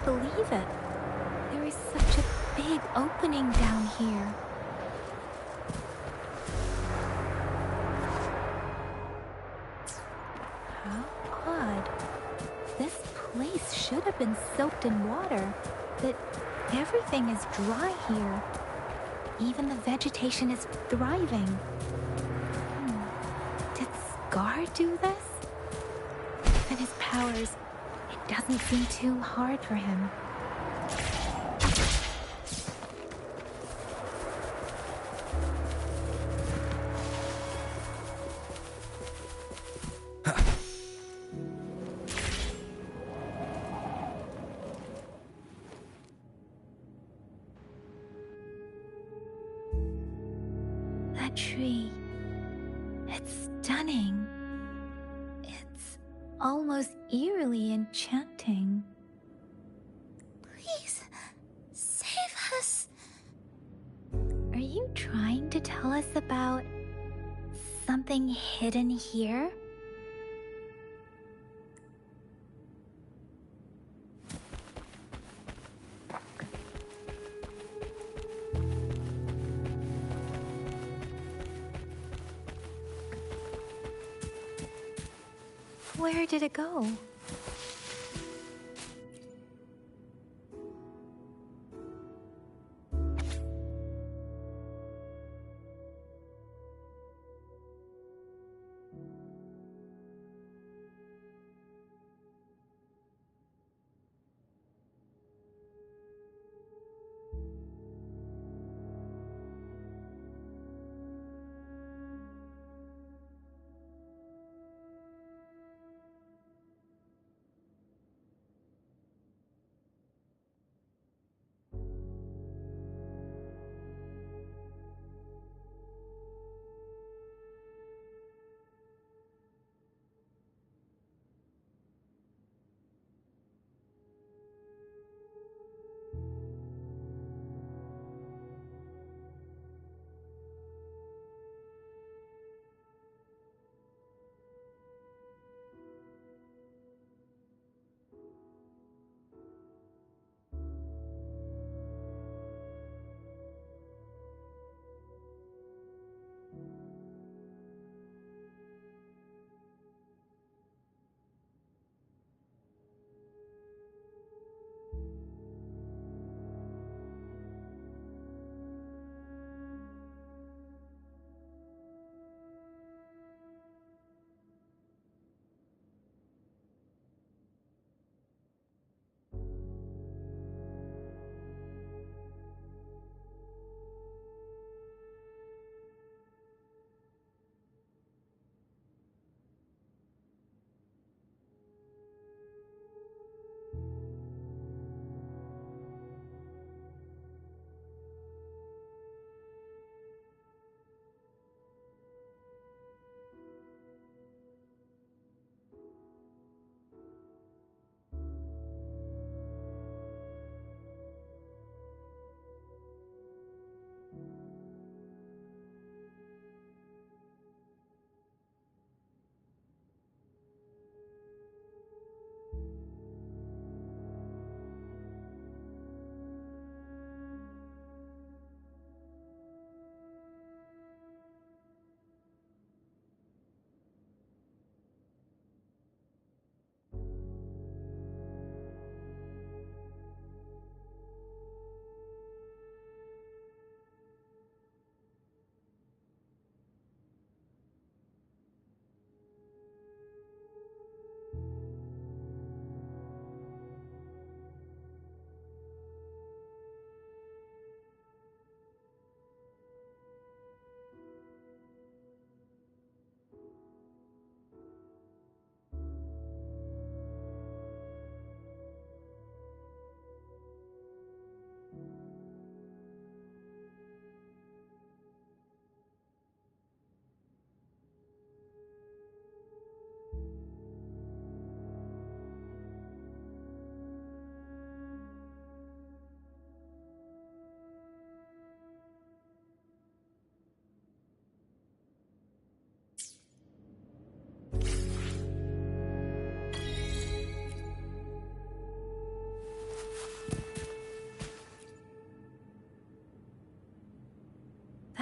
can't believe it. There is such a big opening down here. How odd. This place should have been soaked in water, but everything is dry here. Even the vegetation is thriving. Did Scar do this? And his powers, it doesn't seem too hard for him. That tree, it's stunning. It's almost eerily enchanting. Please, save us. Are you trying to tell us about something hidden here? Where did it go?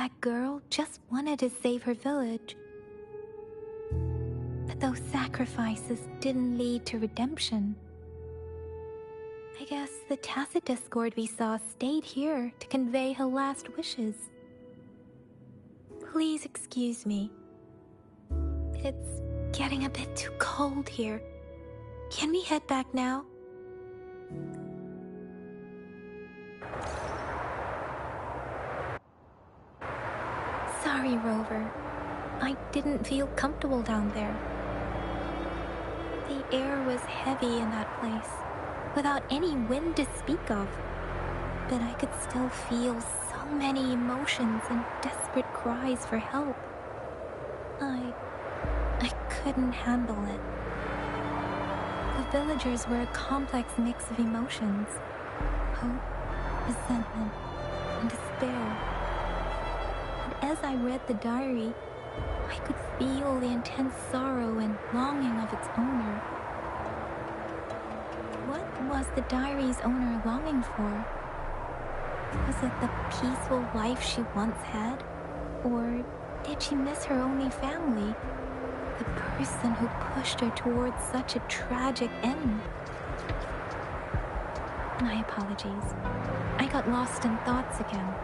That girl just wanted to save her village. But those sacrifices didn't lead to redemption. I guess the tacit discord we saw stayed here to convey her last wishes. Please excuse me. It's getting a bit too cold here. Can we head back now? Sorry, Rover. I didn't feel comfortable down there. The air was heavy in that place, without any wind to speak of. But I could still feel so many emotions and desperate cries for help. I couldn't handle it. The villagers were a complex mix of emotions: hope, resentment, and despair. And as I read the diary, I could feel the intense sorrow and longing of its owner. What was the diary's owner longing for? Was it the peaceful life she once had? Or did she miss her only family? The person who pushed her towards such a tragic end? My apologies. I got lost in thoughts again.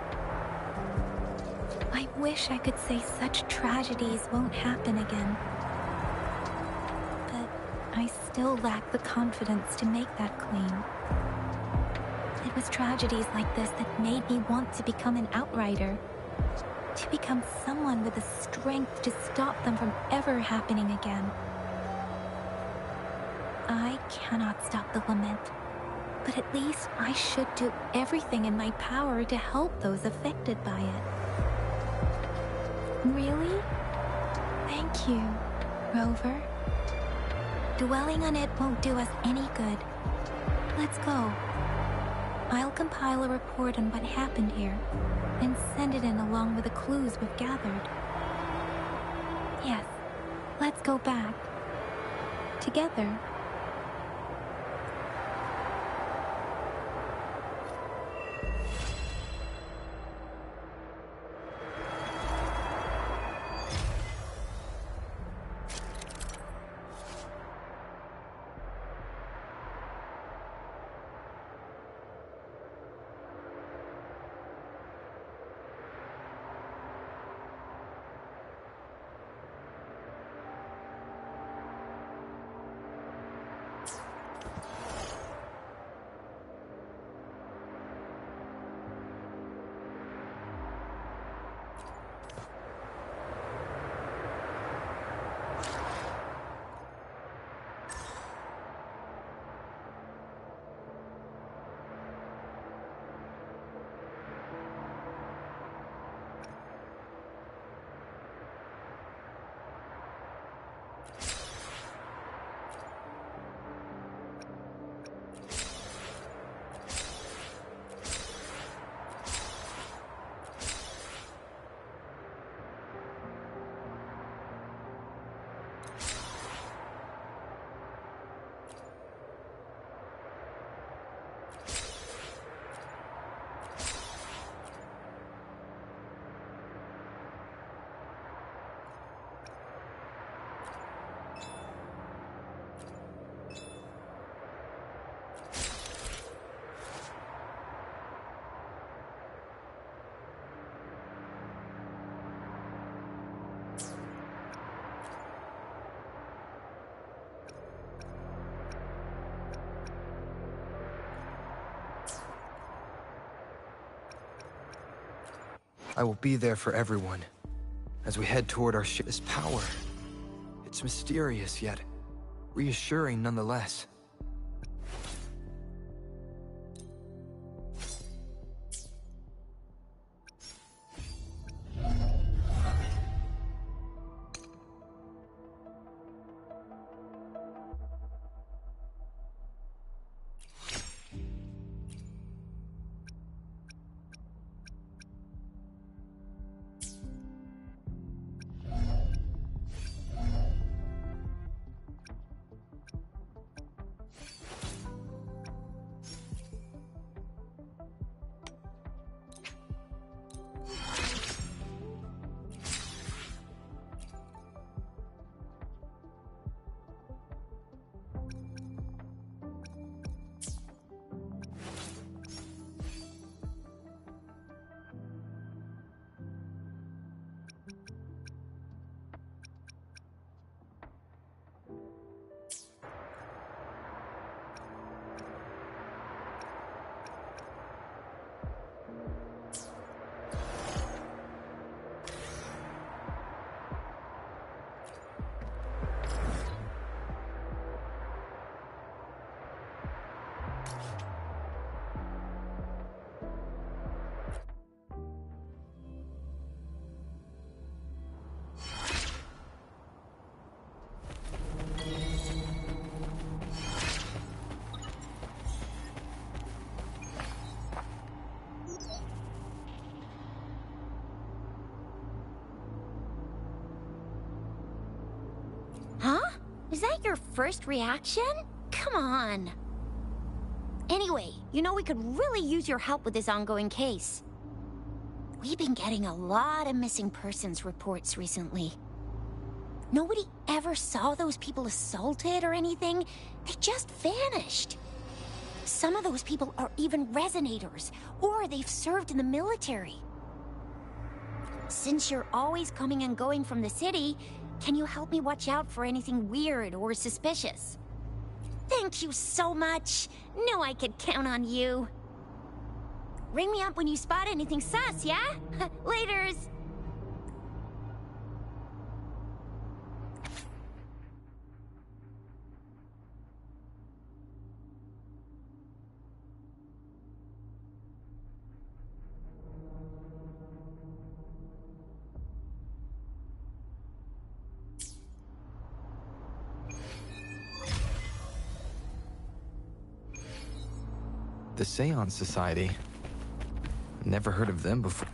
I wish I could say such tragedies won't happen again. But I still lack the confidence to make that claim. It was tragedies like this that made me want to become an outrider. To become someone with the strength to stop them from ever happening again. I cannot stop the lament, but at least I should do everything in my power to help those affected by it. Really? Thank you, Rover. Dwelling on it won't do us any good. Let's go. I'll compile a report on what happened here and send it in along with the clues we've gathered. Yes, let's go back. Together. I will be there for everyone as we head toward our ship. This power, it's mysterious yet reassuring nonetheless. Is that your first reaction? Come on. Anyway, you know we could really use your help with this ongoing case. We've been getting a lot of missing persons reports recently. Nobody ever saw those people assaulted or anything. They just vanished. Some of those people are even resonators, or they've served in the military. Since you're always coming and going from the city, can you help me watch out for anything weird or suspicious? Thank you so much. Knew I could count on you. Ring me up when you spot anything sus, yeah? Laters. The Seance Society. Never heard of them before.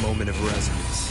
Moment of resonance.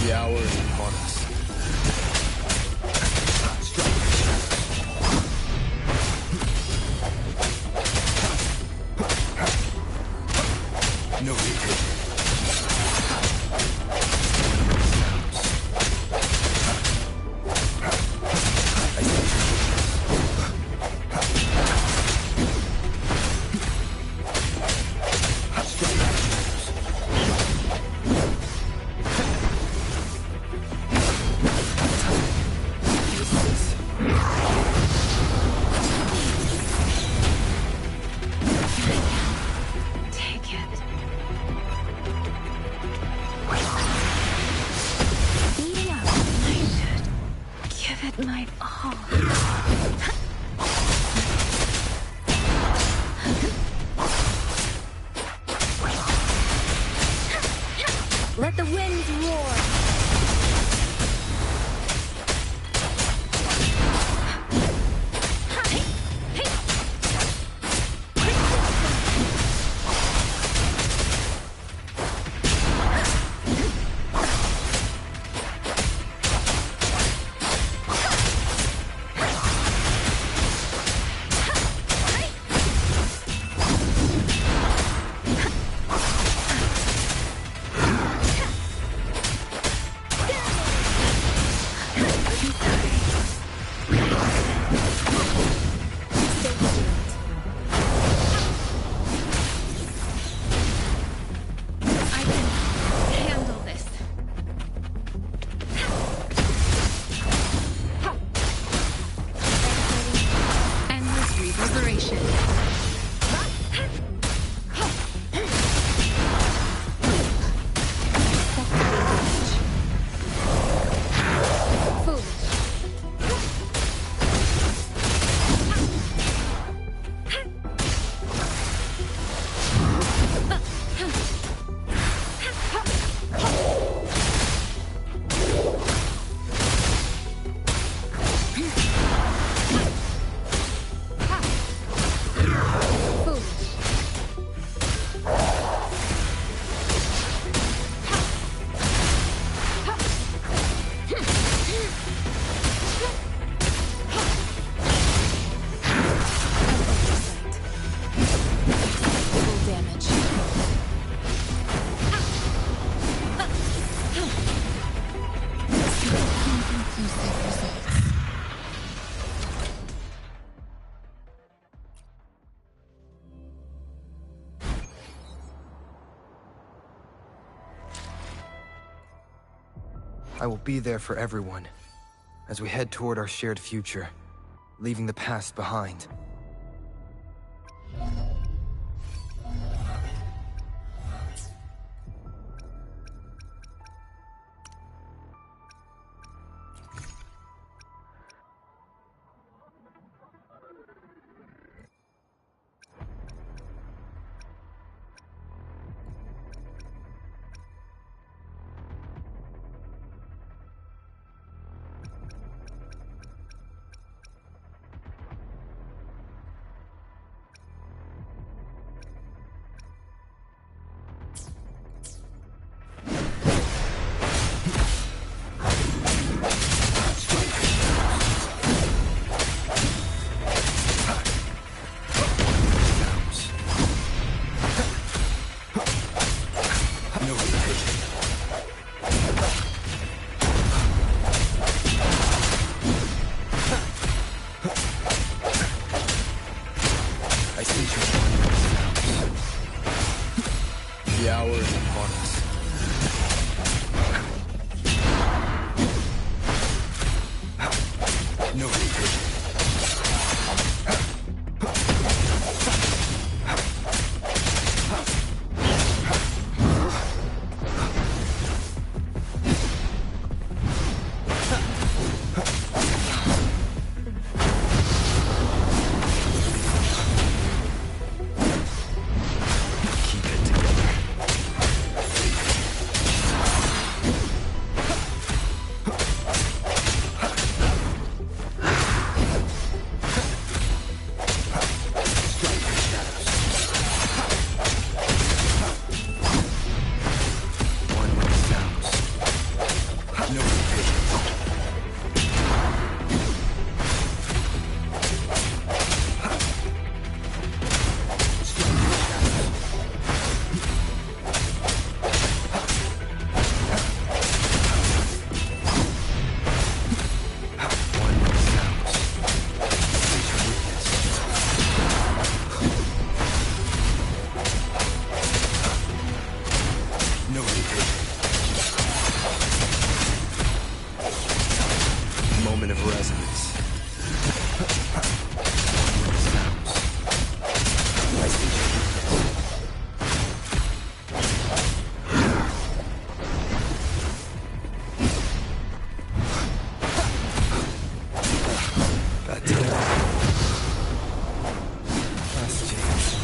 The hour is upon us. No retreat. My all. Let the winds roar. I will be there for everyone as we head toward our shared future, leaving the past behind. The hour is upon us. No retreat. Moment of resonance. That time. Last chance.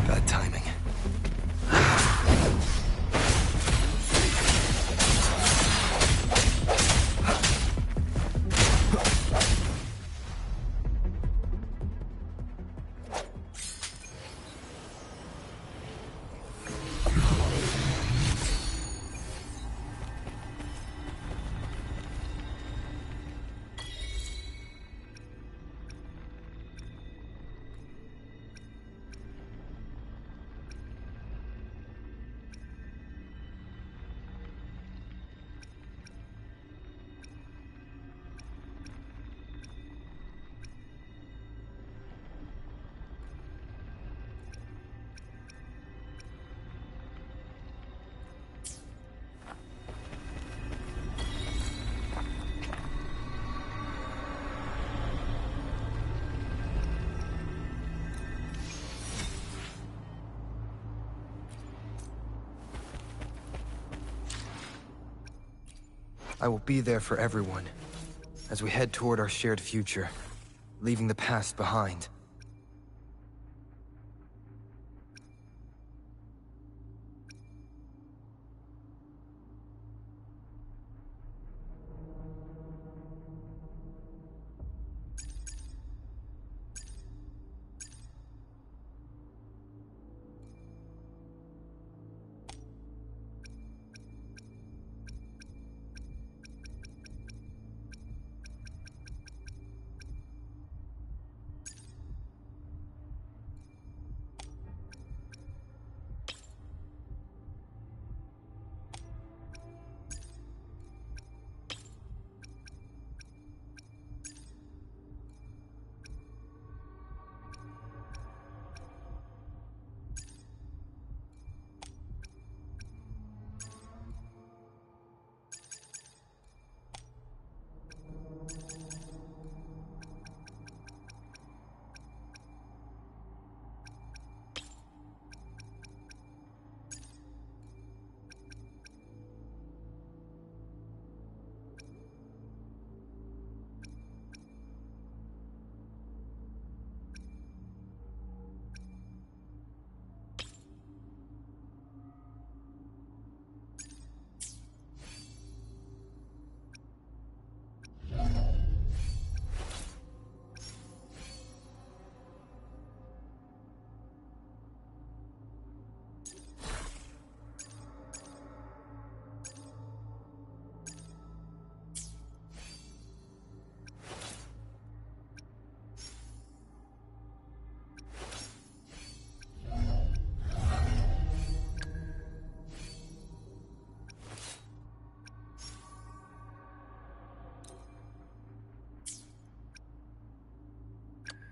Bad timing. I will be there for everyone as we head toward our shared future, leaving the past behind.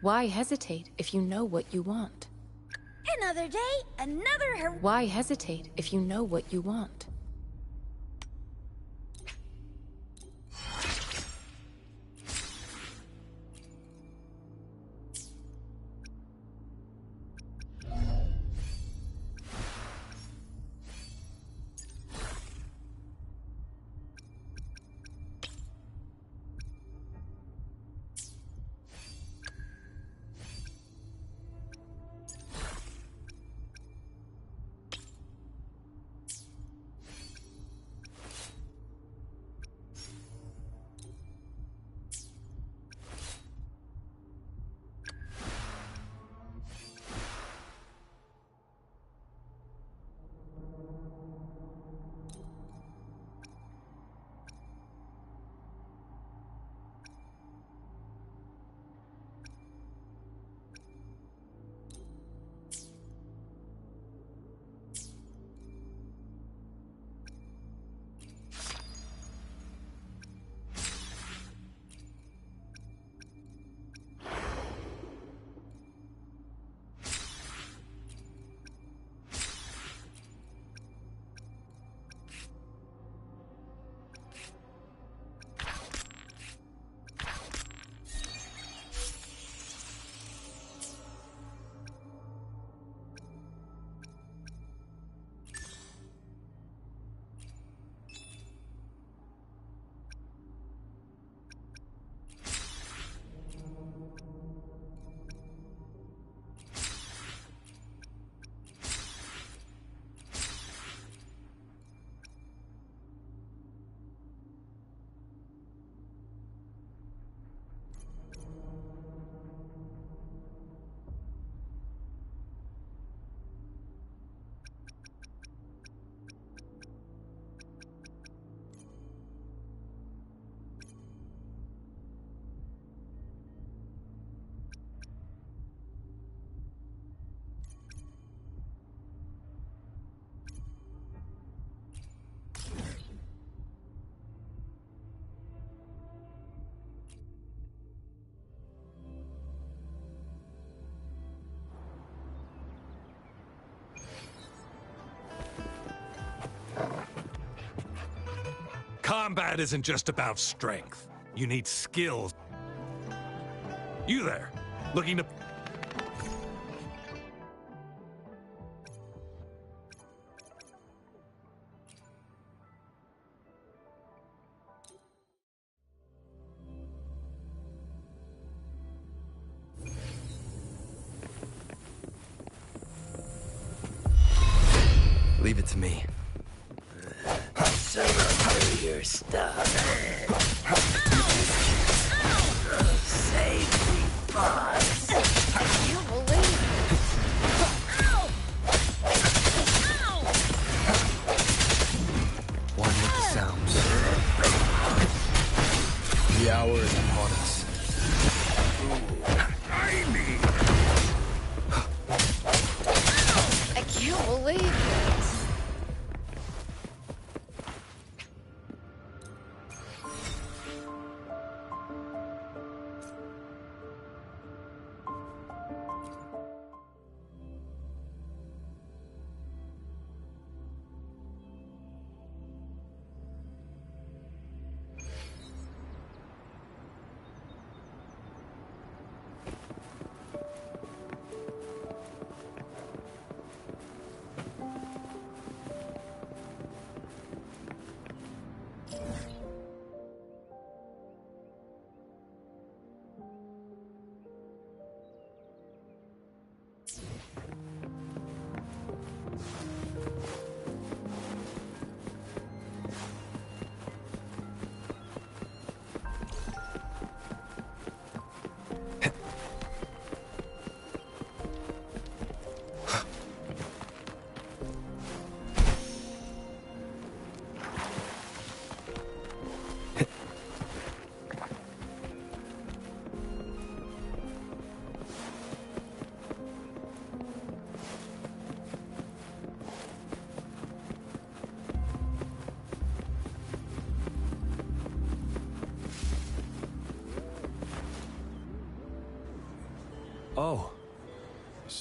Why hesitate if you know what you want? Another day, another Why hesitate if you know what you want? Combat isn't just about strength. You need skills. You there, looking to... Leave it to me. Your stuff. Save me, boss. You believe it? Ow! Ow! One with the sounds. The hour is upon us. I can't believe it.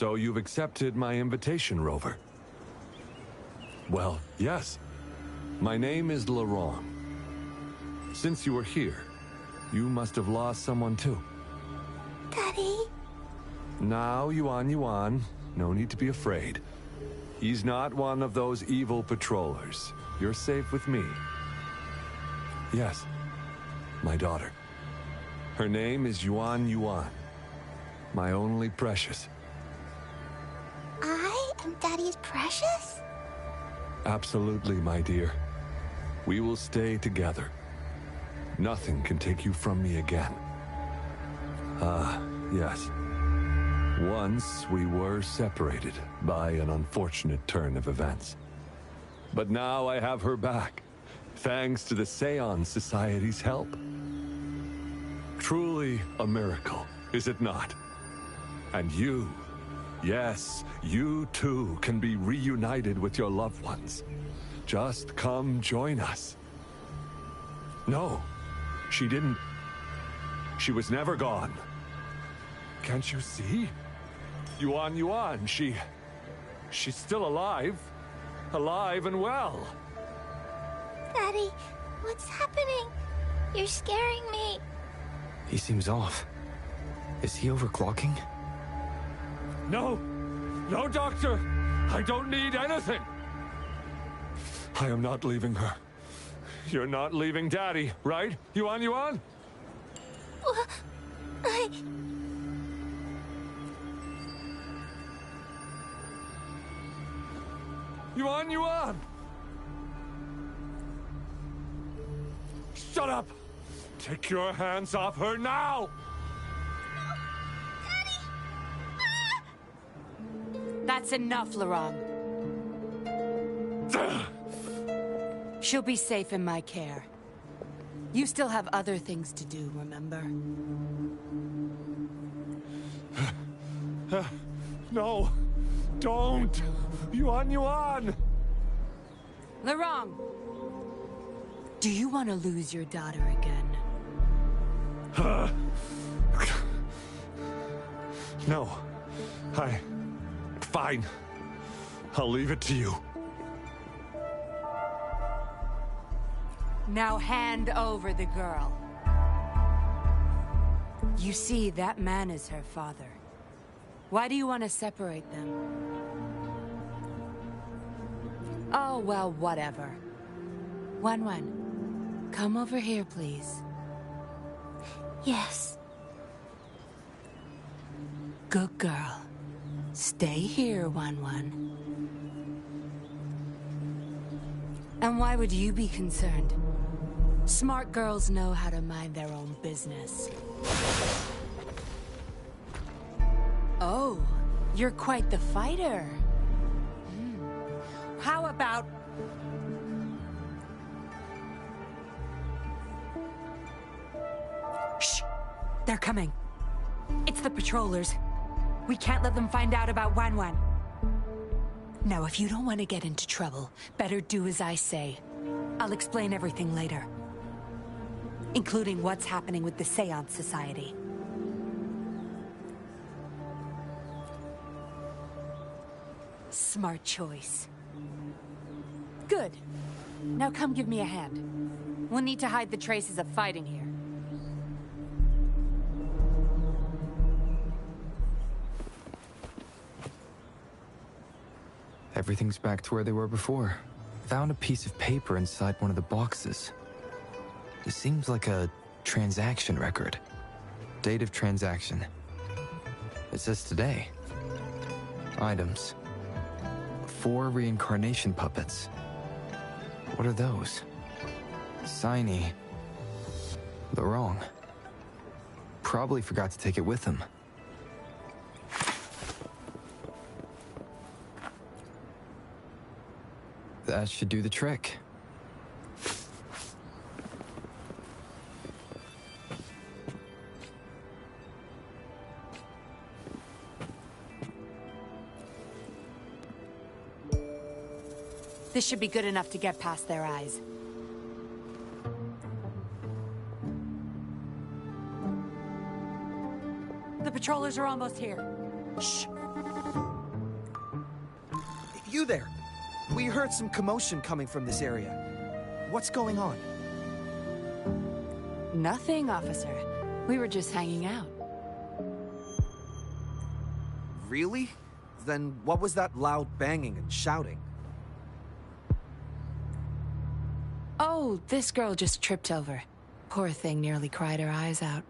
So you've accepted my invitation, Rover? Well, yes. My name is Laurent. Since you are here, you must have lost someone too. Daddy? Now, Yuan, no need to be afraid. He's not one of those evil patrollers. You're safe with me. Yes, my daughter. Her name is Yuan. My only precious. I am Daddy's precious? Absolutely, my dear. We will stay together. Nothing can take you from me again. Ah, yes. Once we were separated by an unfortunate turn of events. But now I have her back, thanks to the Seance Society's help. Truly a miracle, is it not? And you, yes, you too can be reunited with your loved ones. Just come join us. No, she didn't. She was never gone. Can't you see? Yuan, she's still alive. Alive and well. Daddy, what's happening? You're scaring me. He seems off. Is he overclocking? No, Doctor. I don't need anything. I am not leaving her. You're not leaving Daddy, right? Yuan? Yuan! Shut up! Take your hands off her now! That's enough, Laurent. She'll be safe in my care. You still have other things to do, remember? No! Don't! Yuan! Laurent! Do you want to lose your daughter again? No. Fine. I'll leave it to you. Now hand over the girl. You see, that man is her father. Why do you want to separate them? Oh, well, whatever. Wan, come over here, please. Yes. Good girl. Stay here, Wan. And why would you be concerned? Smart girls know how to mind their own business. Oh, you're quite the fighter. How about... Shh! They're coming. It's the patrollers. We can't let them find out about Wan. Now, if you don't want to get into trouble, better do as I say. I'll explain everything later. Including what's happening with the Seance Society. Smart choice. Good. Now come give me a hand. We'll need to hide the traces of fighting here. Everything's back to where they were before. Found a piece of paper inside one of the boxes. It seems like a transaction record. Date of transaction. It says today. Items. 4 reincarnation puppets. What are those? Signy. The wrong. Probably forgot to take it with him. That should do the trick. This should be good enough to get past their eyes. The patrollers are almost here. Shh. You there! We heard some commotion coming from this area. What's going on? Nothing, officer. We were just hanging out. Really? Then what was that loud banging and shouting? Oh, this girl just tripped over. Poor thing nearly cried her eyes out.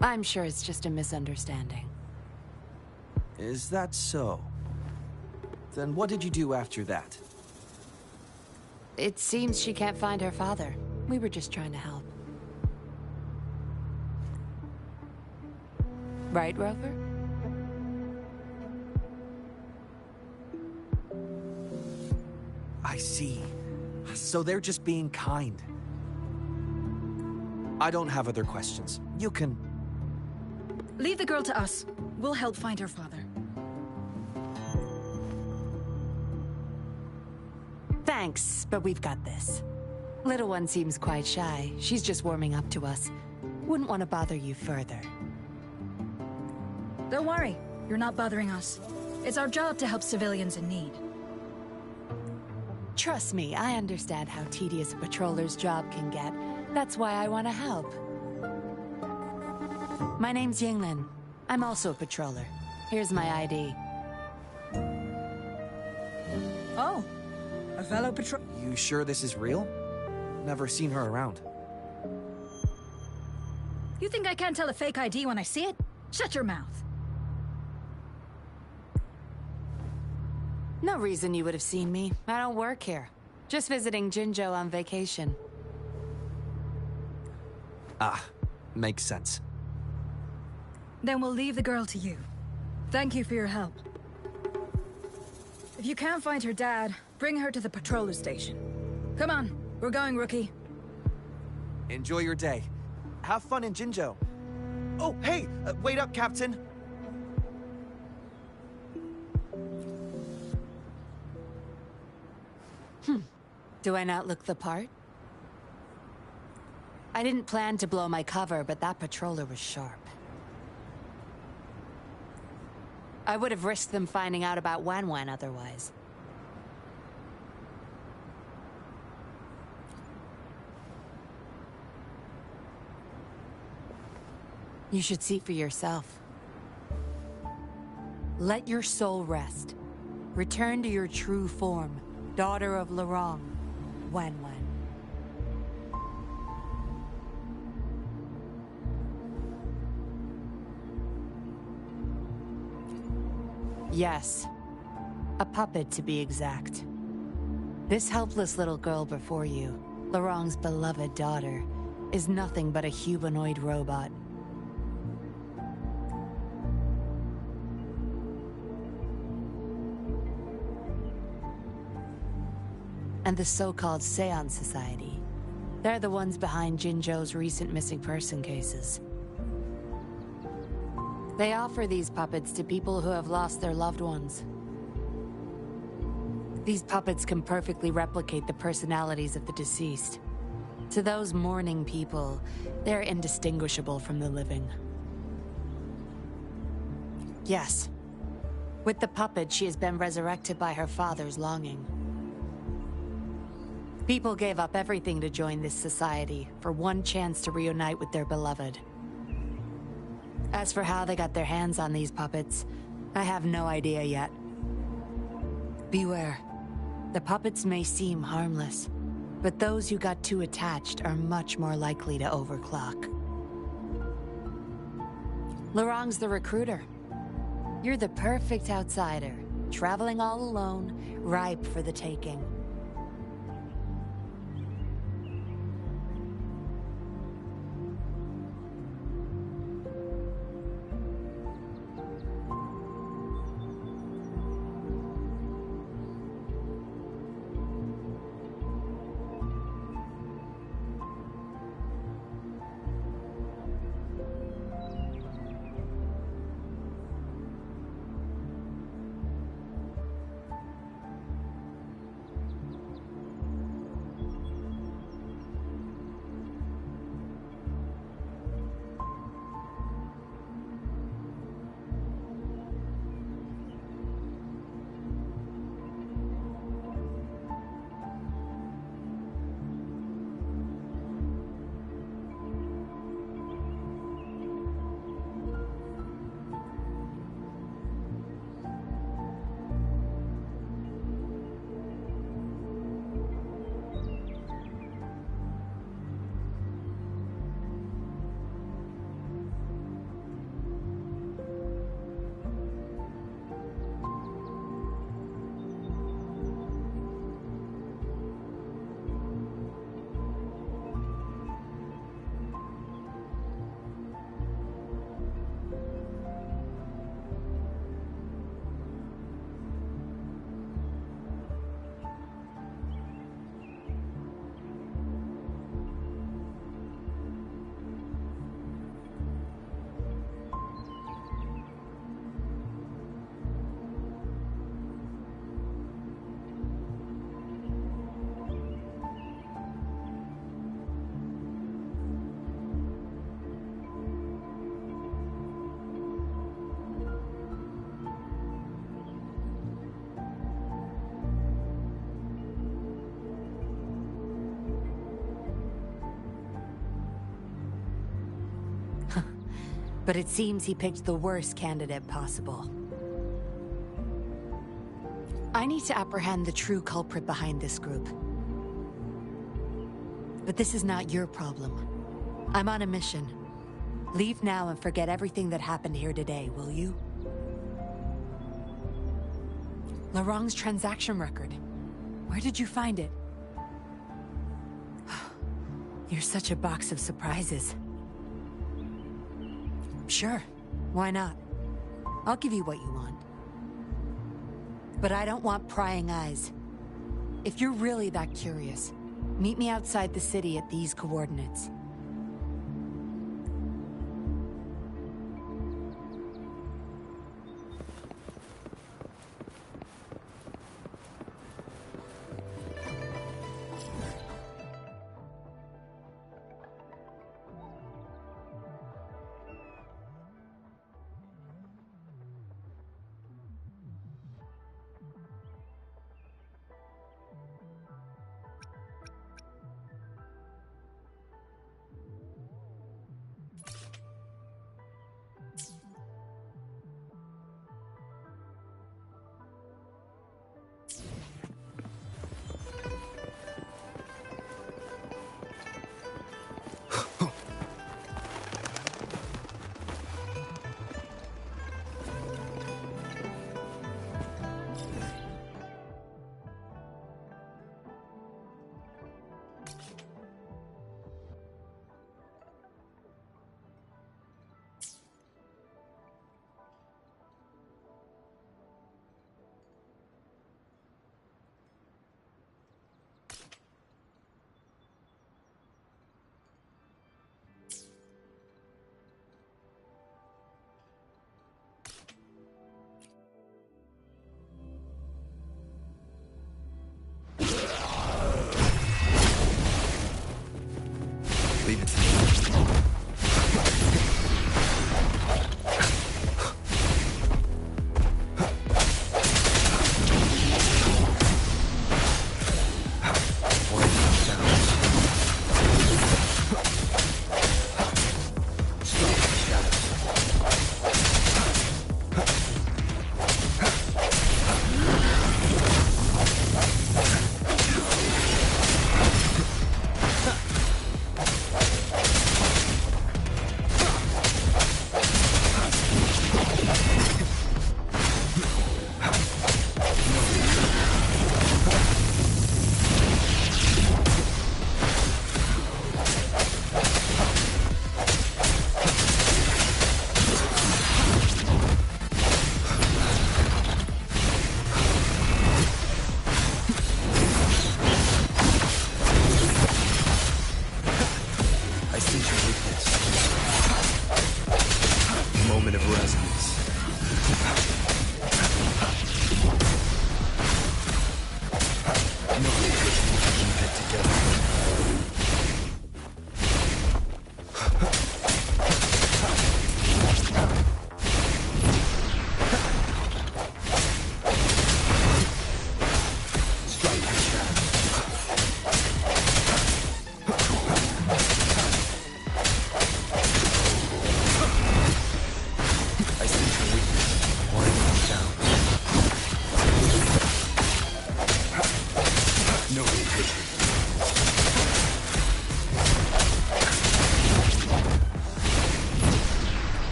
I'm sure it's just a misunderstanding. Is that so? Then what did you do after that? It seems she can't find her father. We were just trying to help. Right, Rover? I see. So they're just being kind. I don't have other questions. You can... Leave the girl to us. We'll help find her father. Thanks, but we've got this. Little one seems quite shy. She's just warming up to us. Wouldn't want to bother you further. Don't worry. You're not bothering us. It's our job to help civilians in need. Trust me, I understand how tedious a patroller's job can get. That's why I want to help. My name's Yinglin. I'm also a patroller. Here's my ID. Oh, a fellow patrol... You sure this is real? Never seen her around. You think I can't tell a fake ID when I see it? Shut your mouth. No reason you would have seen me. I don't work here. Just visiting Jinzhou on vacation. Ah, makes sense. Then we'll leave the girl to you. Thank you for your help. If you can't find her dad, bring her to the patroller station. Come on, we're going, Rookie. Enjoy your day. Have fun in Jinzhou. Oh, hey! Wait up, Captain! Do I not look the part? I didn't plan to blow my cover, but that patroller was sharp. I would have risked them finding out about Wan otherwise. You should see for yourself. Let your soul rest. Return to your true form, daughter of Lorong, Wan. Yes. A puppet, to be exact. This helpless little girl before you, Lorong's beloved daughter, is nothing but a humanoid robot. And the so-called Seance Society. They're the ones behind Jinzhou's recent missing person cases. They offer these puppets to people who have lost their loved ones. These puppets can perfectly replicate the personalities of the deceased. To those mourning people, they're indistinguishable from the living. Yes. With the puppet, she has been resurrected by her father's longing. People gave up everything to join this society for one chance to reunite with their beloved. As for how they got their hands on these puppets, I have no idea yet. Beware. The puppets may seem harmless, but those who got too attached are much more likely to overclock. Lorong's the recruiter. You're the perfect outsider, traveling all alone, ripe for the taking. But it seems he picked the worst candidate possible. I need to apprehend the true culprit behind this group. But this is not your problem. I'm on a mission. Leave now and forget everything that happened here today, will you? Laurent's transaction record. Where did you find it? You're such a box of surprises. Sure, why not? I'll give you what you want. But I don't want prying eyes. If you're really that curious, meet me outside the city at these coordinates.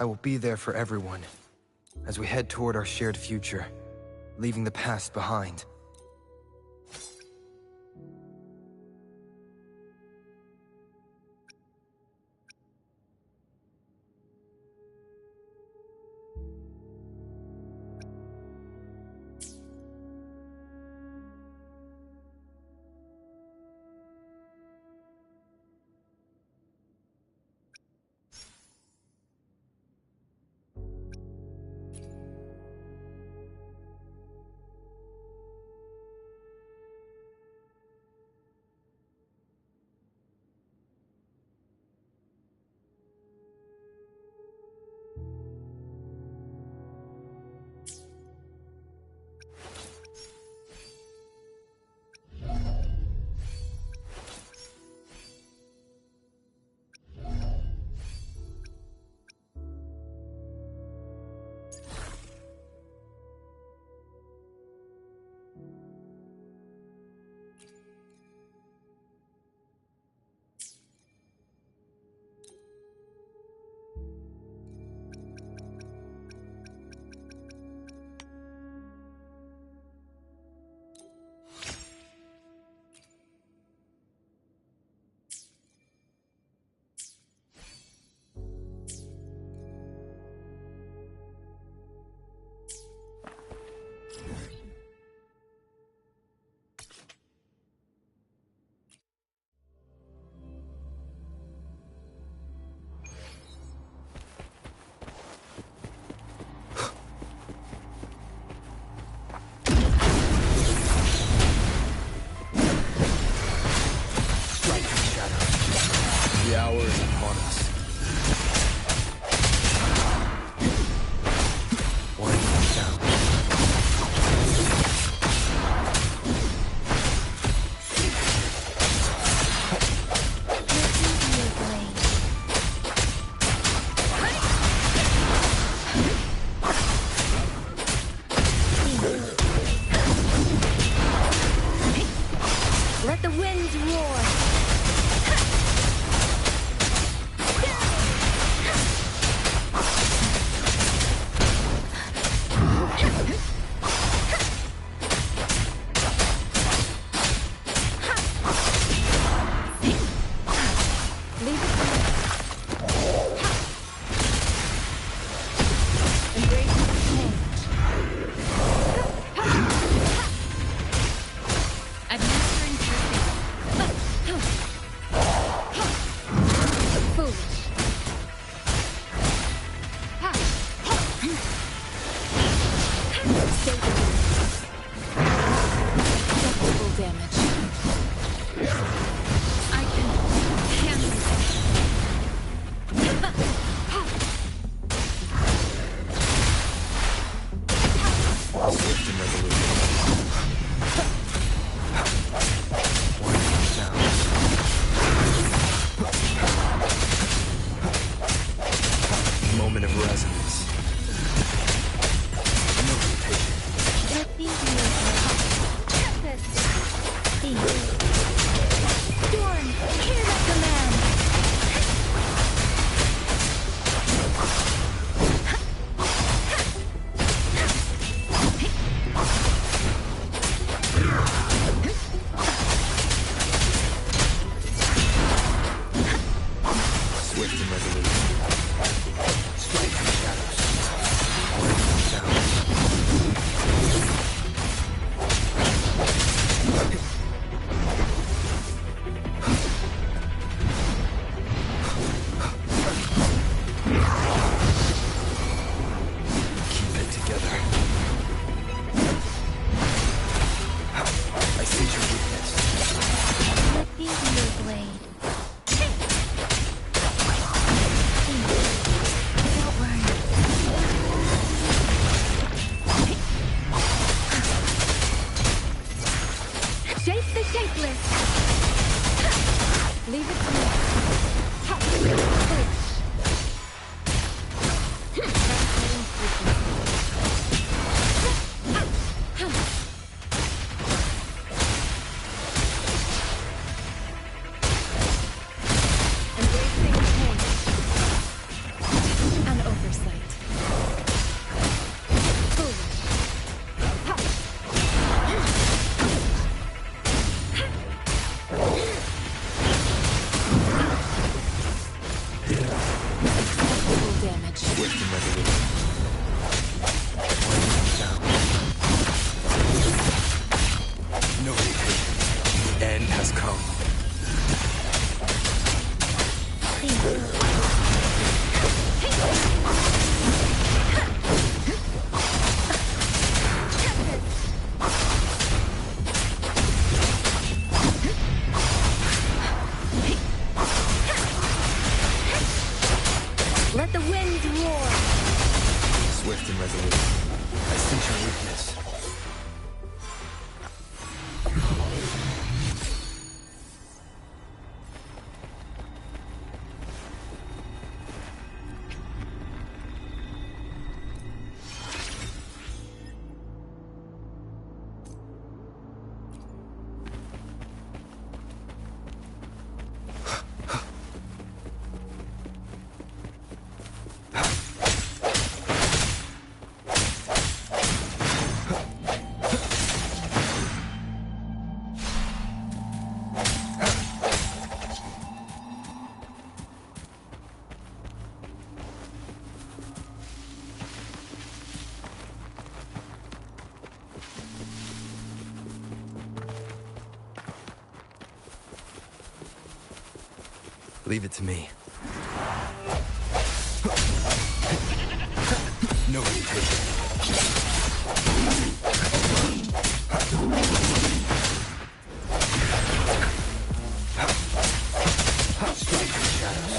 I will be there for everyone as we head toward our shared future, leaving the past behind. sense your weakness. Let me be your blade. Don't worry. Shape the shapeless. Leave it to me. Embracing pain and oversight. Foolish. Full damage. Swift and resolute. Down. No retreat. The end has come. Let the winds roar. Swift and resolute. I sense your weakness. Leave it to me. No retreat. Strike the shadows.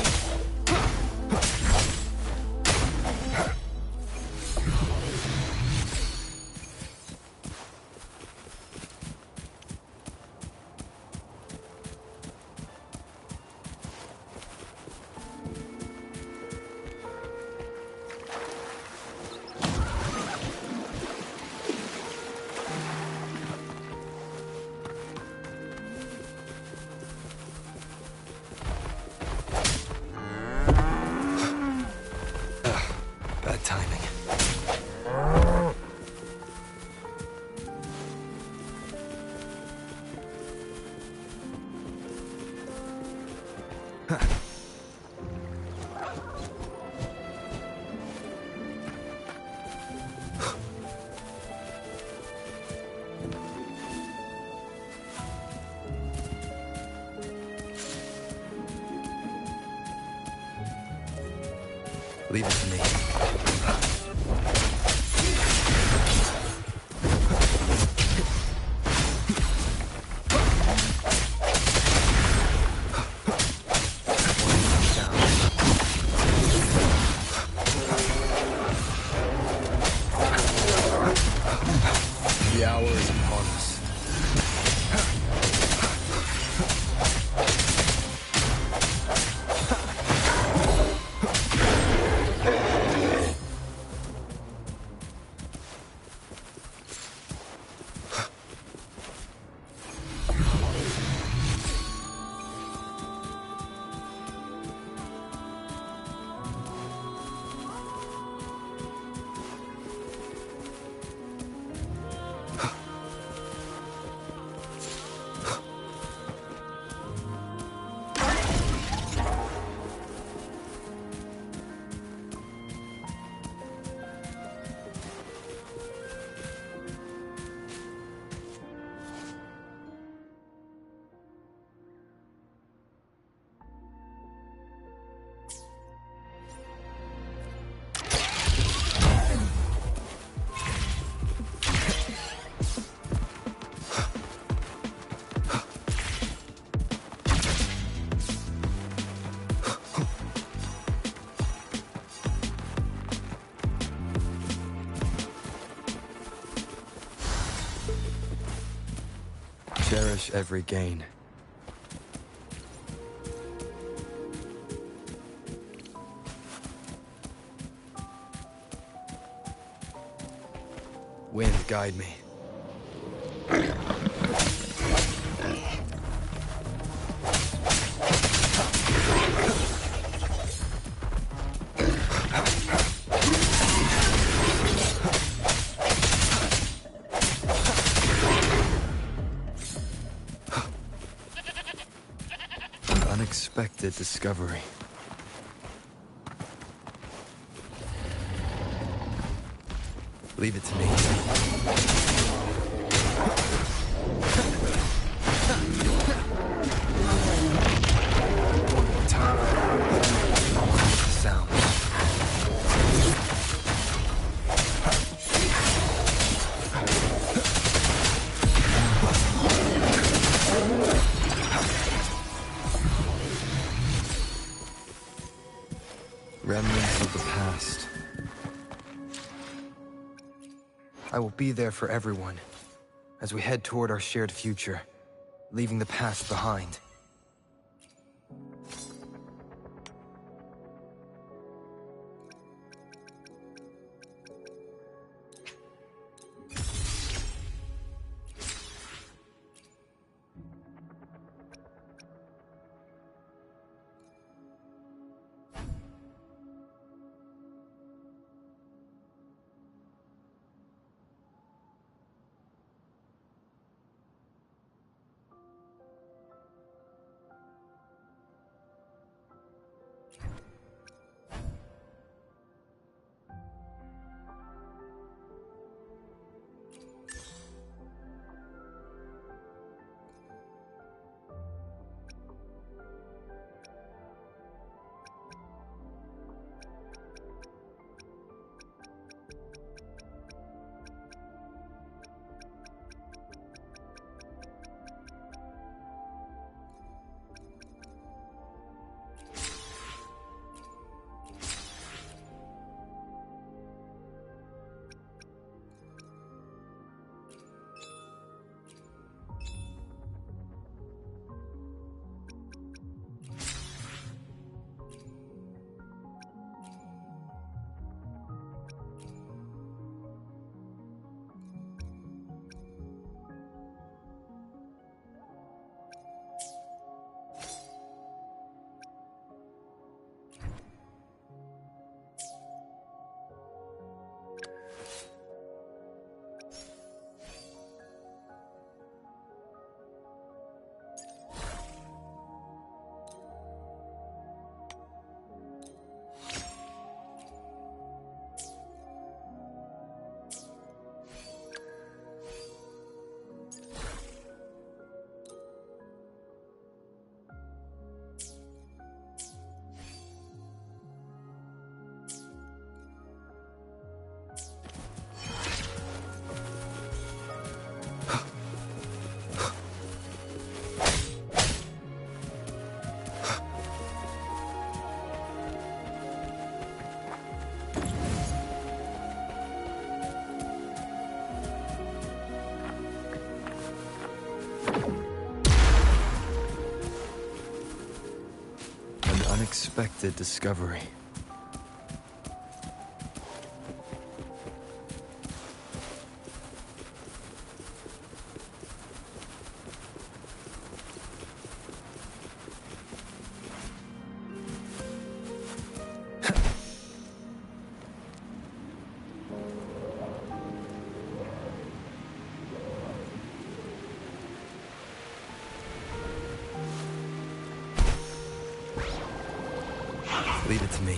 Bad timing. Leave it to me. The hour is upon us. Cherish every gain. Wind, guide me. Unexpected discovery. Leave it to me. One more time. Sound. Remnants of the past. I will be there for everyone as we head toward our shared future, leaving the past behind. Unexpected discovery. Leave it to me.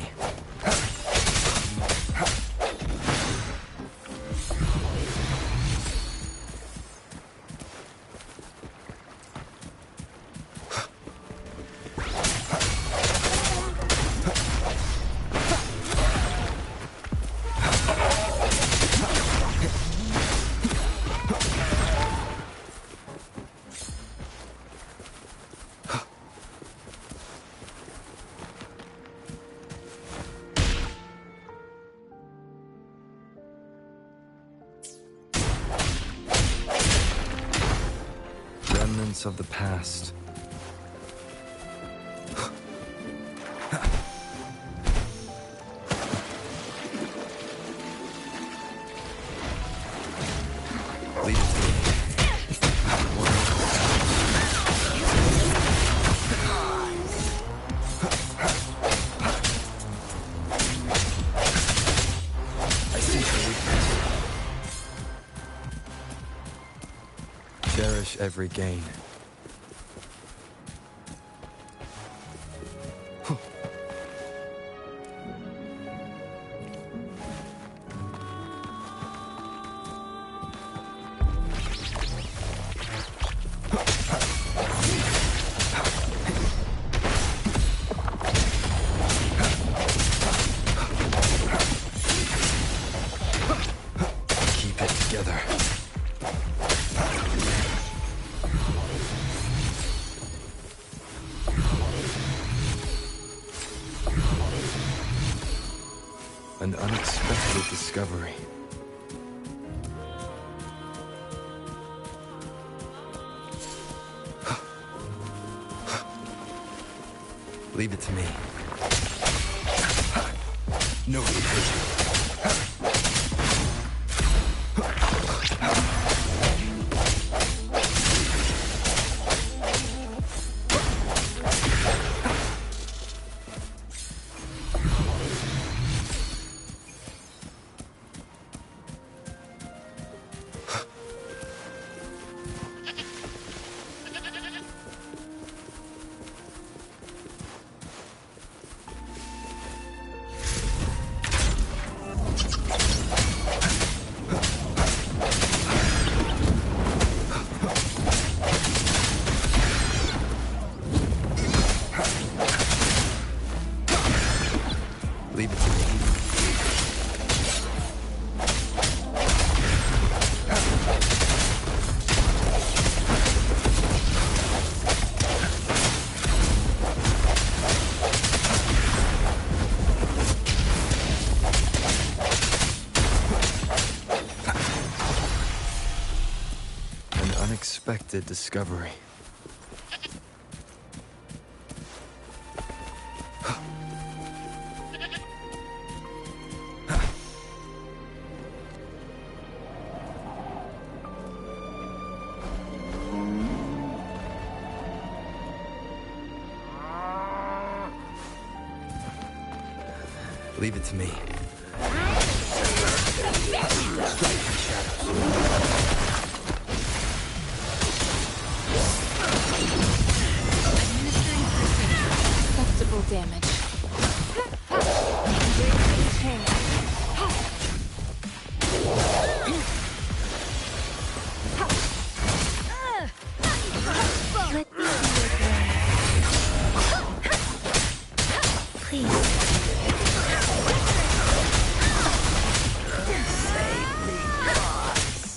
remnants of the past. Leave it to me. I see your weakness. Cherish every gain. Keep it together. An unexpected discovery. Leave it to me. Nobody hurt you. Leave it to me. An unexpected discovery. Leave it to me. Acceptable damage. Let me be your guide. Please. Save me, boss.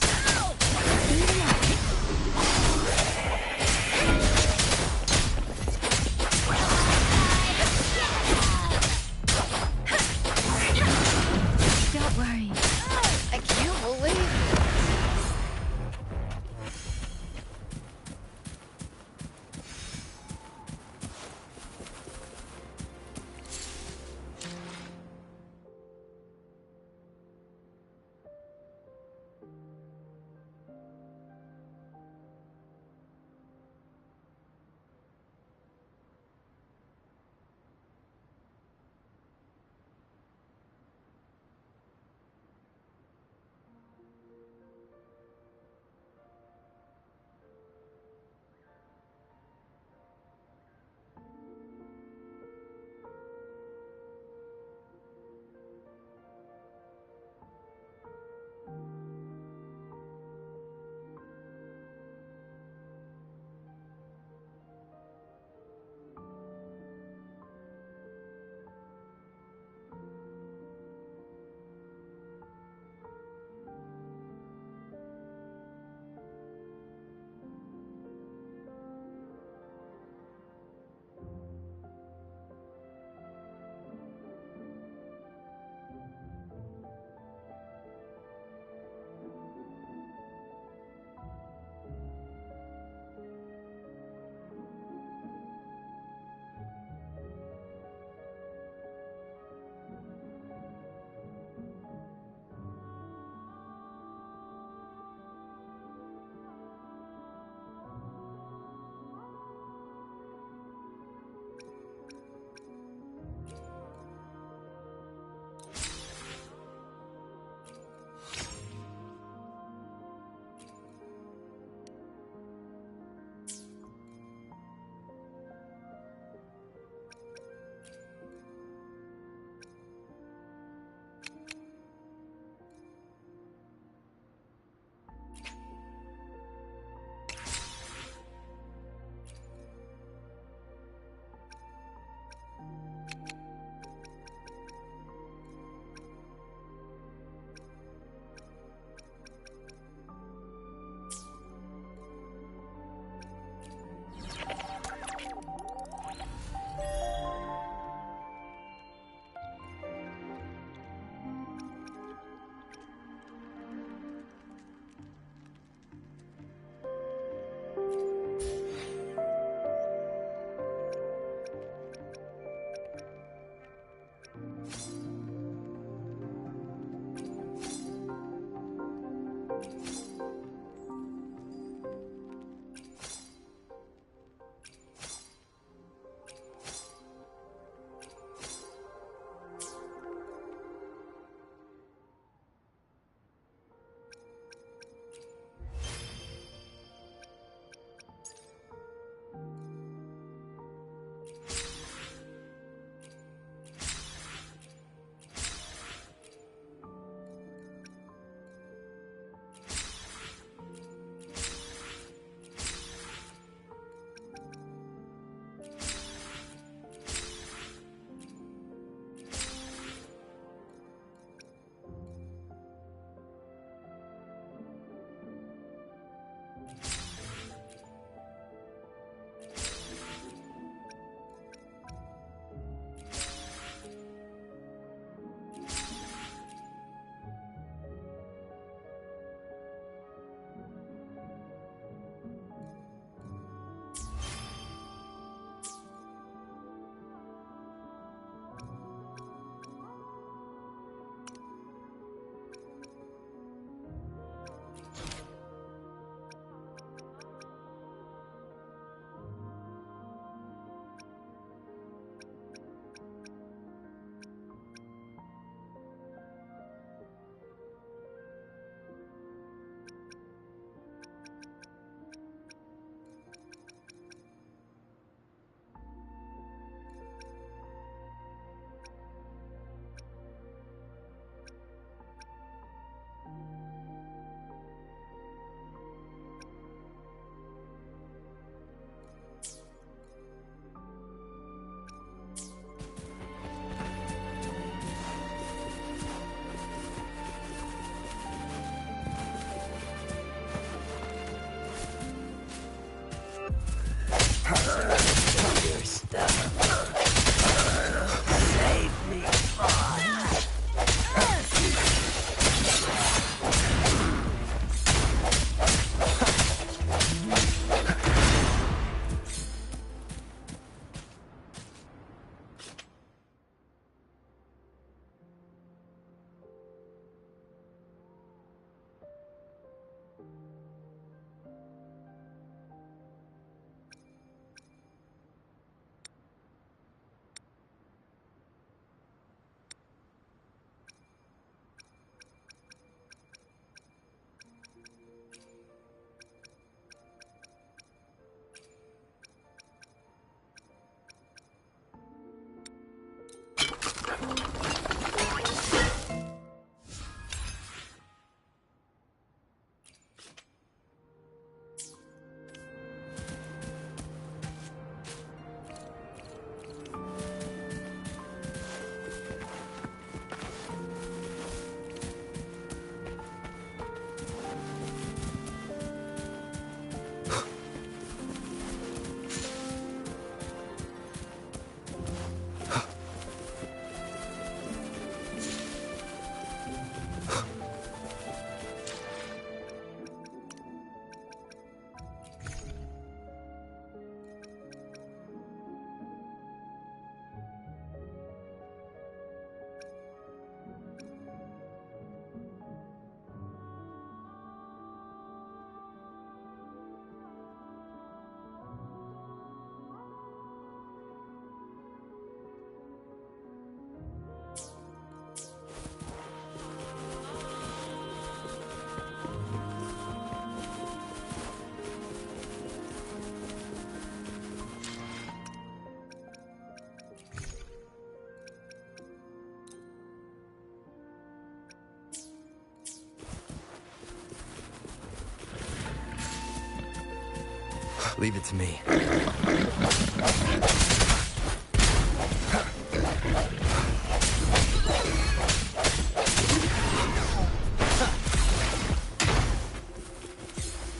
Leave it to me.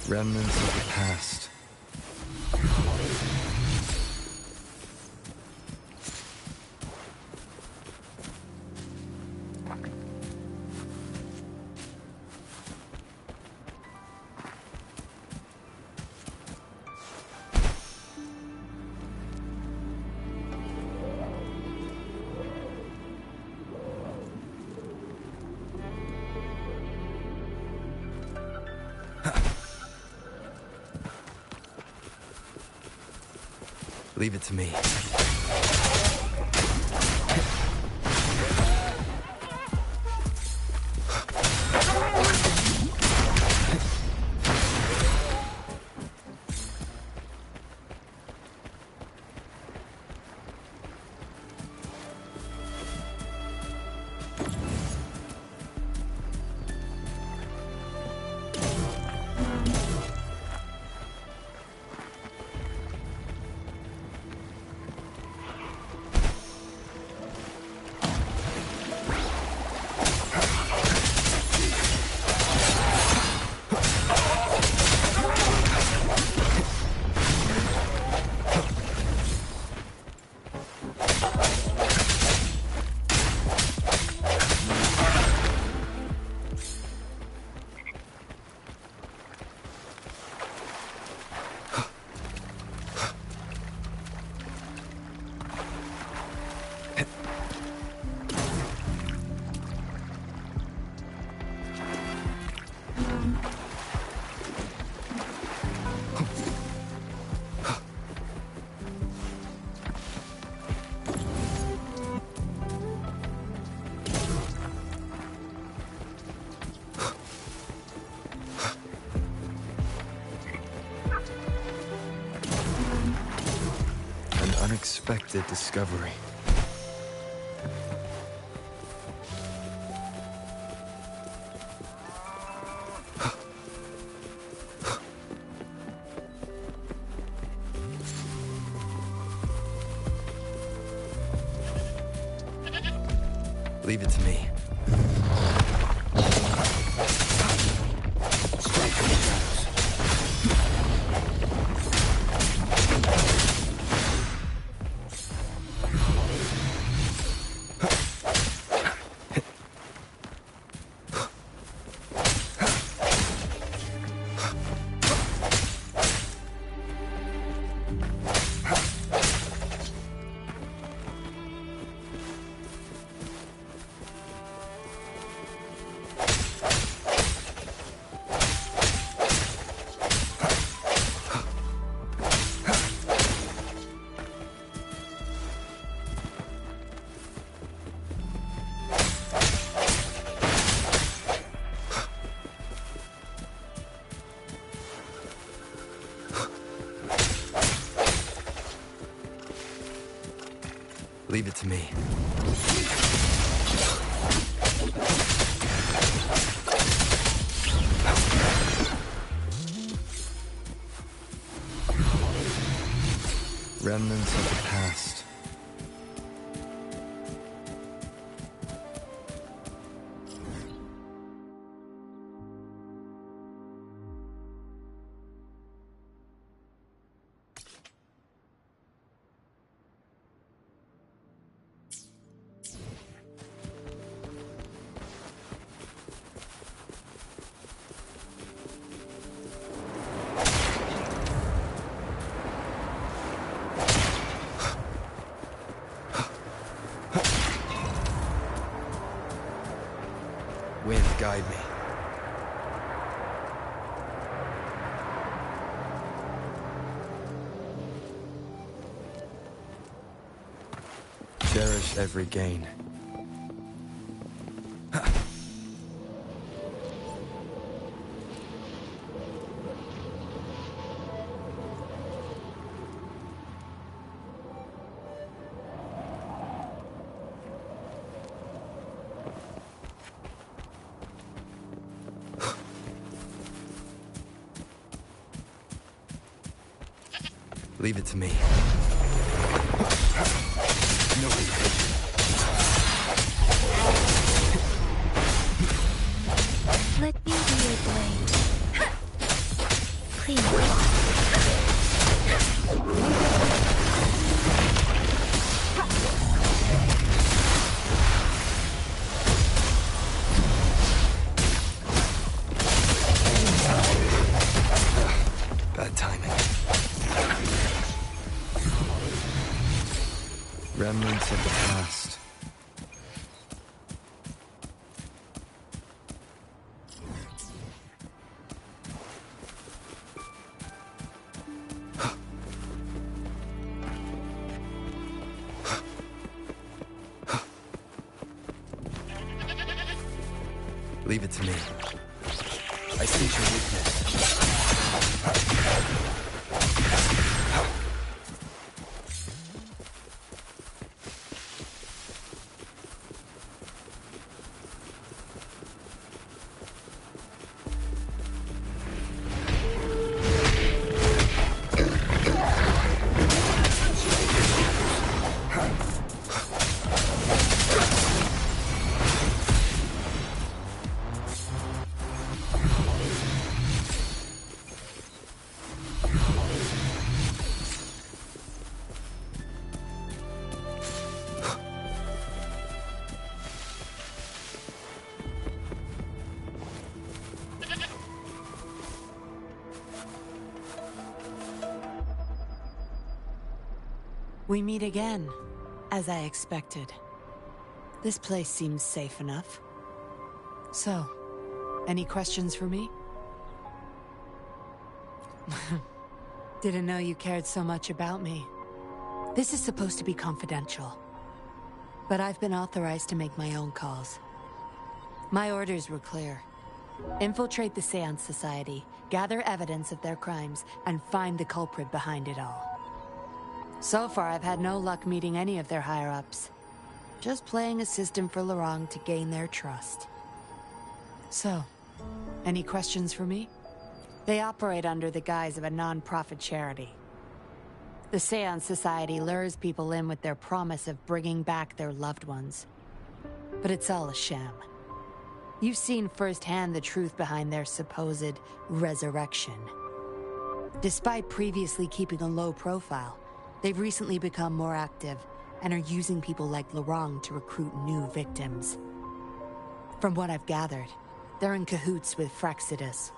Remnants of the past. Leave it to me. Unexpected discovery. Leave it to me. Leave it to me. Remnants of the past. Wind, guide me. Cherish every gain. Leave it to me. No hesitation. Let me be your blade. Please. Bad timing. Remnants of the past. Leave it to me. I sense your weakness. We meet again, as I expected. This place seems safe enough. So, any questions for me? Didn't know you cared so much about me. This is supposed to be confidential. But I've been authorized to make my own calls. My orders were clear. Infiltrate the Seance Society, gather evidence of their crimes, and find the culprit behind it all. So far, I've had no luck meeting any of their higher-ups. Just playing a system for Lorang to gain their trust. So, any questions for me? They operate under the guise of a non-profit charity. The Seance Society lures people in with their promise of bringing back their loved ones. But it's all a sham. You've seen firsthand the truth behind their supposed resurrection. Despite previously keeping a low profile, they've recently become more active and are using people like Lorang to recruit new victims. From what I've gathered, they're in cahoots with Fraxidus.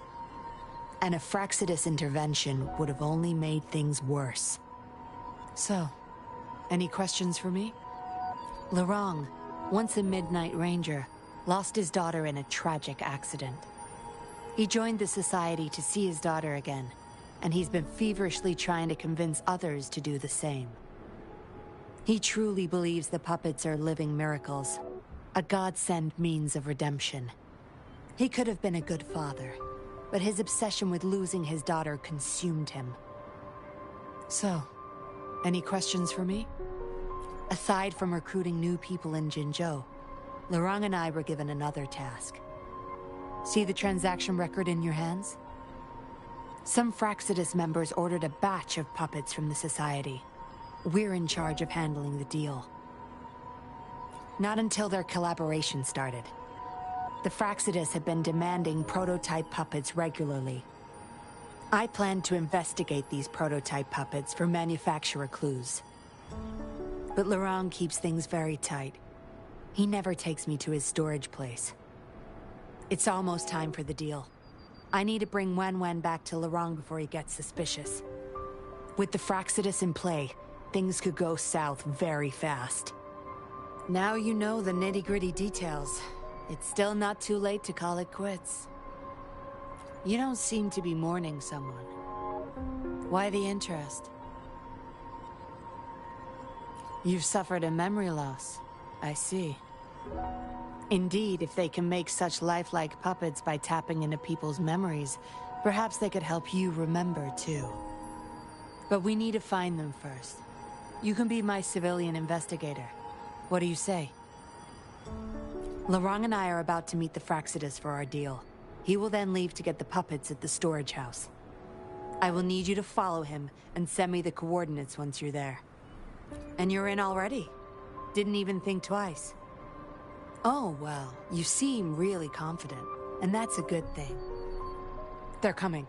And a Fraxidus intervention would have only made things worse. So, any questions for me? Lorang, once a Midnight Ranger, lost his daughter in a tragic accident. He joined the Society to see his daughter again, and he's been feverishly trying to convince others to do the same. He truly believes the puppets are living miracles, a godsend means of redemption. He could have been a good father, but his obsession with losing his daughter consumed him. So, any questions for me? Aside from recruiting new people in Jinzhou, Lorang and I were given another task. See the transaction record in your hands? Some Fraxidus members ordered a batch of puppets from the Society. We're in charge of handling the deal. Not until their collaboration started. The Fraxidus have been demanding prototype puppets regularly. I plan to investigate these prototype puppets for manufacturer clues. But Lorang keeps things very tight. He never takes me to his storage place. It's almost time for the deal. I need to bring Wen back to Lorang before he gets suspicious. With the Fraxidus in play, things could go south very fast. Now you know the nitty-gritty details. It's still not too late to call it quits. You don't seem to be mourning someone. Why the interest? You've suffered a memory loss. I see. Indeed, if they can make such lifelike puppets by tapping into people's memories, perhaps they could help you remember too. But we need to find them first. You can be my civilian investigator. What do you say? Lorang and I are about to meet the Fraxidus for our deal. He will then leave to get the puppets at the storage house. I will need you to follow him and send me the coordinates once you're there. And you're in already. Didn't even think twice. Oh, well, you seem really confident, and that's a good thing. They're coming.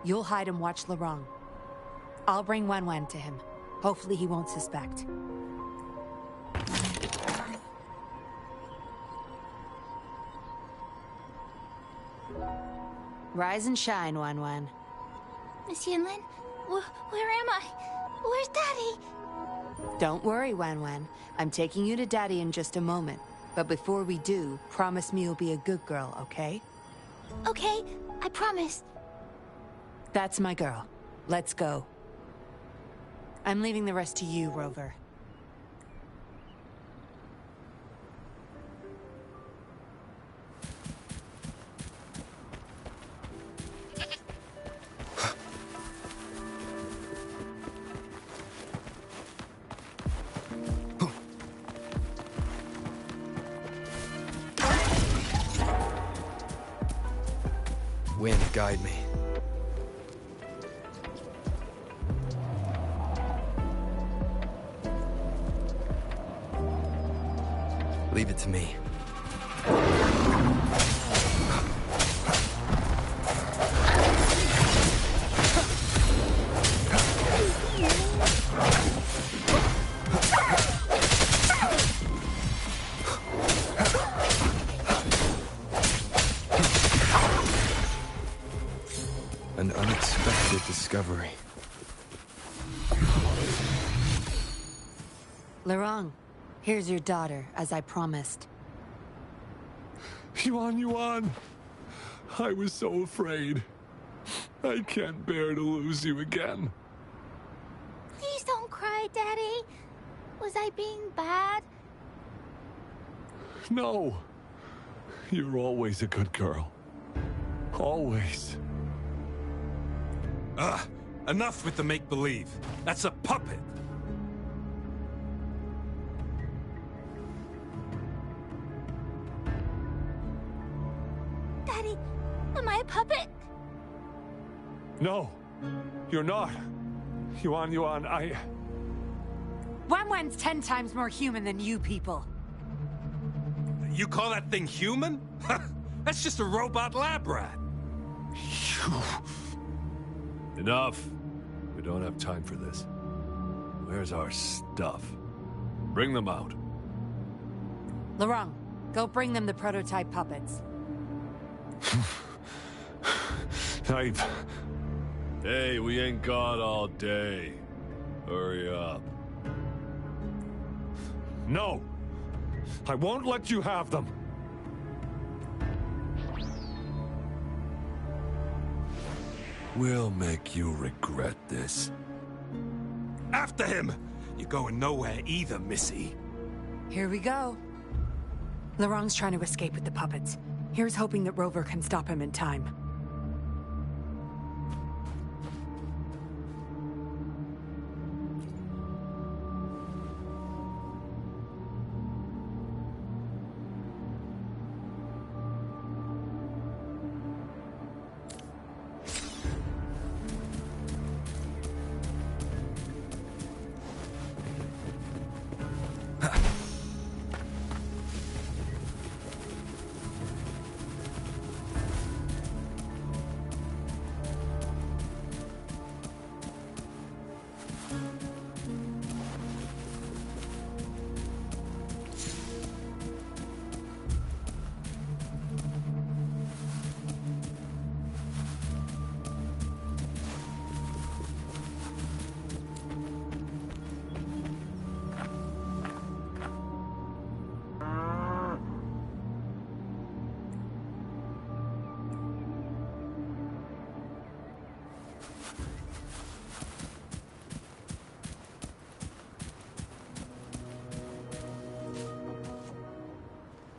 You'll hide and watch Laurent. I'll bring Wan to him. Hopefully he won't suspect. Rise and shine, Wan. Miss Yinlin, where am I? Where's Daddy? Don't worry, Wan. I'm taking you to Daddy in just a moment. But before we do, promise me you'll be a good girl, okay? Okay, I promise. That's my girl. Let's go. I'm leaving the rest to you, Rover. Wind, guide me. Leave it to me. An unexpected discovery. Laurent, here's your daughter, as I promised. Yuan. I was so afraid. I can't bear to lose you again. Please don't cry, Daddy. Was I being bad? No. You're always a good girl. Always. Enough with the make-believe. That's a puppet. Daddy, am I a puppet? No, you're not. Yuan, Wan's 10 times more human than you people. You call that thing human? That's just a robot lab rat. Enough. We don't have time for this. Where's our stuff? Bring them out. Laurent, go bring them the prototype puppets. Hey, we ain't got all day. Hurry up. No! I won't let you have them! We'll make you regret this. After him! You're going nowhere either, Missy. Here we go. Laurent's trying to escape with the puppets. Here's hoping that Rover can stop him in time.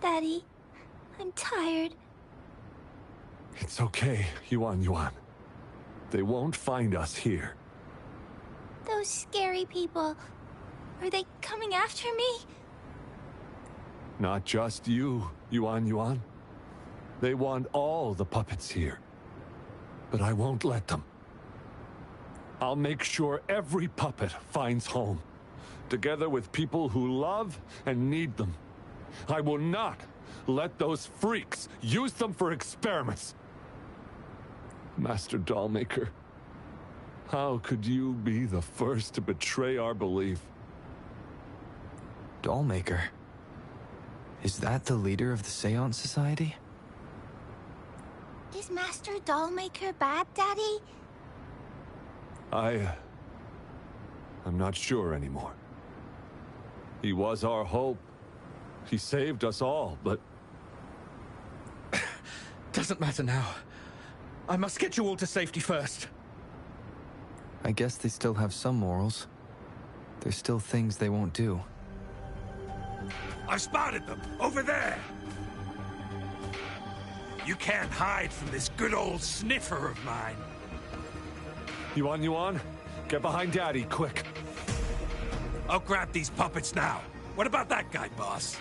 Daddy, I'm tired. It's okay, Yuan. They won't find us here. Those scary people, are they coming after me? Not just you, Yuan. They want all the puppets here. But I won't let them. I'll make sure every puppet finds home, together with people who love and need them. I will not let those freaks use them for experiments. Master Dollmaker, how could you be the first to betray our belief? Dollmaker? Is that the leader of the Seance Society? Is Master Dollmaker bad, Daddy? I'm not sure anymore. He was our hope. He saved us all, but... Doesn't matter now. I must get you all to safety first. I guess they still have some morals. There's still things they won't do. I spotted them! Over there! You can't hide from this good old sniffer of mine. Yuan? Get behind Daddy, quick. I'll grab these puppets now. What about that guy, boss?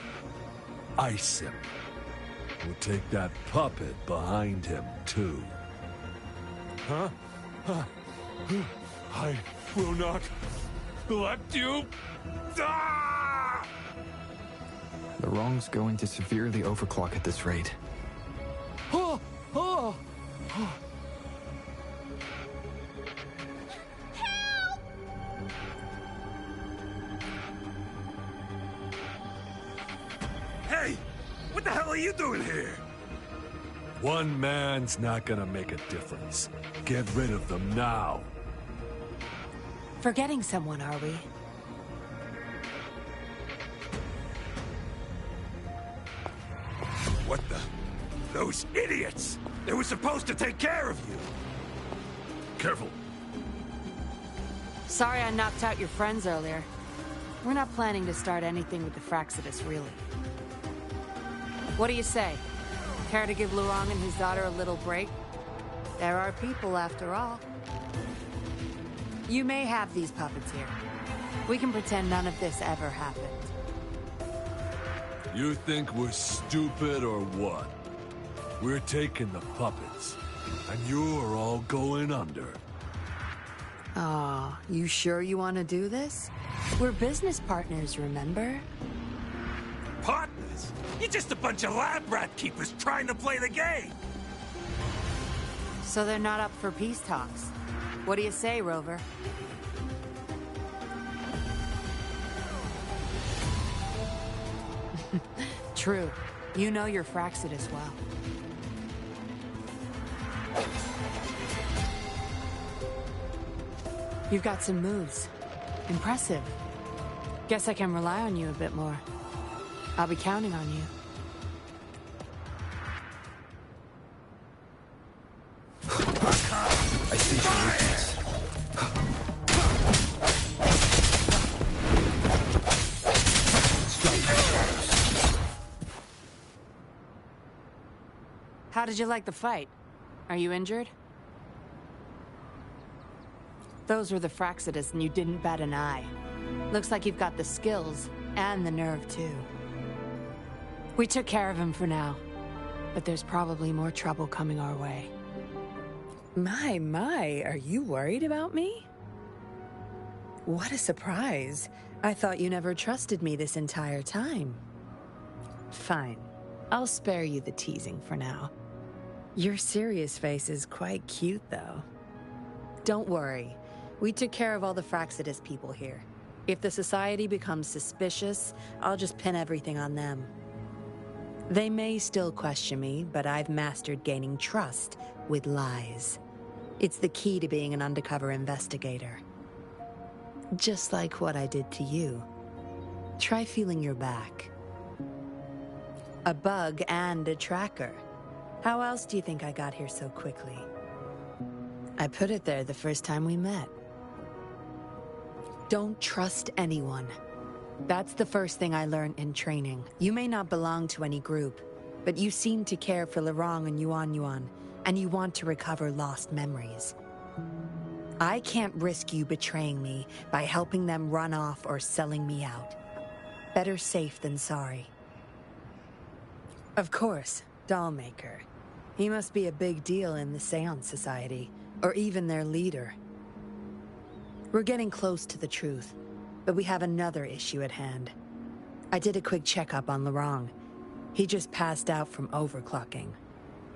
Ice him. We'll take that puppet behind him, too. Huh? I will not let you... Ah! The wrong's going to severely overclock at this rate. Hey! What the hell are you doing here? One man's not gonna make a difference. Get rid of them now. Forgetting someone, are we? What the... Those idiots! They were supposed to take care of you! Careful. Sorry I knocked out your friends earlier. We're not planning to start anything with the Fraxidus, really. What do you say? Care to give Lurong and his daughter a little break? There are people, after all. You may have these puppets here. We can pretend none of this ever happened. You think we're stupid or what? We're taking the puppets, and you're all going under. Aw, you sure you want to do this? We're business partners, remember? Partners? You're just a bunch of lab rat keepers trying to play the game! So they're not up for peace talks. What do you say, Rover? True. You know your Fraxidus well. You've got some moves. Impressive. Guess I can rely on you a bit more. I'll be counting on you. I see your weakness. How did you like the fight? Are you injured? Those were the Fraxidus and you didn't bat an eye. Looks like you've got the skills and the nerve too. We took care of him for now, but there's probably more trouble coming our way. My, are you worried about me? What a surprise. I thought you never trusted me this entire time. Fine. I'll spare you the teasing for now. Your serious face is quite cute, though. Don't worry. We took care of all the Fraxidus people here. If the Society becomes suspicious, I'll just pin everything on them. They may still question me, but I've mastered gaining trust with lies. It's the key to being an undercover investigator. Just like what I did to you. Try feeling your back. A bug and a tracker. How else do you think I got here so quickly? I put it there the first time we met. Don't trust anyone. That's the first thing I learned in training. You may not belong to any group, but you seem to care for Lurong and Yuan, and you want to recover lost memories. I can't risk you betraying me by helping them run off or selling me out. Better safe than sorry. Of course, Dollmaker. He must be a big deal in the Seance Society, or even their leader. We're getting close to the truth, but we have another issue at hand. I did a quick checkup on Wuthering. He just passed out from overclocking.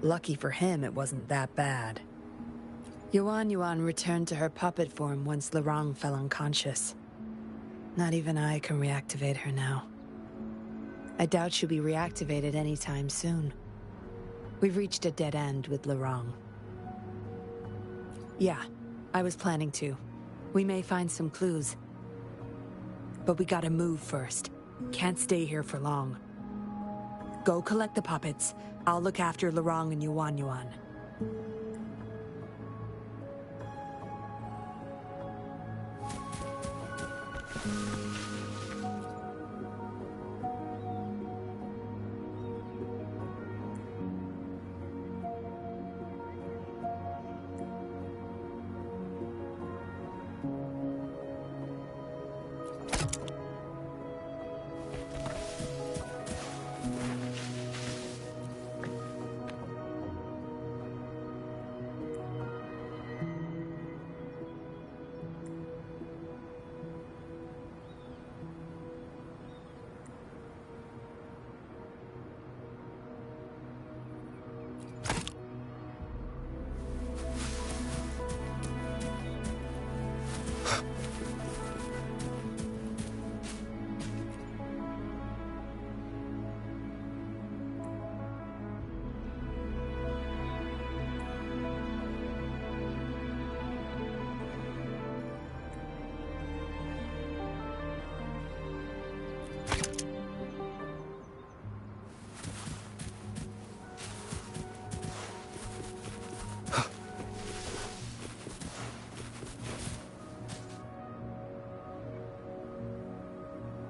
Lucky for him, it wasn't that bad. Yuan returned to her puppet form once Wuthering fell unconscious. Not even I can reactivate her now. I doubt she'll be reactivated anytime soon. We've reached a dead end with Wuthering. Yeah, I was planning to. We may find some clues. But we gotta move first. Can't stay here for long. Go collect the puppets. I'll look after Wuthering and Yuan.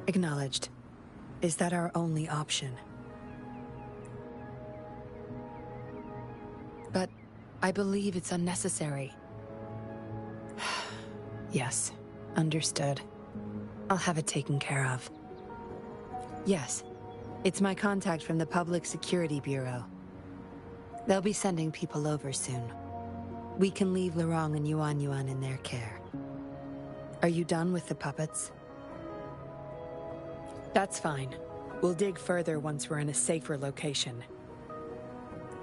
Acknowledged. Is that our only option? But I believe it's unnecessary. Yes, understood. I'll have it taken care of. Yes, it's my contact from the Public Security Bureau. They'll be sending people over soon. We can leave Wuthering and Yuan in their care. Are you done with the puppets? That's fine. We'll dig further once we're in a safer location.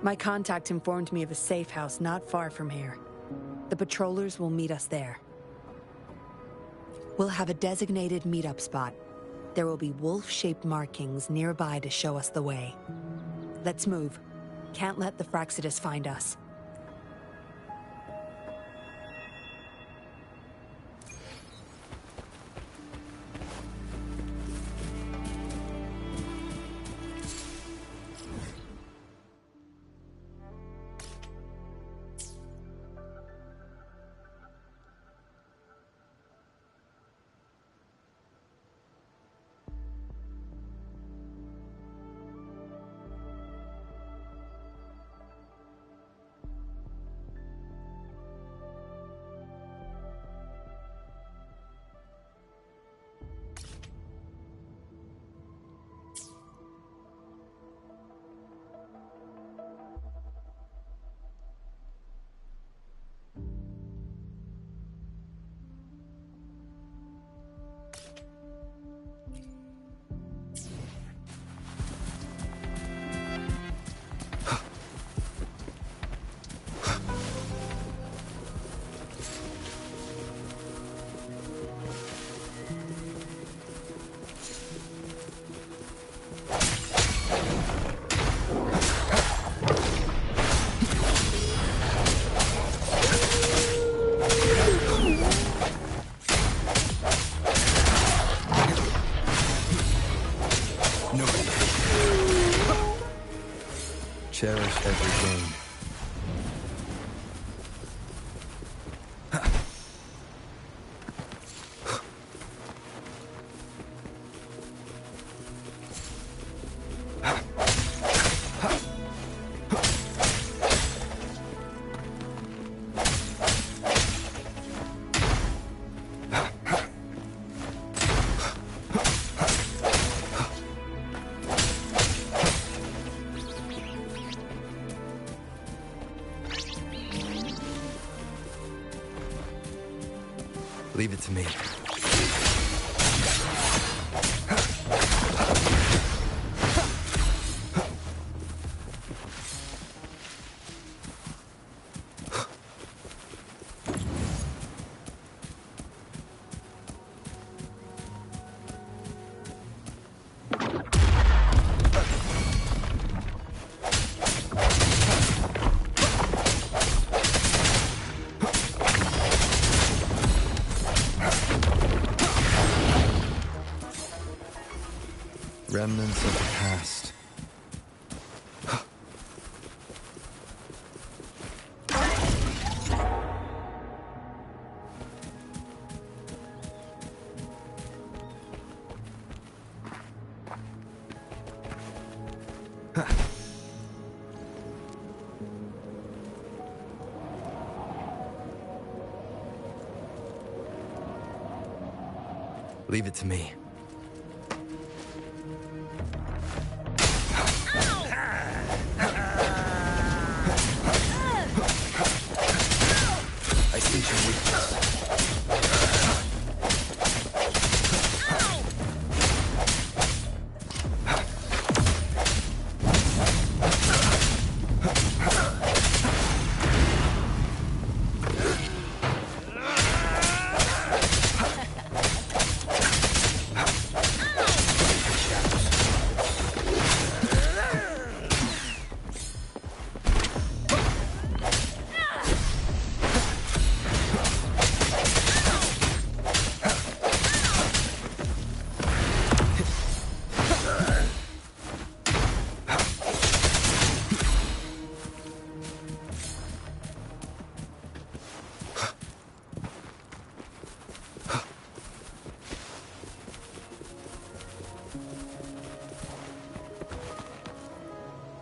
My contact informed me of a safe house not far from here. The patrollers will meet us there. We'll have a designated meetup spot. There will be wolf-shaped markings nearby to show us the way. Let's move. Can't let the Fraxidus find us. Cherish every gain. Leave it to me. Remnants of the past. Leave it to me. I see your weakness.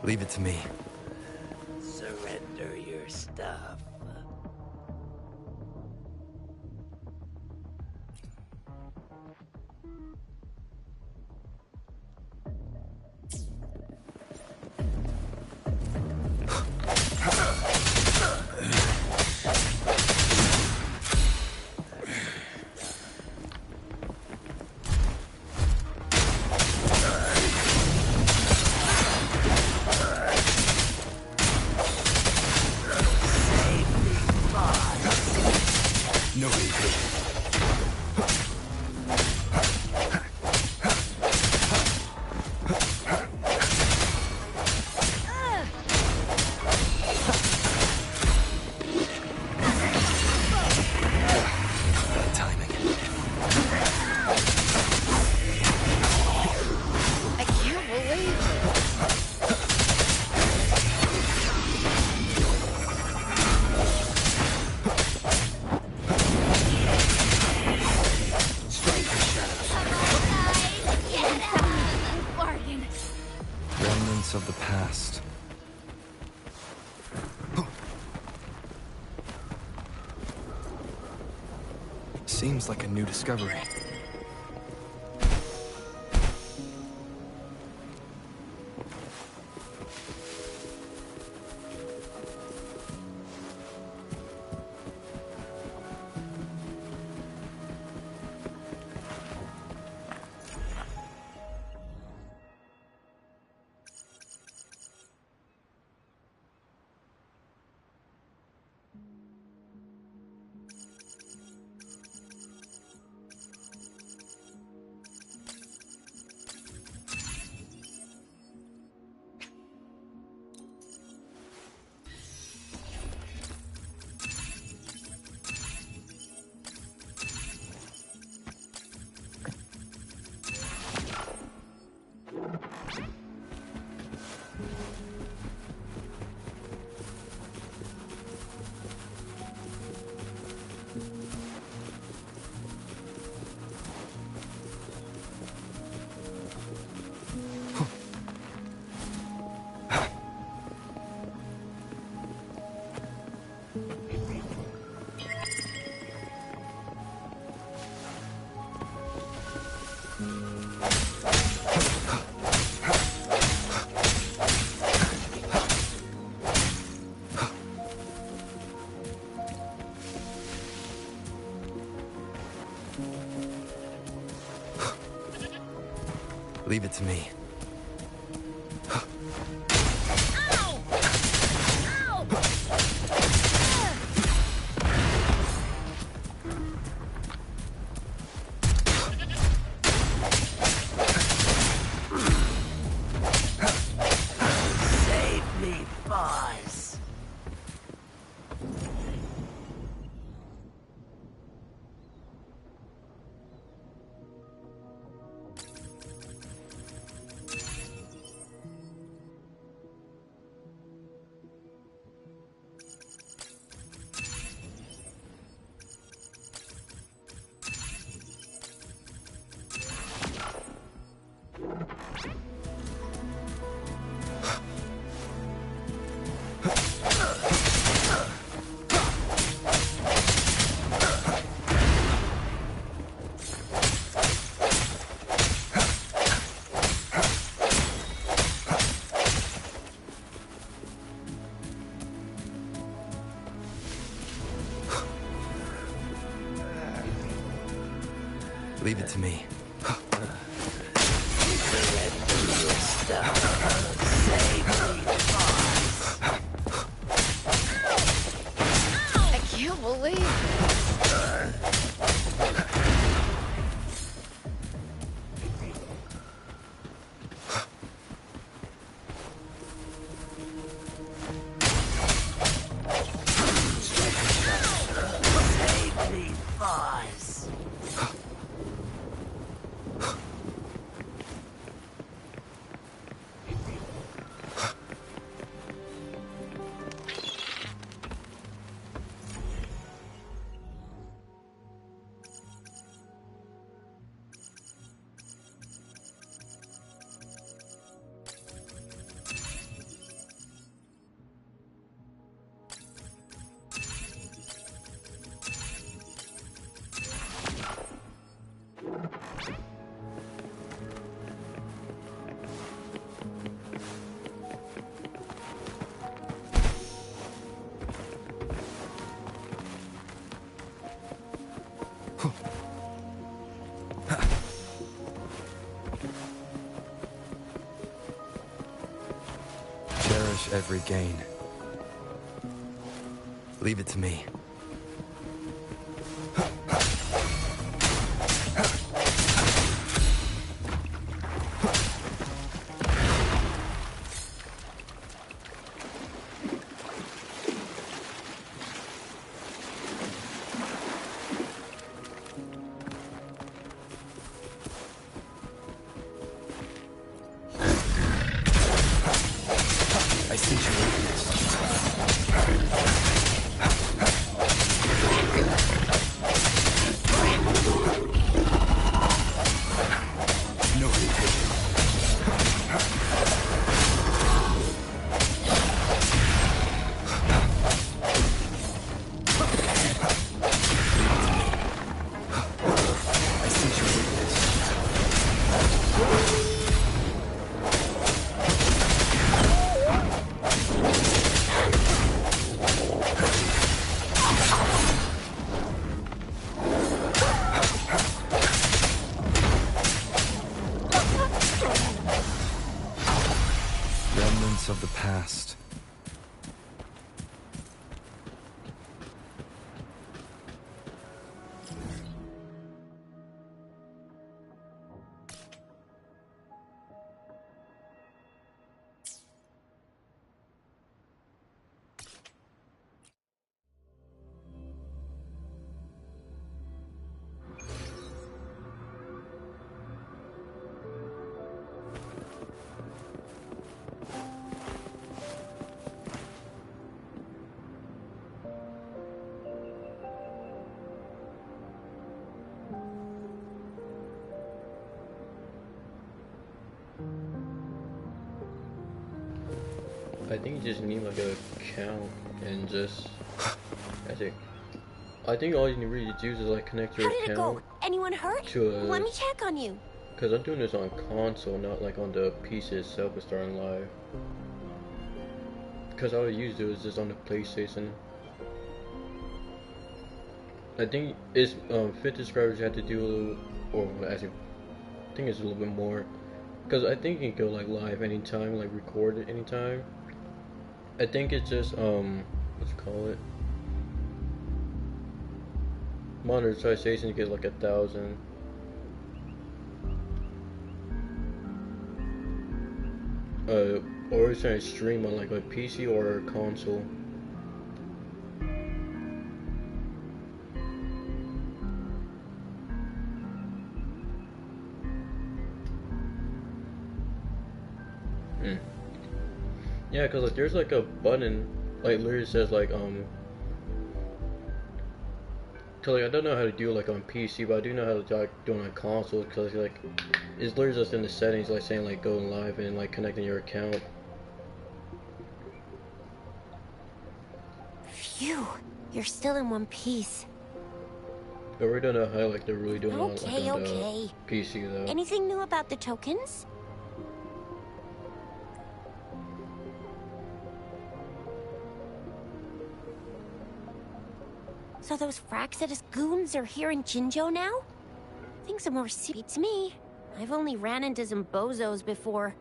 Leave it to me. Surrender your stuff. No retreat. Bad timing. I can't believe it. Remnants of the past. Seems like a new discovery. Leave it to me. Save me, boss. Leave it to me. I can't believe it. Save me, boss. Cherish every gain. Leave it to me. I see your weakness. Of the past. I think you just need like a account and just that's it. I think all you need really do is like connect your How did it account go? Anyone hurt? to a. Let me check on you. Cause I'm doing this on console, not like on the PC itself with starting live. Cause all I used to is just on the PlayStation. I think it's fit describers have to do a little, or actually, I think it's a little bit more, because I think you can go like live anytime, like record it anytime. I think it's just what's it call it? Monetization, you get like 1,000. Or it's trying to stream on like a PC or a console. Yeah, cause like there's like a button, like literally says like cause like I don't know how to do it like on PC, but I do know how to like do it on console. Cause like it's literally just in the settings, like saying like going live and like connecting your account. Phew, you're still in one piece. But we don't know how like they're really doing Okay, it on okay. the PC though. Anything new about the tokens? So those Fraxidus goons are here in Jinjo now? Things are more beats me. I've only ran into some bozos before.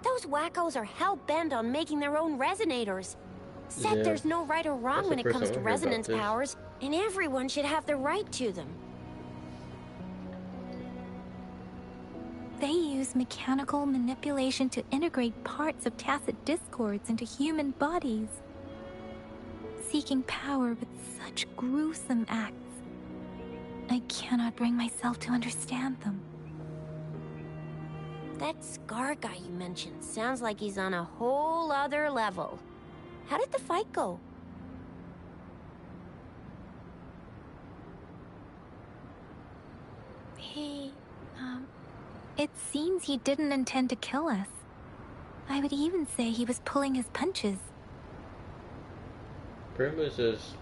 Those wackos are hell-bent on making their own resonators. Said there's no right or wrong when it comes to resonance powers, and everyone should have the right to them. They use mechanical manipulation to integrate parts of tacit discords into human bodies, seeking power with such gruesome acts. I cannot bring myself to understand them. That Scar guy you mentioned sounds like he's on a whole other level. How did the fight go? It seems he didn't intend to kill us. I would even say he was pulling his punches. Pretty much just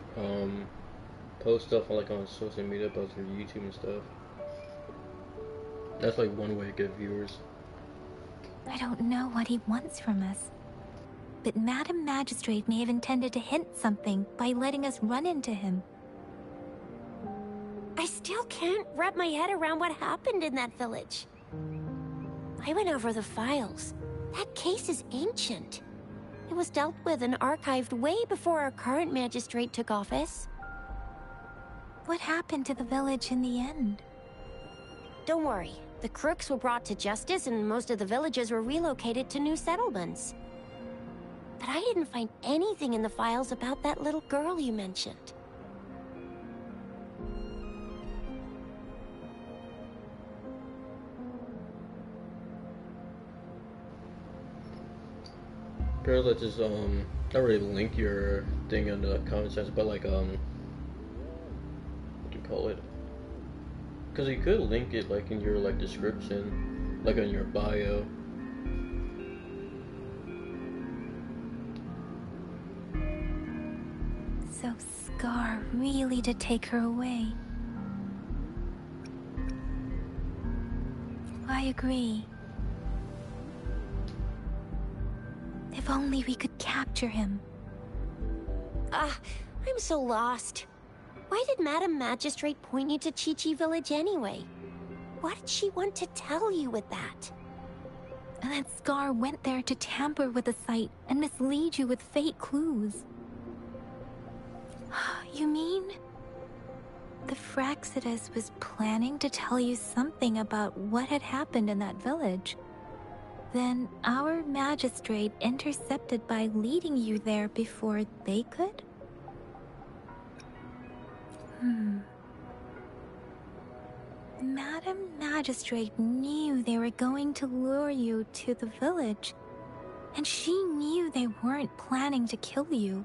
post stuff on, like on social media about your YouTube and stuff. That's like one way to get viewers. I don't know what he wants from us. But Madam Magistrate may have intended to hint something by letting us run into him. I still can't wrap my head around what happened in that village. I went over the files. That case is ancient. It was dealt with and archived way before our current magistrate took office. What happened to the village in the end? Don't worry. The crooks were brought to justice and most of the villagers were relocated to new settlements. But I didn't find anything in the files about that little girl you mentioned. Girls, let's just not really link your thing in the comment section, but like what do you call it? Because you could link it like in your like description, like on your bio. So Scar really did take her away. I agree. If only we could capture him. I'm so lost. Why did Madam Magistrate point you to Chi-Chi Village anyway? What did she want to tell you with that? And that Scar went there to tamper with the site and mislead you with fake clues. You mean? The Fraxidus was planning to tell you something about what had happened in that village. Then our magistrate intercepted by leading you there before they could? Madam Magistrate knew they were going to lure you to the village, and she knew they weren't planning to kill you.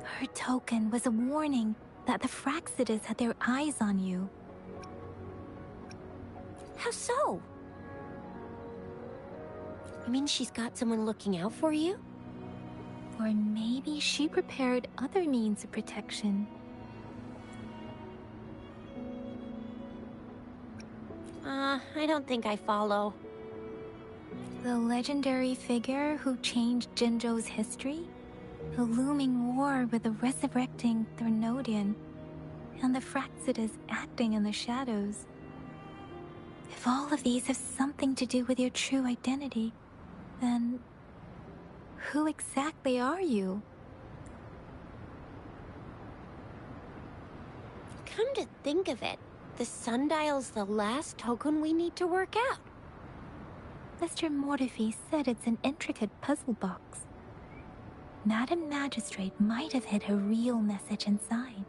Her token was a warning that the Fraxidus had their eyes on you. How so? You mean she's got someone looking out for you? Or maybe she prepared other means of protection. I I don't think I follow. The legendary figure who changed Jinzhou's history? The looming war with the resurrecting Threnodian, and the Fraxidas acting in the shadows. If all of these have something to do with your true identity, then who exactly are you? Come to think of it, the sundial's the last token we need to work out. Mr. Mortefi said it's an intricate puzzle box. Madam Magistrate might have hid a real message inside.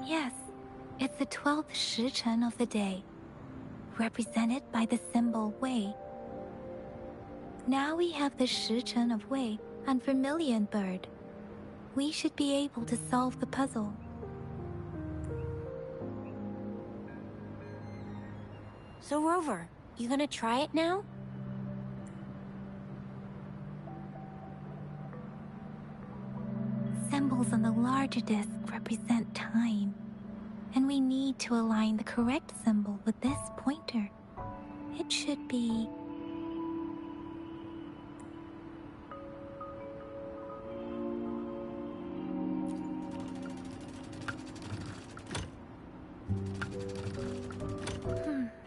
Yes, it's the 12th Shichen of the day, represented by the symbol Wei. Now we have the Shichen of Wei and Vermilion Bird. We should be able to solve the puzzle. So Rover, you gonna try it now? Symbols on the larger disc represent time, and we need to align the correct symbol with this pointer. It should be...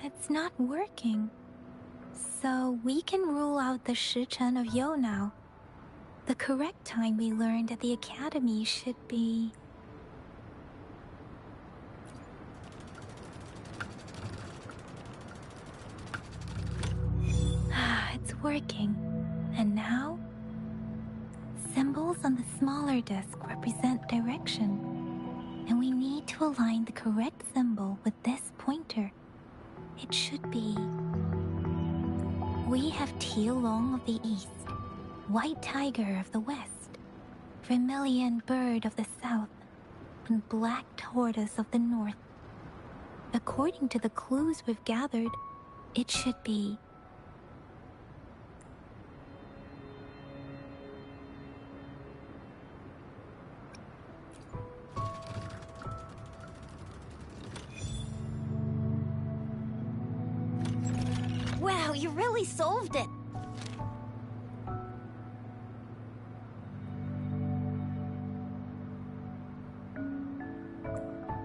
It's not working. So we can rule out the Shichen of Yo now. The correct time we learned at the academy should be... It's working. And now? Symbols on the smaller disc represent direction. And we need to align the correct symbol with this pointer. It should be... We have Tielong of the east, White Tiger of the west, Vermilion Bird of the south, and Black Tortoise of the north. According to the clues we've gathered, it should be... Wow, you really solved it!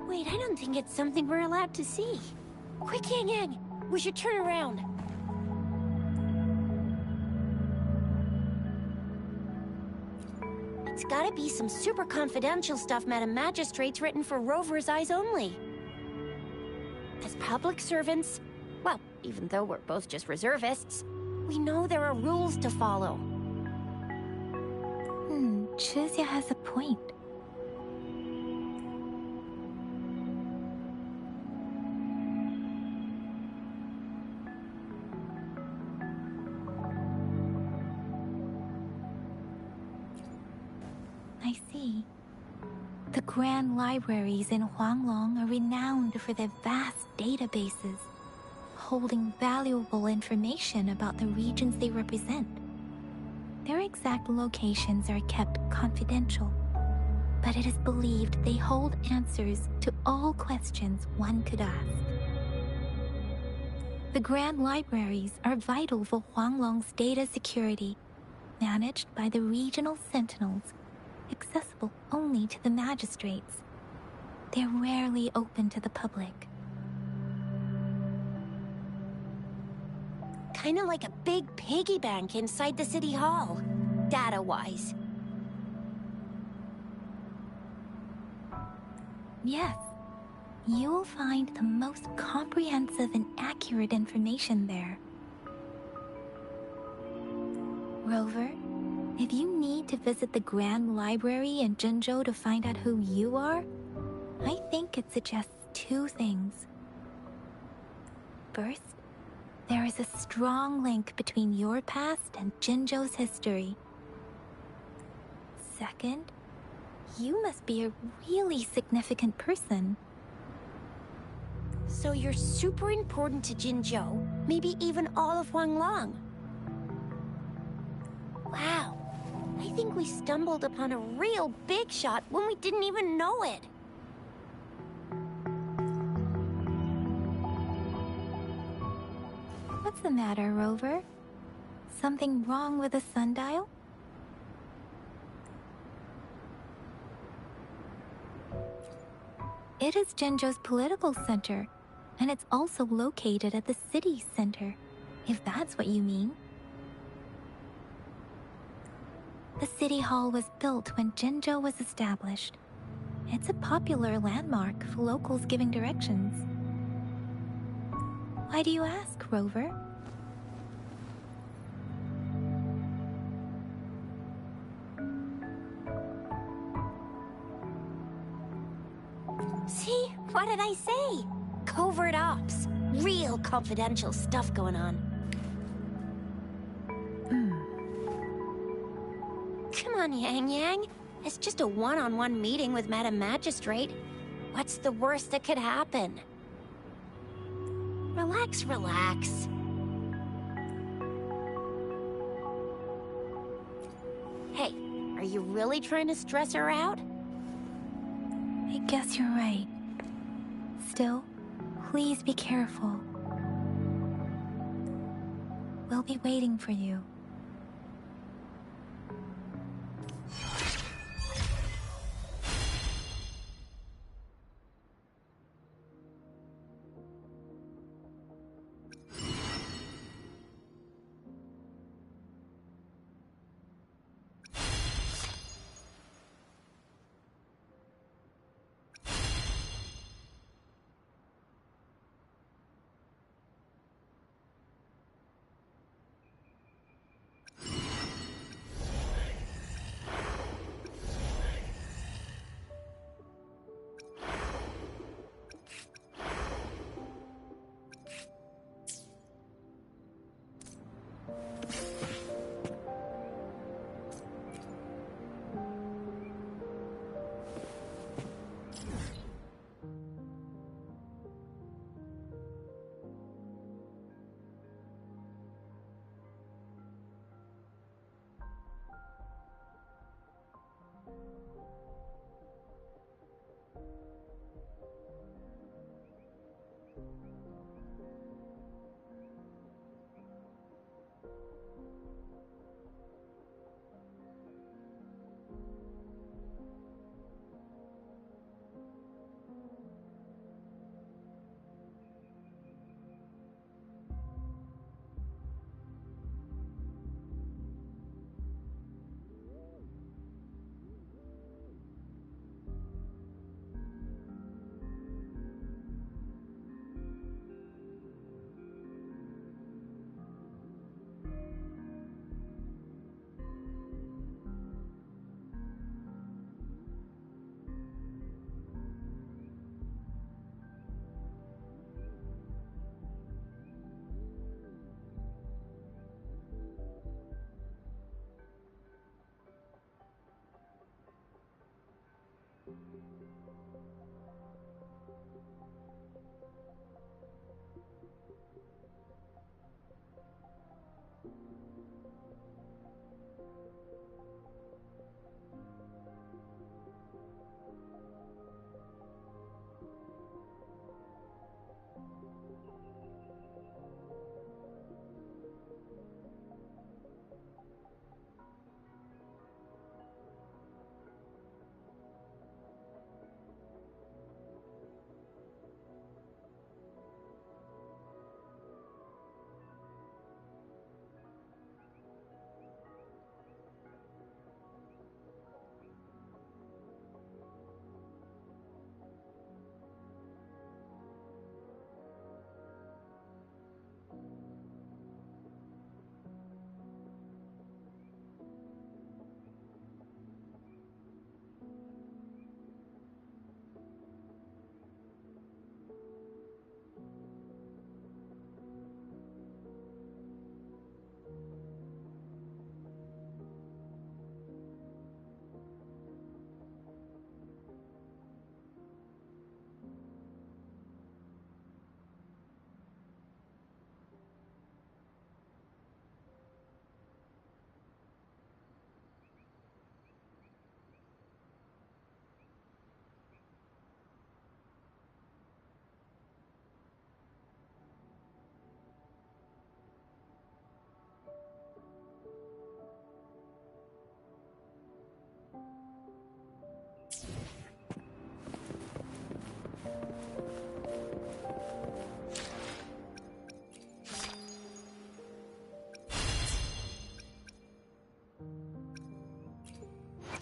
Wait, I don't think it's something we're allowed to see. Quick, Yang Yang! We should turn around. It's gotta be some super confidential stuff Madam Magistrate's written for Rover's eyes only. As public servants, well, even though we're both just reservists, we know there are rules to follow. Chizia has a point. I see. The grand libraries in Huanglong are renowned for their vast databases, holding valuable information about the regions they represent. Their exact locations are kept confidential, but it is believed they hold answers to all questions one could ask. The grand libraries are vital for Huanglong's data security, managed by the regional sentinels, accessible only to the magistrates. They're rarely open to the public. Kinda like a big piggy bank inside the city hall, data-wise. Yes. You will find the most comprehensive and accurate information there. Rover, if you need to visit the Grand Library in Jinzhou to find out who you are, I think it suggests two things. First, there is a strong link between your past and Jinzhou's history. Second, you must be a really significant person. So you're super important to Jinzhou, maybe even all of Huanglong. Wow, I think we stumbled upon a real big shot when we didn't even know it. the matter, Rover? Something wrong with the sundial? It is Jinzhou's political center, and it's also located at the city center, if that's what you mean. The city hall was built when Jinzhou was established. It's a popular landmark for locals giving directions. Why do you ask, Rover? See? What did I say? Covert ops. Real confidential stuff going on. Come on, Yang Yang. It's just a one-on-one meeting with Madam Magistrate. What's the worst that could happen? Relax, relax. Hey, are you really trying to stress her out? I guess you're right. Still, please be careful. We'll be waiting for you.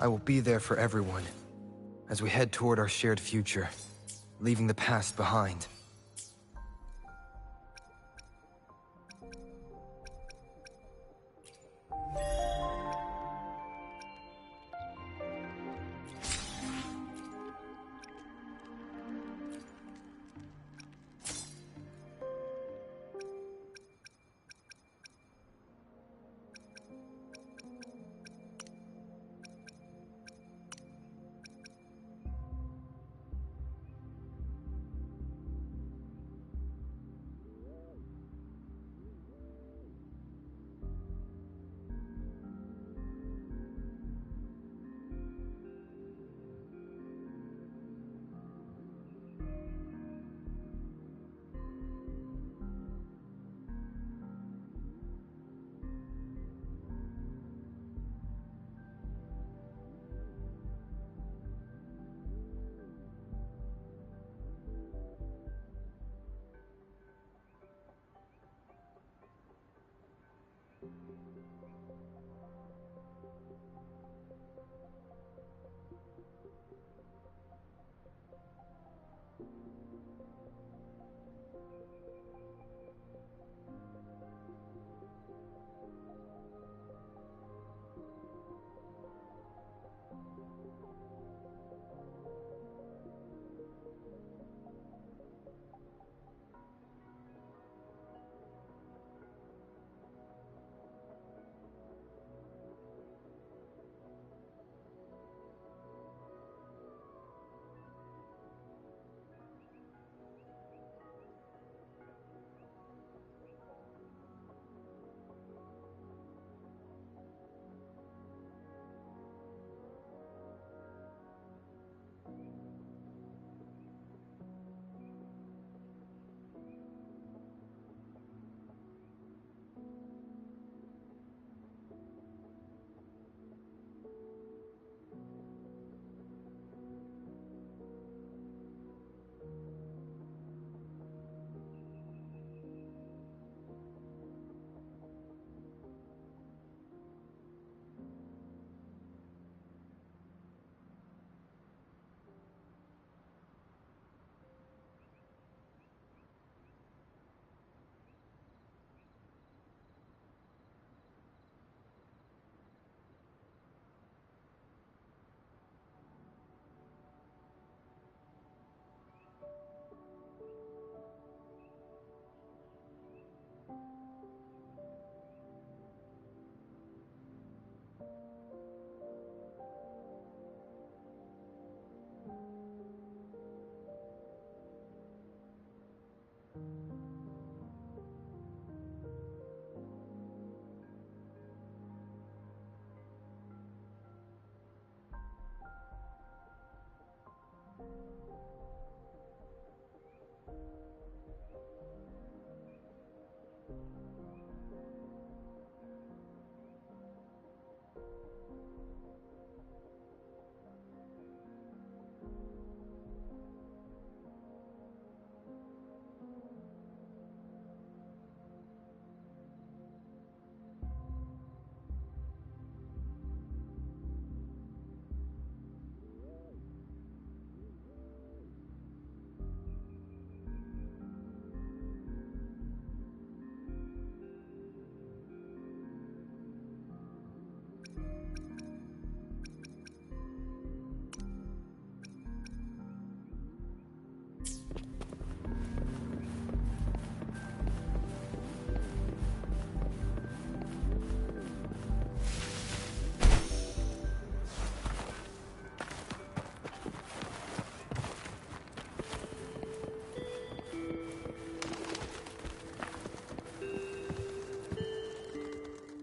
I will be there for everyone as we head toward our shared future, leaving the past behind.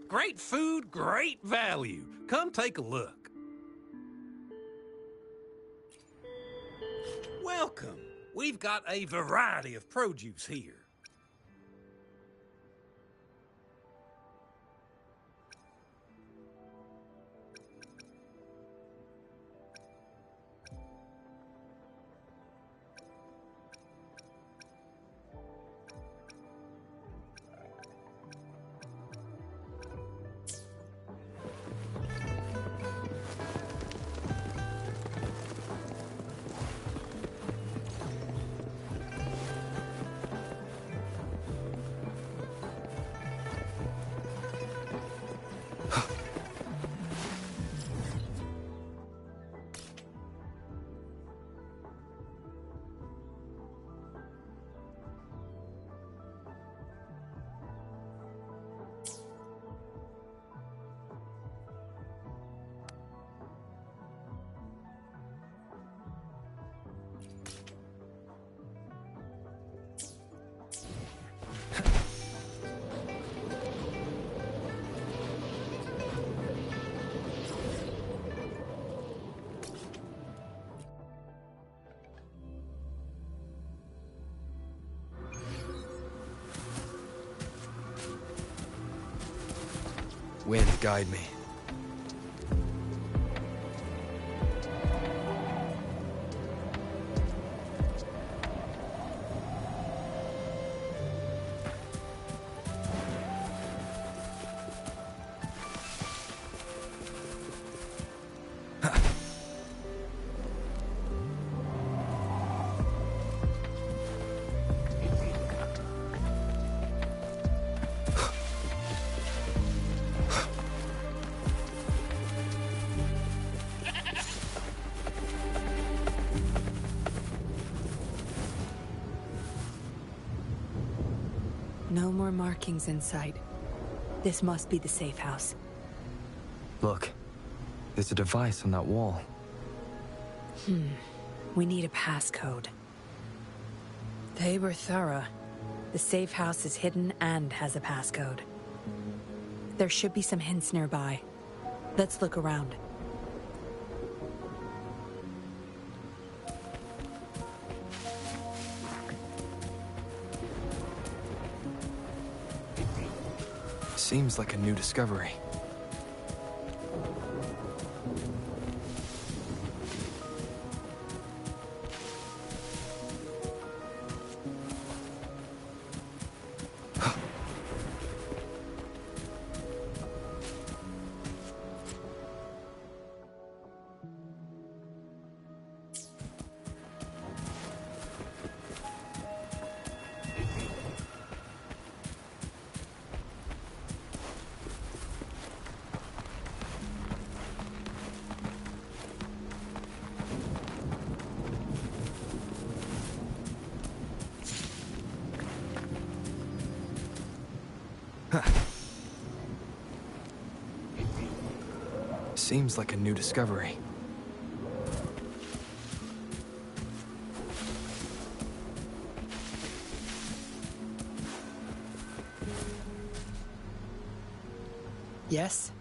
Great food, great value. Come take a look. Welcome. We've got a variety of produce here. Wind, guide me. No more markings in sight. This must be the safe house. Look, there's a device on that wall. We need a passcode. They were thorough. The safe house is hidden and has a passcode. There should be some hints nearby. Let's look around. Seems like a new discovery. Seems like a new discovery. Yes?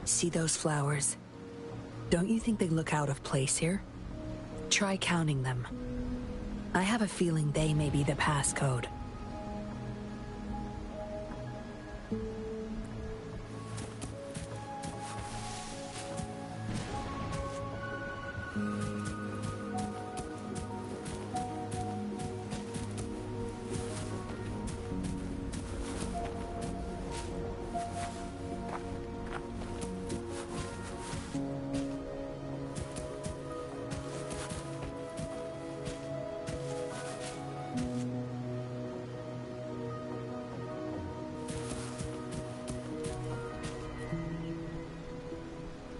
See those flowers? Don't you think they look out of place here? Try counting them. I have a feeling they may be the passcode.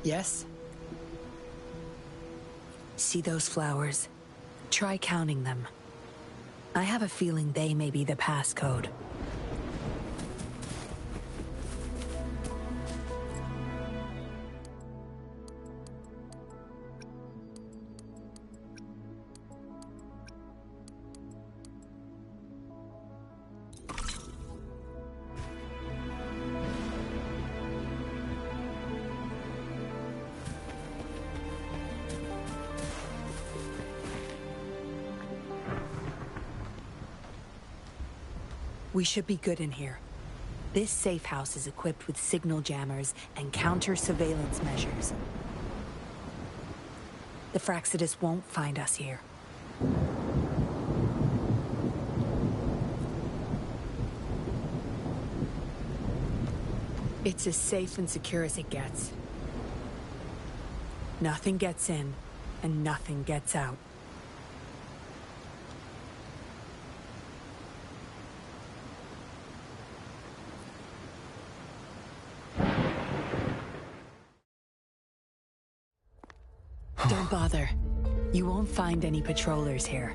Yes? See those flowers? Try counting them. I have a feeling they may be the passcode. We should be good in here. This safe house is equipped with signal jammers and counter-surveillance measures. The Fraxidus won't find us here. It's as safe and secure as it gets. Nothing gets in, and nothing gets out. Don't bother. You won't find any patrollers here.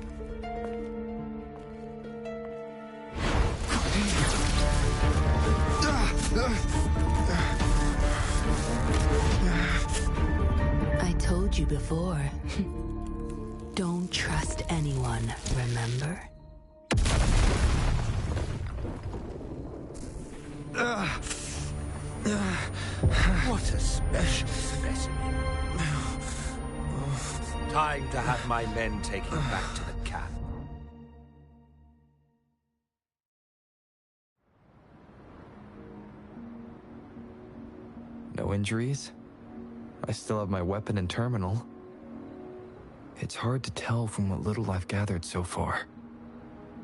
I told you before. Don't trust anyone, remember? What a special specimen. Time to have my men take him back to the camp. No injuries. I still have my weapon and terminal. It's hard to tell from what little I've gathered so far.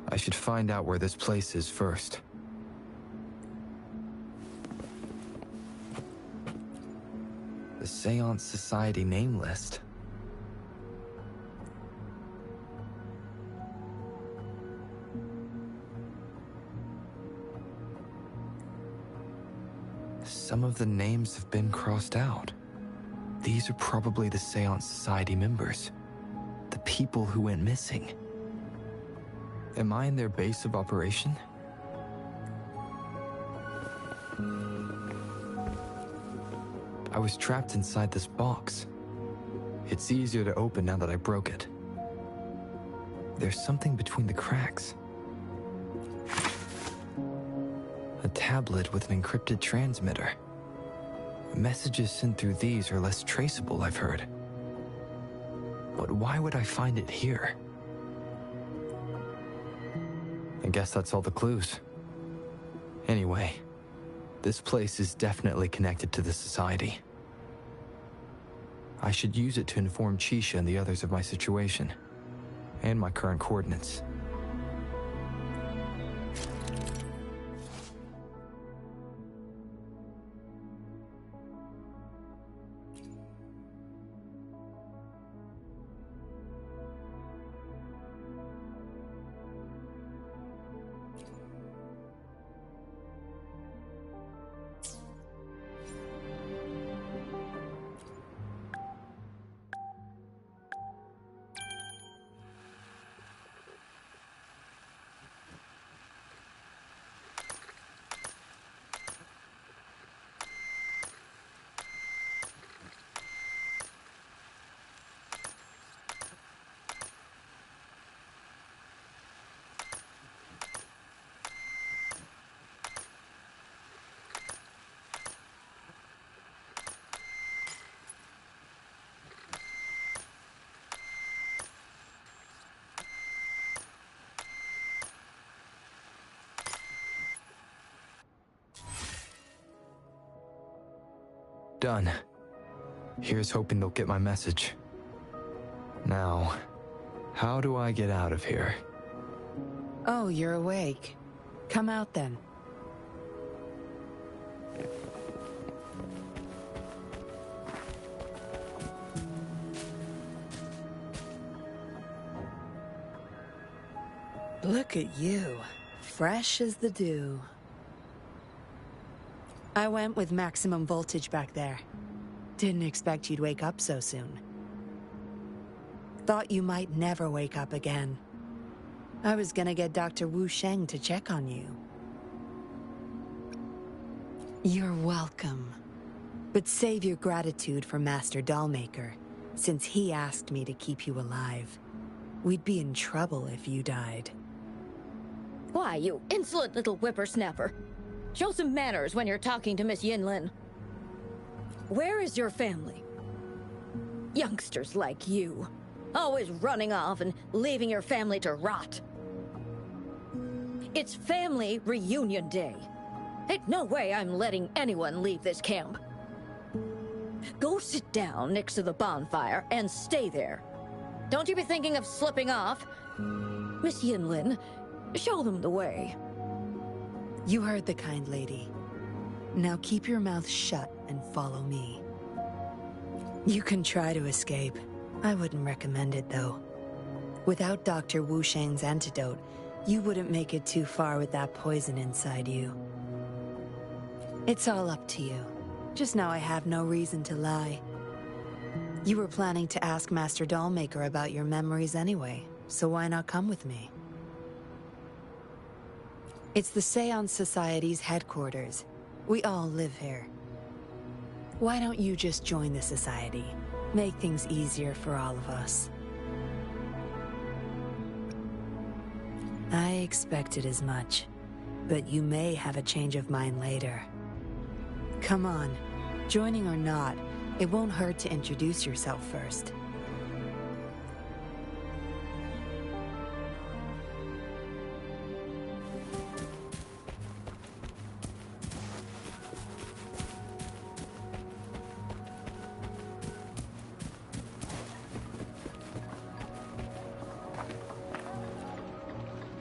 I should find out where this place is first. The Seance Society name list. Some of the names have been crossed out. These are probably the Seance Society members. The people who went missing. Am I in their base of operation? I was trapped inside this box. It's easier to open now that I broke it. There's something between the cracks. A tablet with an encrypted transmitter. Messages sent through these are less traceable, I've heard. But why would I find it here? I guess that's all the clues. Anyway, this place is definitely connected to the Society. I should use it to inform Chisha and the others of my situation, and my current coordinates. Done. Here's hoping they'll get my message. Now, how do I get out of here? Oh, you're awake. Come out then. Look at you. Fresh as the dew. I went with maximum voltage back there. Didn't expect you'd wake up so soon. Thought you might never wake up again. I was gonna get Dr. Wu Sheng to check on you. You're welcome. But save your gratitude for Master Dollmaker, since he asked me to keep you alive. We'd be in trouble if you died. Why, you insolent little whippersnapper. Show some manners when you're talking to Miss Yinlin. Where is your family? Youngsters like you. Always running off and leaving your family to rot. It's family reunion day. Ain't no way I'm letting anyone leave this camp. Go sit down next to the bonfire and stay there. Don't you be thinking of slipping off. Miss Yinlin, show them the way. You heard the kind lady. Now keep your mouth shut and follow me. You can try to escape. I wouldn't recommend it, though. Without Dr. Wu Sheng's antidote, you wouldn't make it too far with that poison inside you. It's all up to you. Just now I have no reason to lie. You were planning to ask Master Dollmaker about your memories anyway, so why not come with me? It's the Seance Society's headquarters. We all live here. Why don't you just join the Society? Make things easier for all of us. I expected as much, but you may have a change of mind later. Come on, joining or not, it won't hurt to introduce yourself first.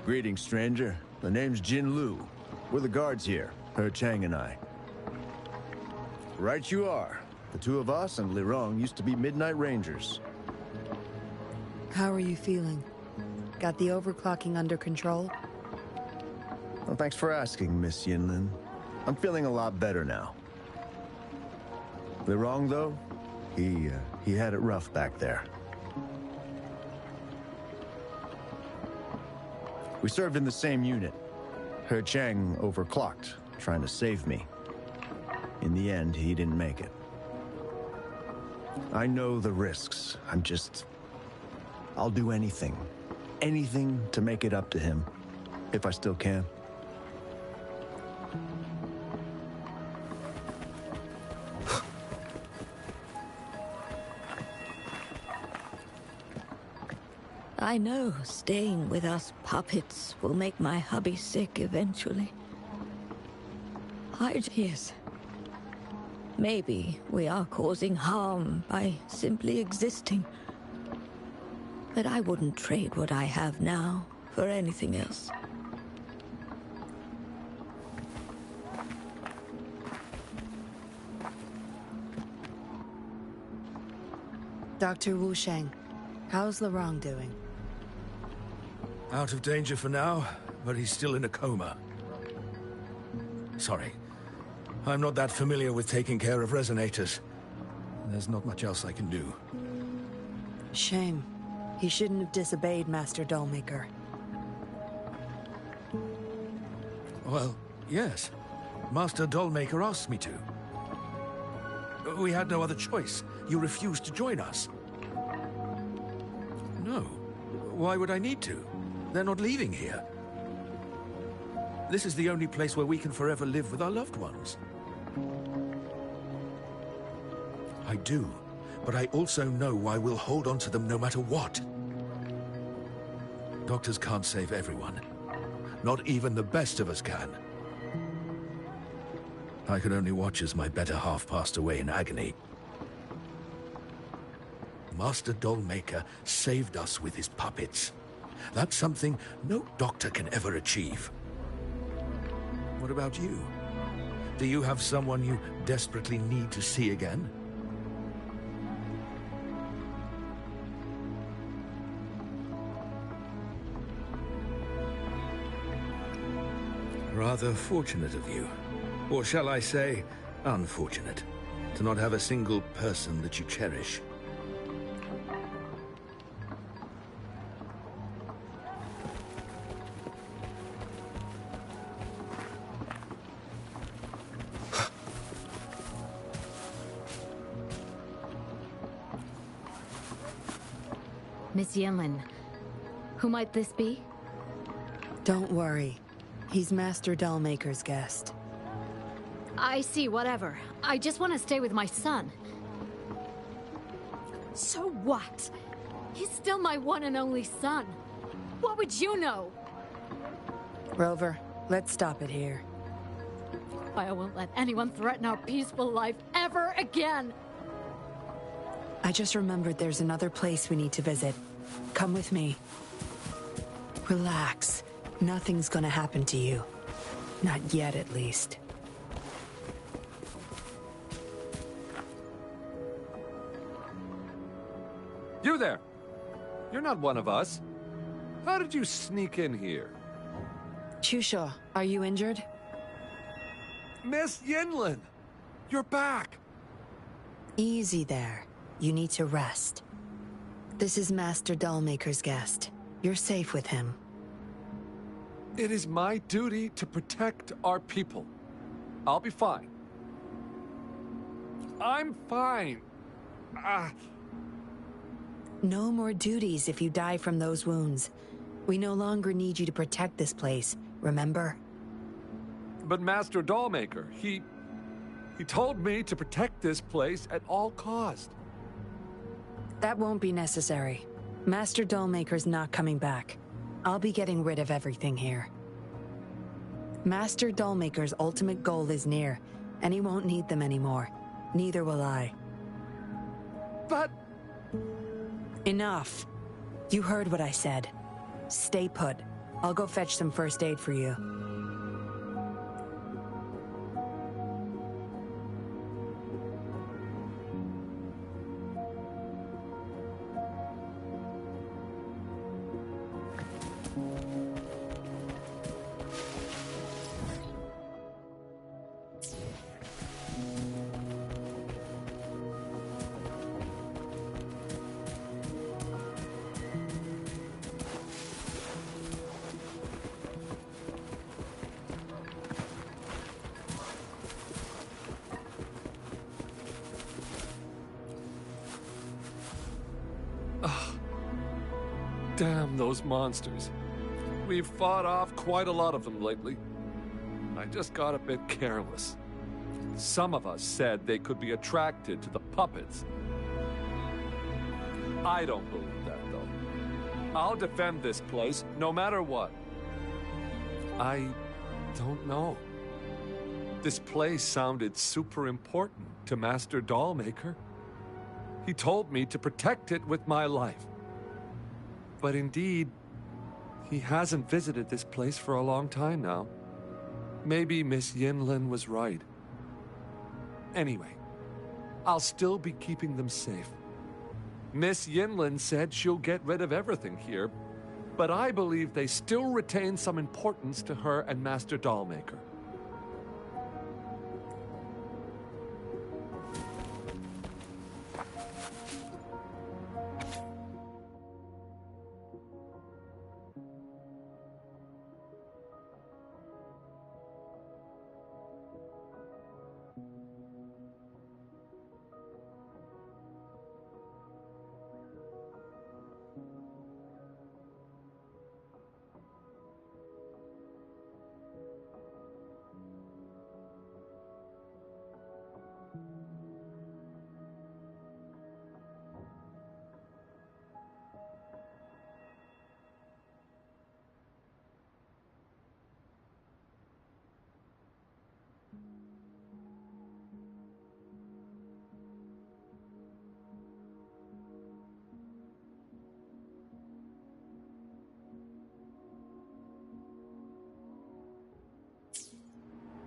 Greetings, stranger. The name's Jin Lu. We're the guards here, He Chang and I. Right you are. The two of us and Lirong used to be Midnight Rangers. How are you feeling? Got the overclocking under control? Well, thanks for asking, Miss Yinlin. I'm feeling a lot better now. Lirong, though, he had it rough back there. We served in the same unit. He Chang overclocked, trying to save me. In the end, he didn't make it. I know the risks. I'll do anything. Anything to make it up to him, if I still can. I know staying with us puppets will make my hubby sick eventually. Yes. Maybe we are causing harm by simply existing. But I wouldn't trade what I have now for anything else. Dr. Wu Sheng, how's Lirong doing? Out of danger for now, but he's still in a coma. Sorry. I'm not that familiar with taking care of resonators. There's not much else I can do. Shame. He shouldn't have disobeyed Master Dollmaker. Well, yes. Master Dollmaker asked me to. We had no other choice. You refused to join us. No. Why would I need to? They're not leaving here. This is the only place where we can forever live with our loved ones. I do, but I also know I will hold on to them no matter what. Doctors can't save everyone. Not even the best of us can. I could only watch as my better half passed away in agony. Master Dollmaker saved us with his puppets. That's something no doctor can ever achieve. What about you? Do you have someone you desperately need to see again? Rather fortunate of you. Or shall I say, unfortunate, to not have a single person that you cherish. Miss Yinlin, who might this be? Don't worry. He's Master Dollmaker's guest. I see, whatever. I just want to stay with my son. So what? He's still my one and only son. What would you know? Rover, let's stop it here. I won't let anyone threaten our peaceful life ever again. I just remembered there's another place we need to visit. Come with me. Relax. Nothing's gonna happen to you. Not yet, at least. You there! You're not one of us. How did you sneak in here? Chusha, are you injured? Miss Yinlin! You're back! Easy there. You need to rest. This is Master Dollmaker's guest. You're safe with him. It is my duty to protect our people. I'll be fine. I'm fine. No more duties if you die from those wounds. We no longer need you to protect this place, remember? But Master Dollmaker, he told me to protect this place at all cost. That won't be necessary. Master Dollmaker's not coming back. I'll be getting rid of everything here. Master Dollmaker's ultimate goal is near, and he won't need them anymore. Neither will I. But... Enough. You heard what I said. Stay put. I'll go fetch some first aid for you. Damn those monsters. We've fought off quite a lot of them lately. I just got a bit careless. Some of us said they could be attracted to the puppets. I don't believe that, though. I'll defend this place, no matter what. I don't know. This place sounded super important to Master Dollmaker. He told me to protect it with my life. But indeed, he hasn't visited this place for a long time now. Maybe Miss Yinlin was right. Anyway, I'll still be keeping them safe. Miss Yinlin said she'll get rid of everything here, but I believe they still retain some importance to her and Master Dollmaker.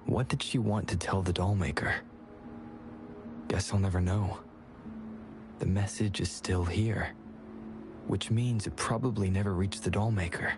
What did she want to tell the Dollmaker? Guess I'll never know. The message is still here, which means it probably never reached the Dollmaker.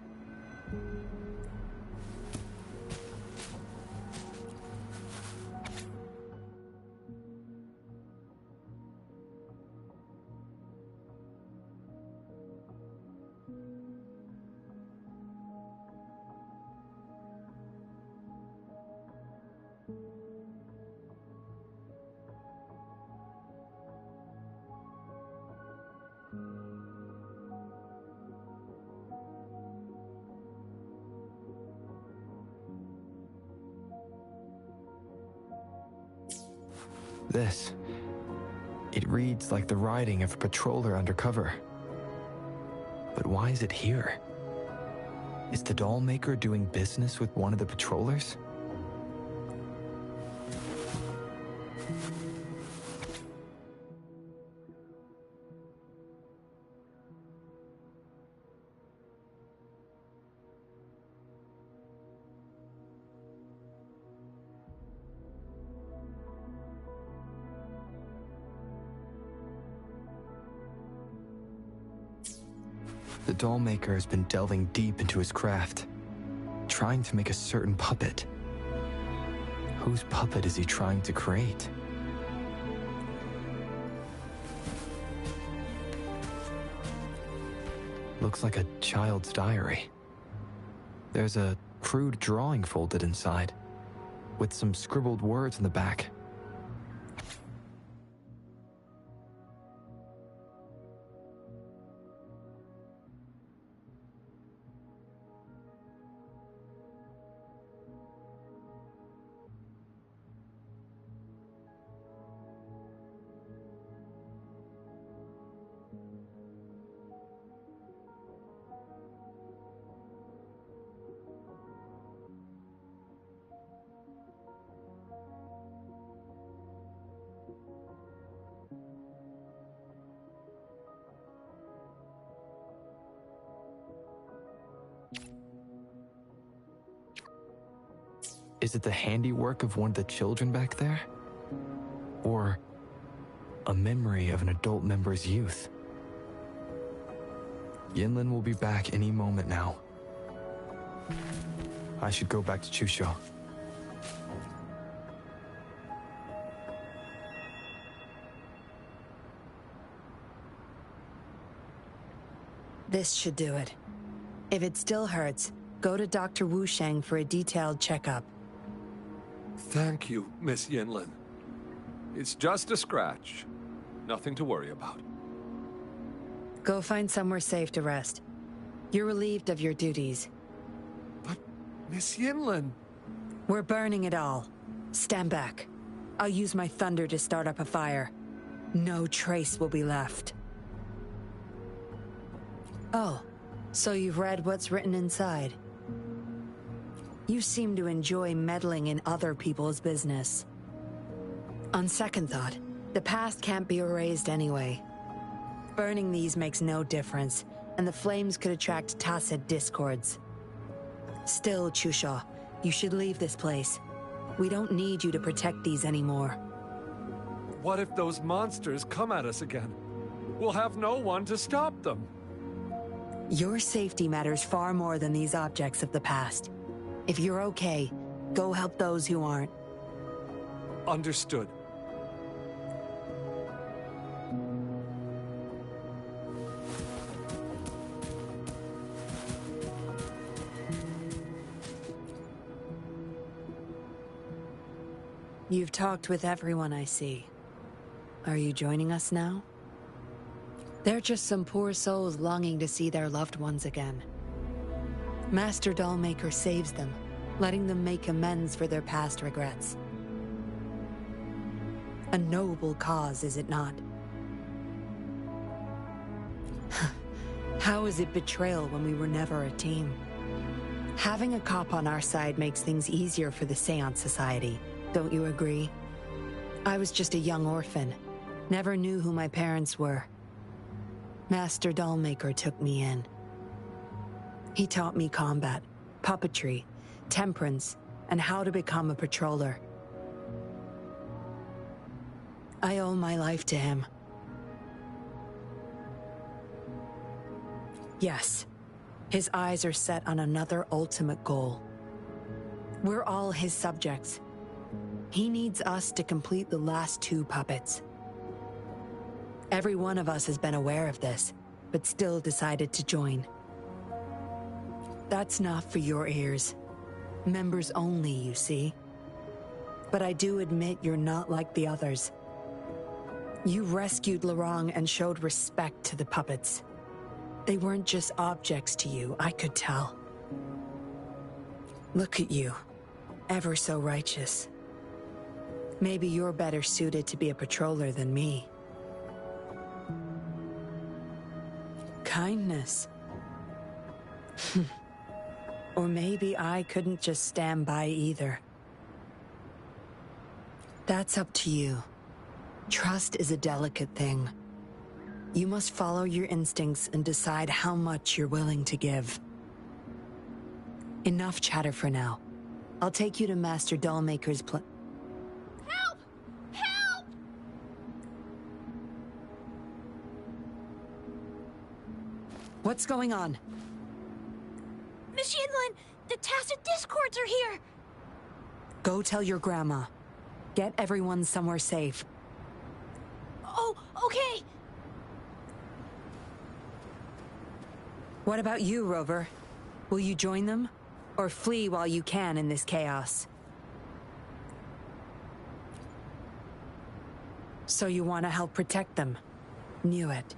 This. It reads like the writing of a patroller undercover. But why is it here? Is the Dollmaker doing business with one of the patrollers? The Dollmaker has been delving deep into his craft, trying to make a certain puppet. Whose puppet is he trying to create? Looks like a child's diary. There's a crude drawing folded inside, with some scribbled words in the back. Is it the handiwork of one of the children back there? Or a memory of an adult member's youth? Yinlin will be back any moment now. I should go back to Chusha. This should do it. If it still hurts, go to Dr. Wu Sheng for a detailed checkup. Thank you, Miss Yinlin. It's just a scratch. Nothing to worry about. Go find somewhere safe to rest. You're relieved of your duties. But, Miss Yinlin... We're burning it all. Stand back. I'll use my thunder to start up a fire. No trace will be left. Oh, so you've read what's written inside. You seem to enjoy meddling in other people's business. On second thought, the past can't be erased anyway. Burning these makes no difference, and the flames could attract tacit discords. Still, Chusha, you should leave this place. We don't need you to protect these anymore. What if those monsters come at us again? We'll have no one to stop them. Your safety matters far more than these objects of the past. If you're okay, go help those who aren't. Understood. You've talked with everyone I see. Are you joining us now? They're just some poor souls longing to see their loved ones again. Master Dollmaker saves them, letting them make amends for their past regrets. A noble cause, is it not? How is it betrayal when we were never a team? Having a cop on our side makes things easier for the Seance Society, don't you agree? I was just a young orphan, never knew who my parents were. Master Dollmaker took me in. He taught me combat, puppetry, temperance, and how to become a patroller. I owe my life to him. Yes, his eyes are set on another ultimate goal. We're all his subjects. He needs us to complete the last 2 puppets. Every one of us has been aware of this, but still decided to join. That's not for your ears. Members only, you see. But I do admit you're not like the others. You rescued Lorong and showed respect to the puppets. They weren't just objects to you, I could tell. Look at you, ever so righteous. Maybe you're better suited to be a patroller than me. Kindness. Or maybe I couldn't just stand by either. That's up to you. Trust is a delicate thing. You must follow your instincts and decide how much you're willing to give. Enough chatter for now. I'll take you to Master Dollmaker's Help! Help! What's going on? Miss Yinlin, the tacit discords are here! Go tell your grandma. Get everyone somewhere safe. Oh, okay! What about you, Rover? Will you join them? Or flee while you can in this chaos? So you want to help protect them? Knew it.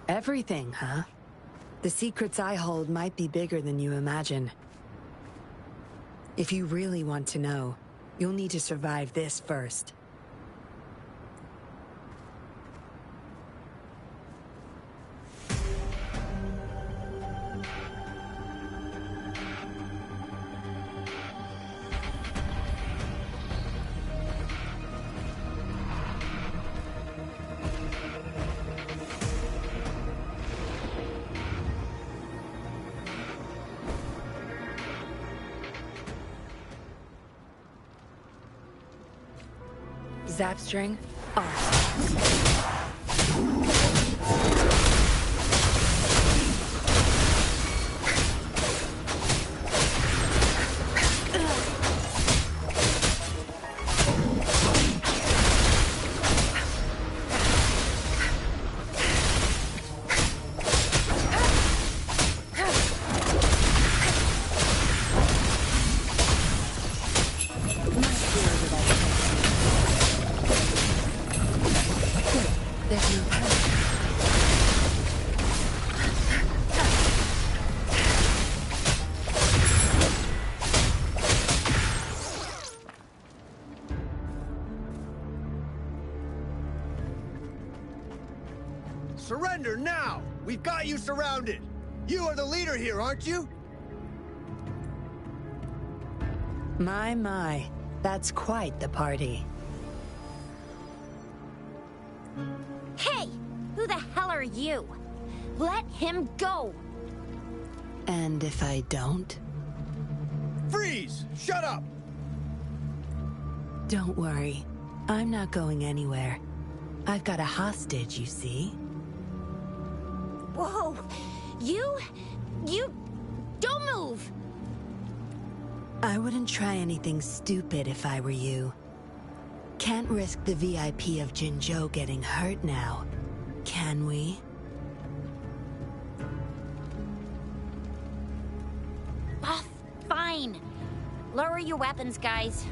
Everything, huh? The secrets I hold might be bigger than you imagine. If you really want to know, you'll need to survive this first. Zap string, art. Surrender now! We've got you surrounded! You are the leader here, aren't you? My. That's quite the party. Hey! Who the hell are you? Let him go! And if I don't? Freeze! Shut up! Don't worry. I'm not going anywhere. I've got a hostage, you see? Whoa! You don't move! I wouldn't try anything stupid if I were you. Can't risk the VIP of Jinzhou getting hurt now, can we? Oh, fine. Lower your weapons, guys.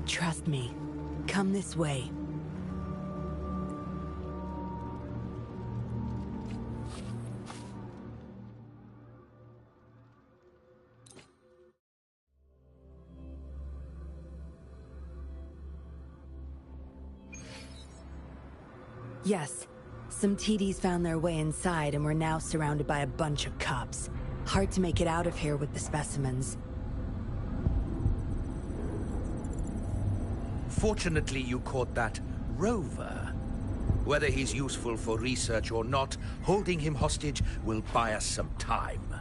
Trust me. Come this way. Yes. Some TDs found their way inside and we're now surrounded by a bunch of cops. Hard to make it out of here with the specimens. Fortunately, you caught that rover. Whether he's useful for research or not, holding him hostage will buy us some time.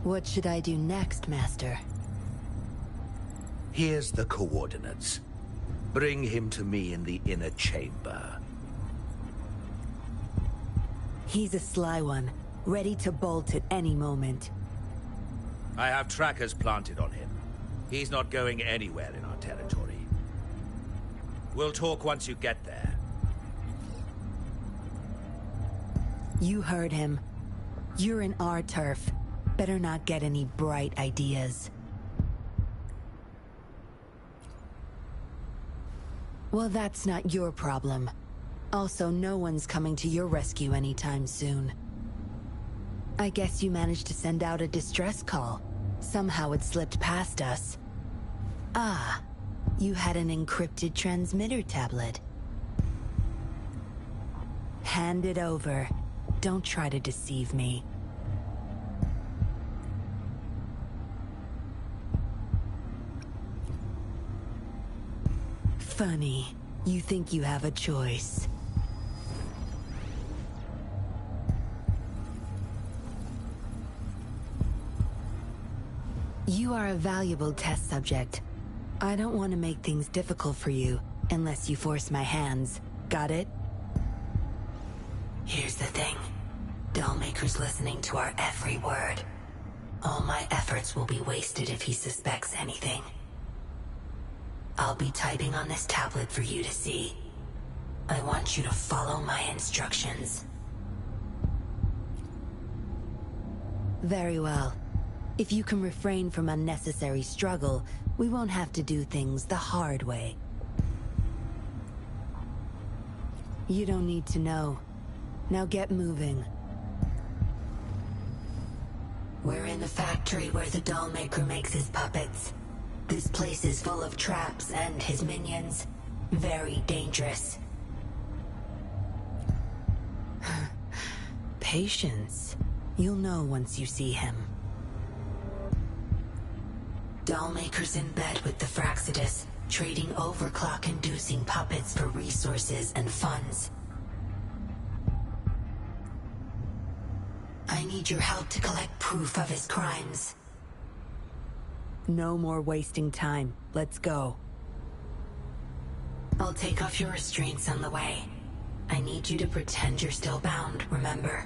What should I do next, Master? Here's the coordinates. Bring him to me in the inner chamber. He's a sly one, ready to bolt at any moment. I have trackers planted on him. He's not going anywhere in our territory. We'll talk once you get there. You heard him. You're in our turf. Better not get any bright ideas. Well, that's not your problem. Also, no one's coming to your rescue anytime soon. I guess you managed to send out a distress call. Somehow it slipped past us. Ah, you had an encrypted transmitter tablet. Hand it over. Don't try to deceive me. Funny. You think you have a choice. You are a valuable test subject. I don't want to make things difficult for you, unless you force my hands. Got it? Here's the thing. Dollmaker's listening to our every word. All my efforts will be wasted if he suspects anything. I'll be typing on this tablet for you to see. I want you to follow my instructions. Very well. If you can refrain from unnecessary struggle, we won't have to do things the hard way. You don't need to know. Now get moving. We're in the factory where the Dollmaker makes his puppets. This place is full of traps and his minions. Very dangerous. Patience. You'll know once you see him. Dollmaker's in bed with the Fraxidus, trading overclock-inducing puppets for resources and funds. I need your help to collect proof of his crimes. No more wasting time. Let's go. I'll take off your restraints on the way. I need you to pretend you're still bound, remember?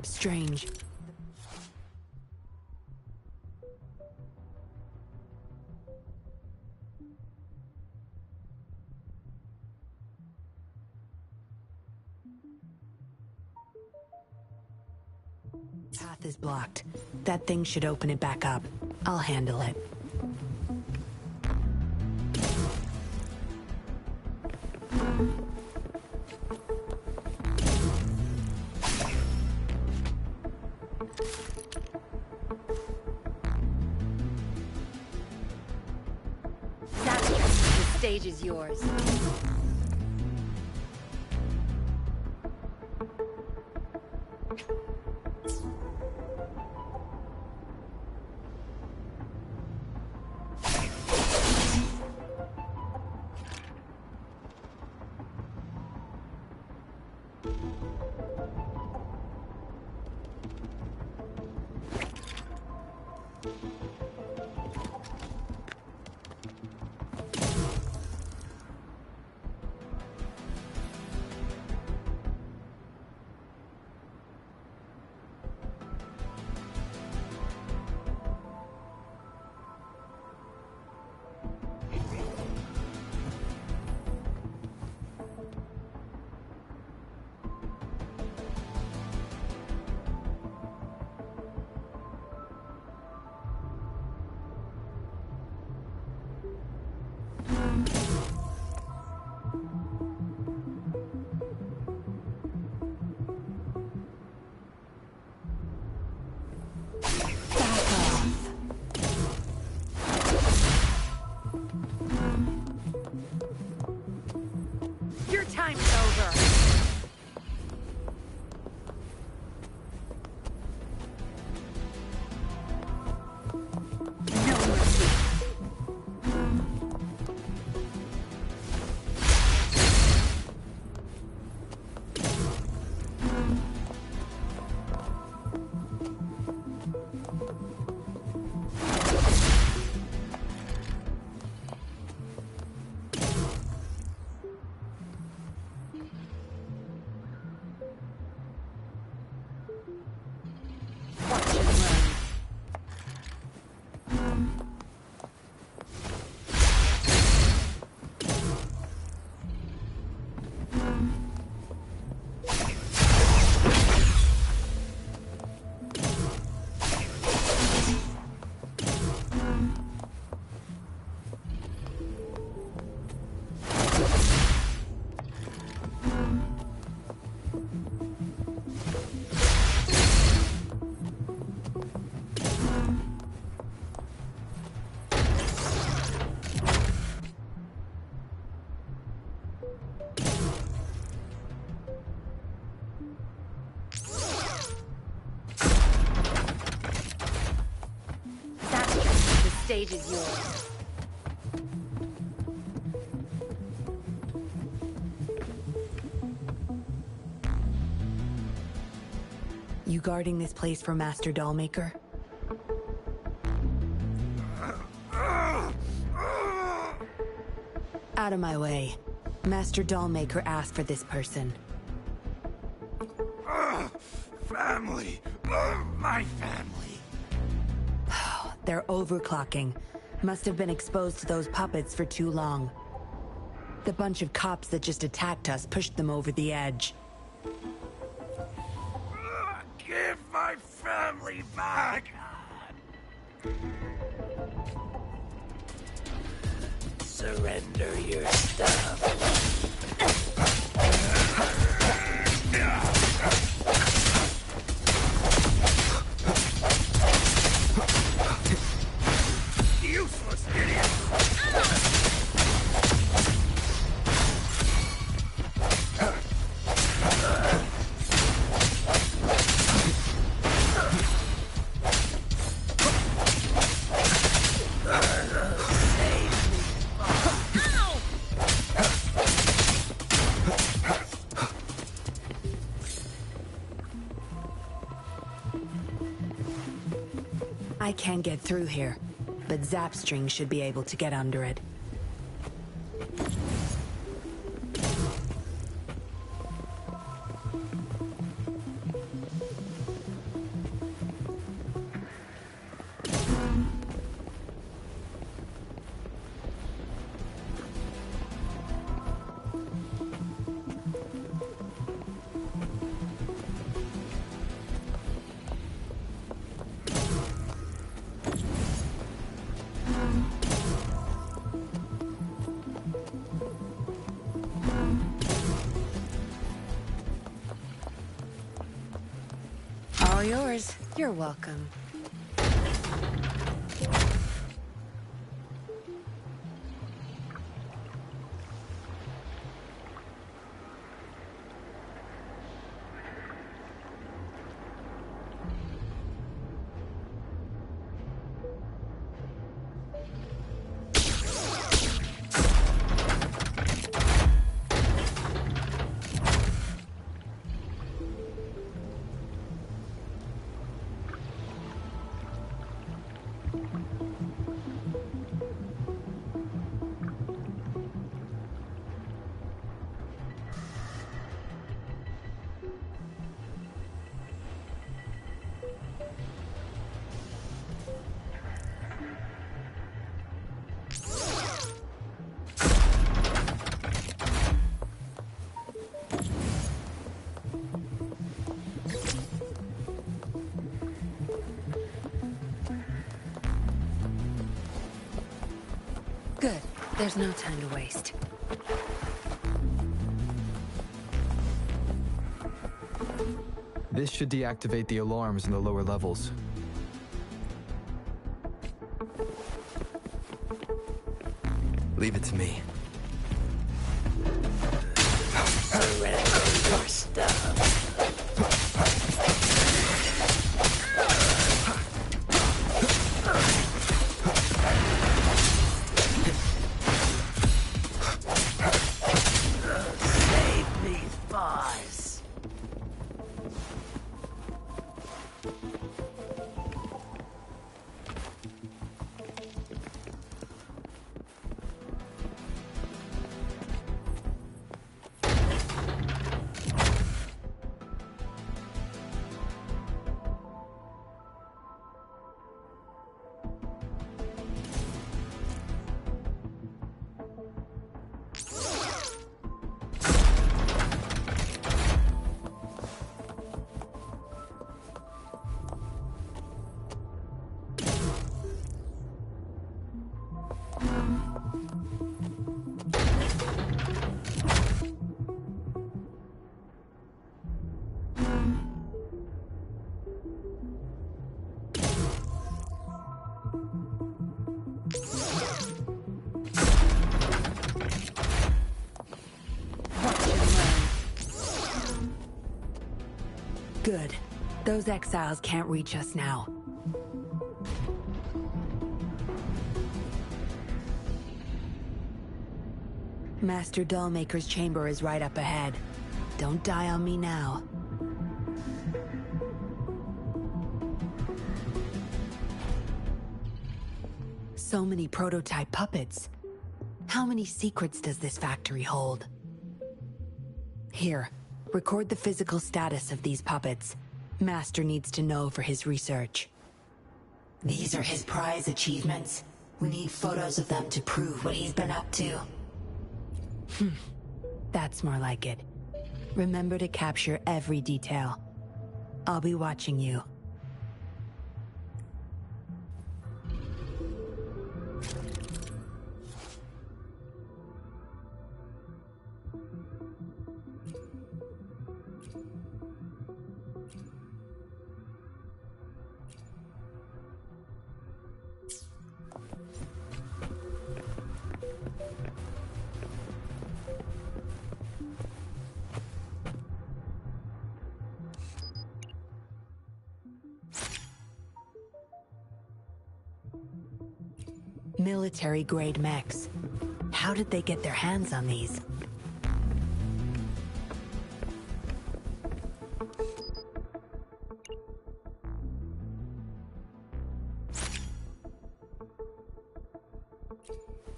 Strange. Path is blocked. That thing should open it back up. I'll handle it. The stage is yours. Your time's over. No mercy. The stage is yours. You guarding this place for Master Dollmaker? Out of my way. Master Dollmaker asked for this person. Family! My family! They're overclocking. Must have been exposed to those puppets for too long. The bunch of cops that just attacked us pushed them over the edge. Give my family back! Surrender your stuff. I can't get through here, but Zapstring should be able to get under it. All yours. You're welcome. Good. There's no time to waste. This should deactivate the alarms in the lower levels. Leave it to me. Save me, boss. Good. Those exiles can't reach us now. Master Dollmaker's chamber is right up ahead. Don't die on me now. So many prototype puppets. How many secrets does this factory hold? Here, record the physical status of these puppets. Master needs to know for his research. These are his prize achievements. We need photos of them to prove what he's been up to. That's more like it. Remember to capture every detail. I'll be watching you. Military-grade mechs. How did they get their hands on these?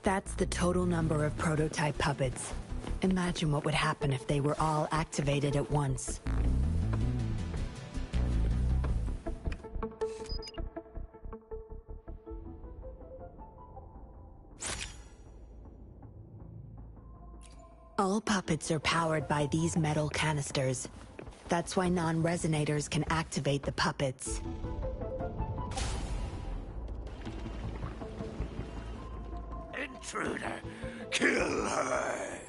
That's the total number of prototype puppets. Imagine what would happen if they were all activated at once. All puppets are powered by these metal canisters. That's why non-resonators can activate the puppets. Intruder! Kill her!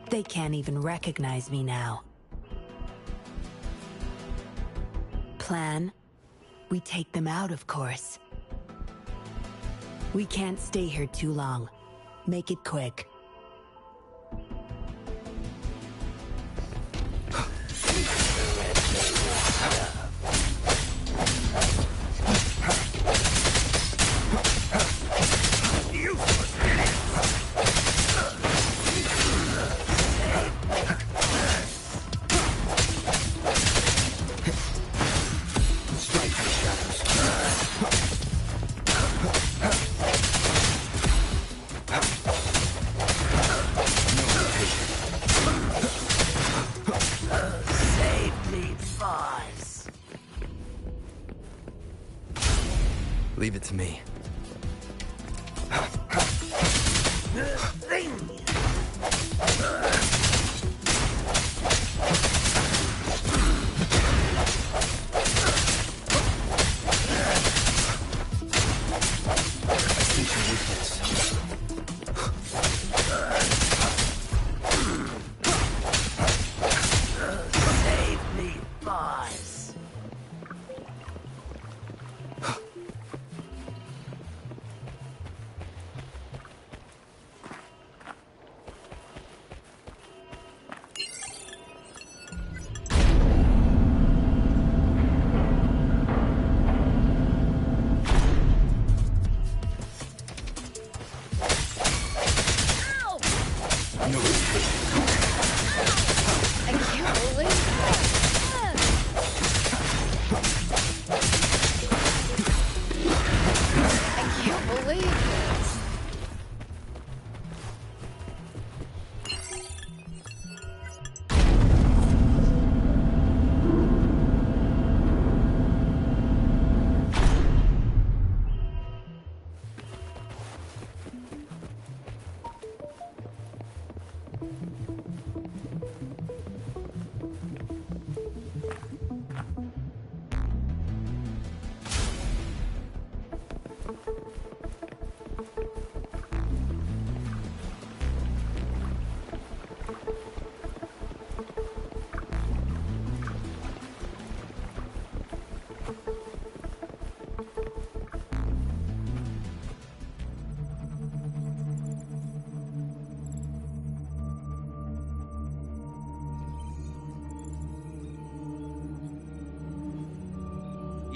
They can't even recognize me now. Plan? We take them out, of course. We can't stay here too long. Make it quick. Leave it to me.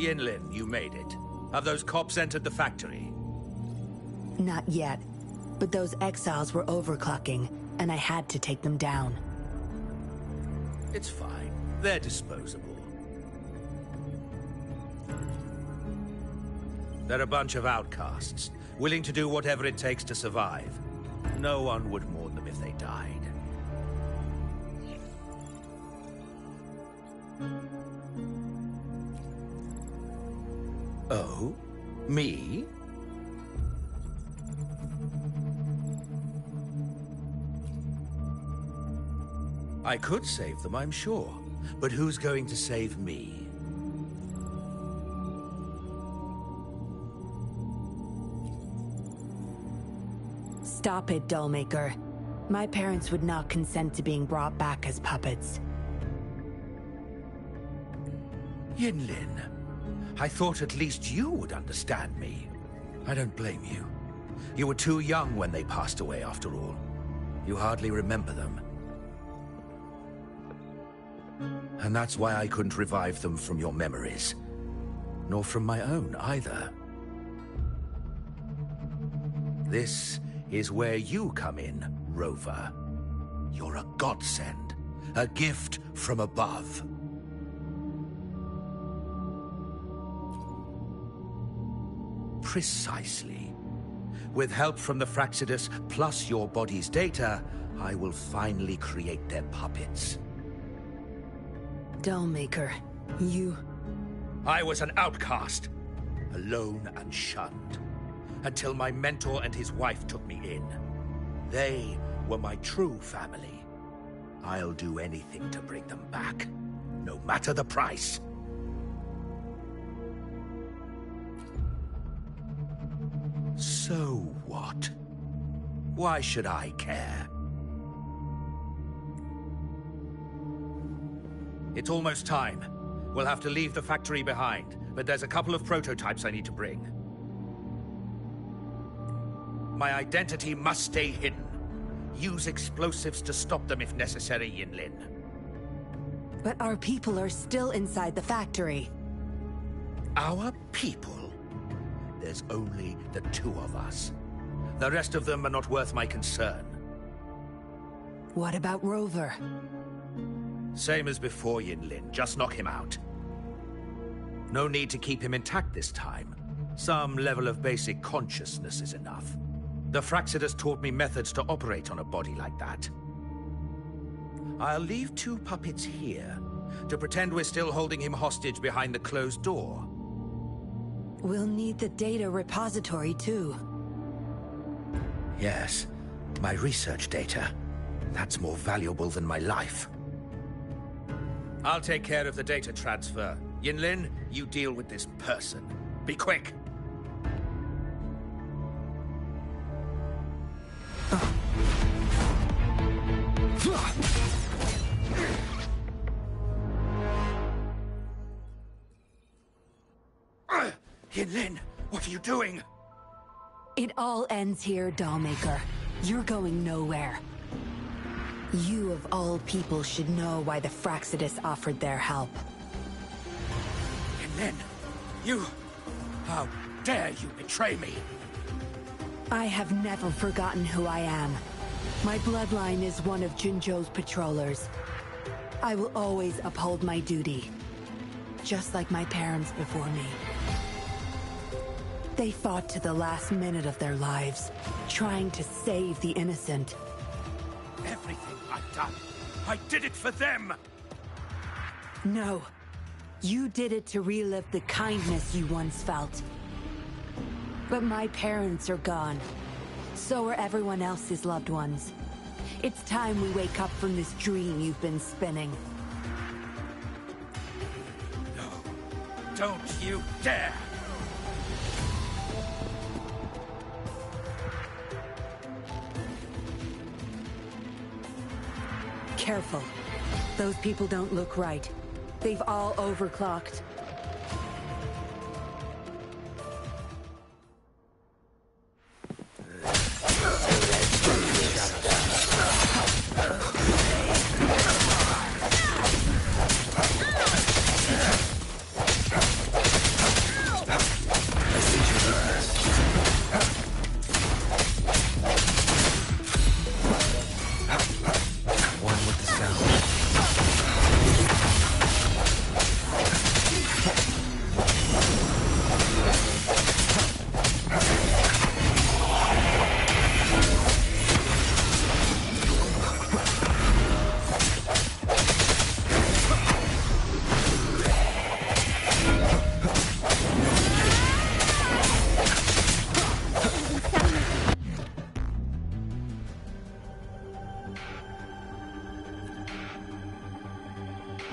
Yinlin, you made it. Have those cops entered the factory? Not yet, but those exiles were overclocking, and I had to take them down. It's fine. They're disposable. They're a bunch of outcasts, willing to do whatever it takes to survive. No one would mourn them if they died. Oh? Me? I could save them, I'm sure. But who's going to save me? Stop it, Dollmaker. My parents would not consent to being brought back as puppets. Yinlin, I thought at least you would understand me. I don't blame you. You were too young when they passed away, after all. You hardly remember them. And that's why I couldn't revive them from your memories. Nor from my own, either. This is where you come in, Rover. You're a godsend. A gift from above. Precisely. With help from the Fraxidus, plus your body's data, I will finally create their puppets. Dollmaker, you... I was an outcast, alone and shunned, until my mentor and his wife took me in. They were my true family. I'll do anything to bring them back, no matter the price. So what? Why should I care? It's almost time. We'll have to leave the factory behind, but there's a couple of prototypes I need to bring. My identity must stay hidden. Use explosives to stop them if necessary, Yinlin. But our people are still inside the factory. Our people? There's only the two of us. The rest of them are not worth my concern. What about Rover? Same as before, Yinlin. Just knock him out. No need to keep him intact this time. Some level of basic consciousness is enough. The Fraxidus taught me methods to operate on a body like that. I'll leave two puppets here to pretend we're still holding him hostage behind the closed door. We'll need the data repository, too. Yes, my research data. That's more valuable than my life. I'll take care of the data transfer. Yinlin, you deal with this person. Be quick! Yinlin, what are you doing? It all ends here, Dollmaker. You're going nowhere. You of all people should know why the Fraxidus offered their help. Yinlin, you... How dare you betray me? I have never forgotten who I am. My bloodline is one of Jinzhou's patrollers. I will always uphold my duty, just like my parents before me. They fought to the last minute of their lives, trying to save the innocent. Everything I've done, I did it for them! No. You did it to relive the kindness you once felt. But my parents are gone. So are everyone else's loved ones. It's time we wake up from this dream you've been spinning. No. Don't you dare! Careful. Those people don't look right. They've all overclocked.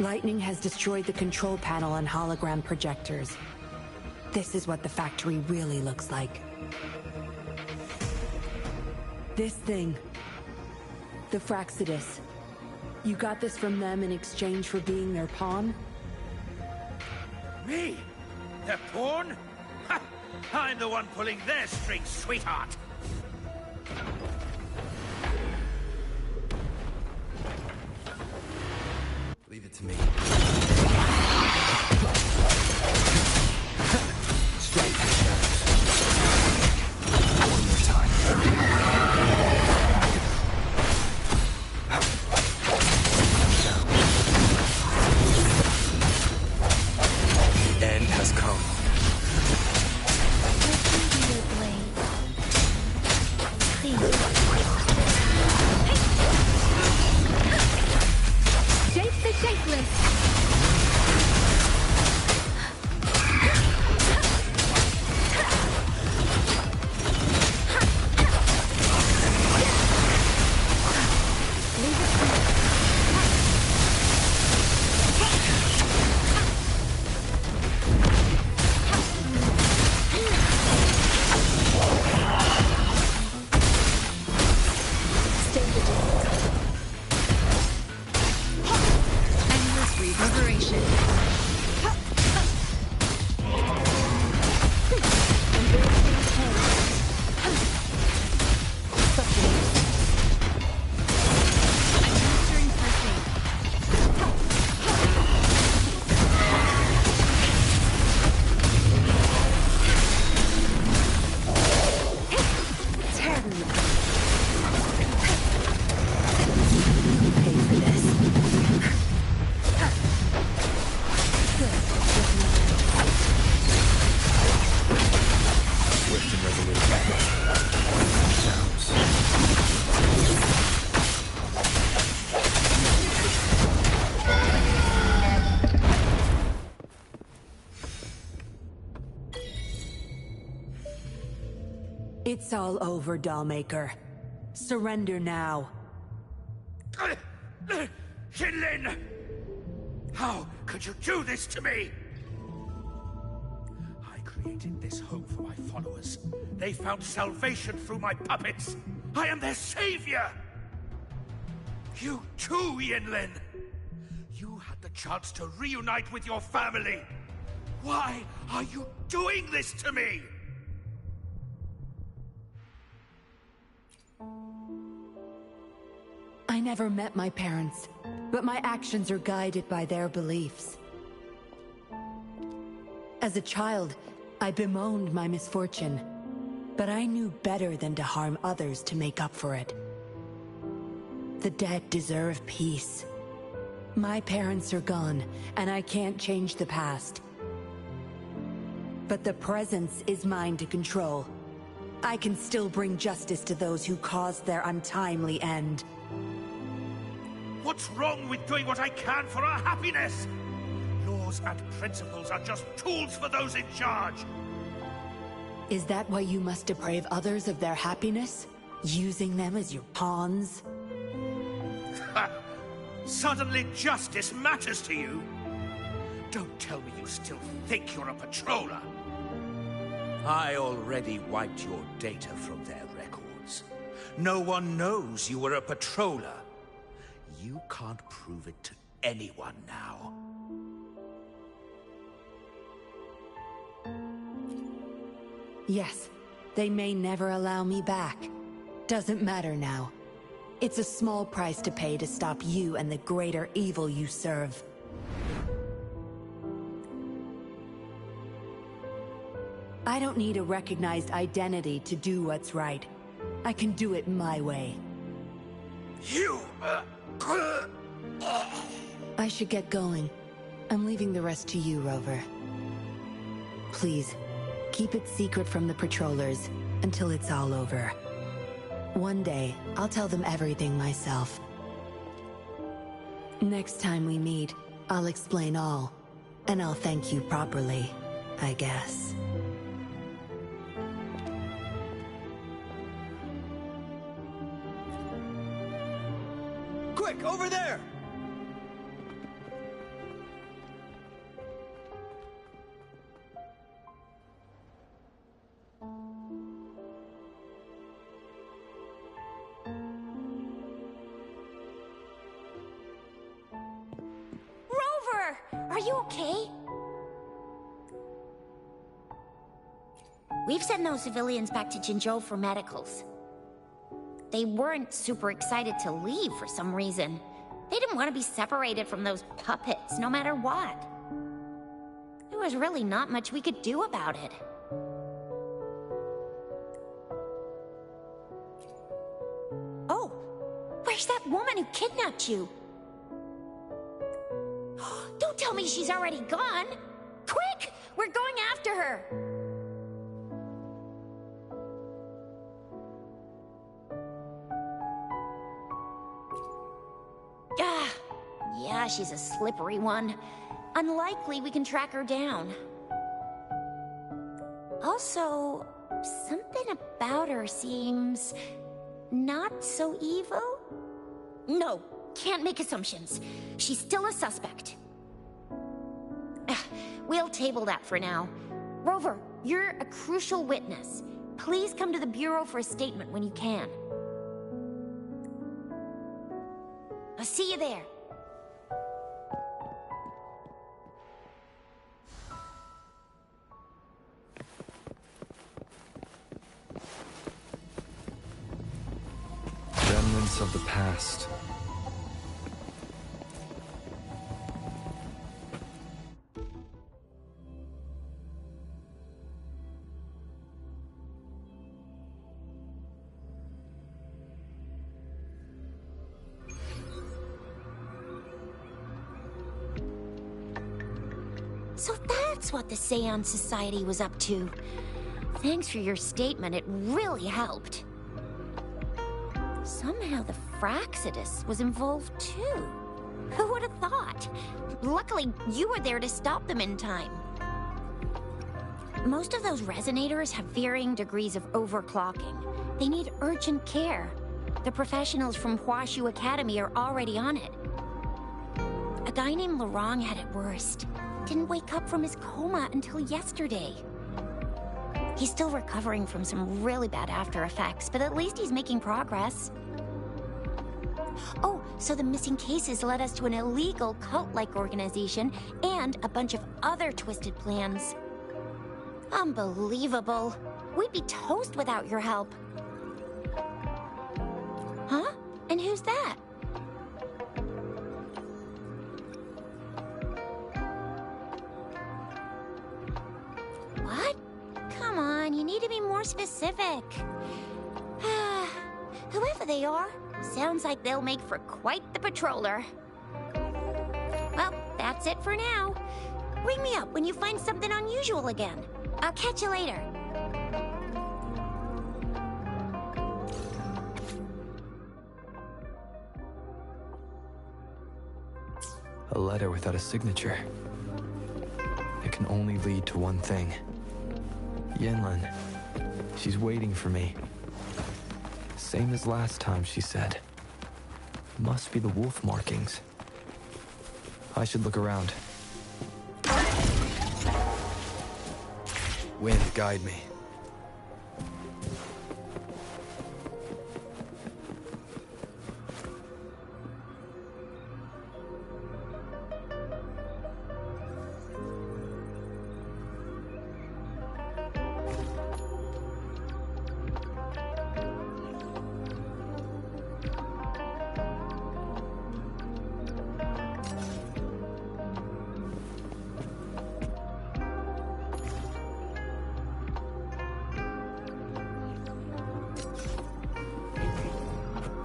Lightning has destroyed the control panel and hologram projectors. This is what the factory really looks like. This thing. The Fraxidus. You got this from them in exchange for being their pawn? Me? Their pawn? Ha! I'm the one pulling their strings, sweetheart! Leave it to me. Strike the shadows. One more time. The end has come. Let me be your blade. It's all over, Dollmaker. Surrender now. Jinlin! How could you do this to me? I created this home for my followers. They found salvation through my puppets. I am their savior! You too, Yinlin! You had the chance to reunite with your family. Why are you doing this to me? I never met my parents, but my actions are guided by their beliefs. As a child, I bemoaned my misfortune, but I knew better than to harm others to make up for it. The dead deserve peace. My parents are gone, and I can't change the past. But the present is mine to control. I can still bring justice to those who caused their untimely end. What's wrong with doing what I can for our happiness? Laws and principles are just tools for those in charge. Is that why you must deprive others of their happiness? Using them as your pawns? Suddenly justice matters to you? Don't tell me you still think you're a patroller. I already wiped your data from their records. No one knows you were a patroller. You can't prove it to anyone now. Yes, they may never allow me back. Doesn't matter now. It's a small price to pay to stop you and the greater evil you serve. I don't need a recognized identity to do what's right. I can do it my way. You... I should get going. I'm leaving the rest to you, Rover. Please, keep it secret from the patrollers until it's all over. One day, I'll tell them everything myself. Next time we meet, I'll explain all. And I'll thank you properly, I guess. Quick, over there! Rover! Are you okay? We've sent those civilians back to Jinzhou for medicals. They weren't super excited to leave for some reason. They didn't want to be separated from those puppets, no matter what. There was really not much we could do about it. Oh, where's that woman who kidnapped you? Don't tell me she's already gone! Quick! We're going after her! Yeah, she's a slippery one. Unlikely we can track her down. Also, something about her seems... not so evil? No, can't make assumptions. She's still a suspect. We'll table that for now. Rover, you're a crucial witness. Please come to the Bureau for a statement when you can. I'll see you there. Remnants of the past. So that's what the Seance Society was up to. Thanks for your statement, it really helped. Somehow the Fraxidus was involved too. Who would have thought? Luckily, you were there to stop them in time. Most of those resonators have varying degrees of overclocking. They need urgent care. The professionals from Huashu Academy are already on it. A guy named Laurent had it worst. Didn't wake up from his coma until yesterday. He's still recovering from some really bad after effects, but at least he's making progress. Oh, so the missing cases led us to an illegal cult-like organization and a bunch of other twisted plans. Unbelievable. We'd be toast without your help. Huh? And who's that? What? Come on, you need to be more specific. Whoever they are, sounds like they'll make for quite the patroller. Well, that's it for now. Ring me up when you find something unusual again. I'll catch you later. A letter without a signature. It can only lead to one thing. Yenlin. She's waiting for me. Same as last time, she said. Must be the wolf markings. I should look around. Wind, guide me.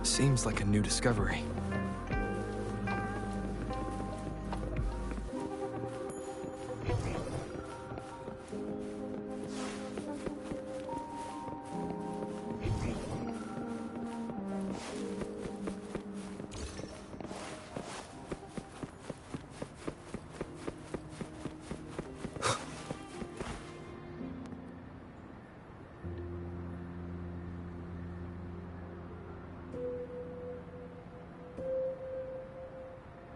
Seems like a new discovery.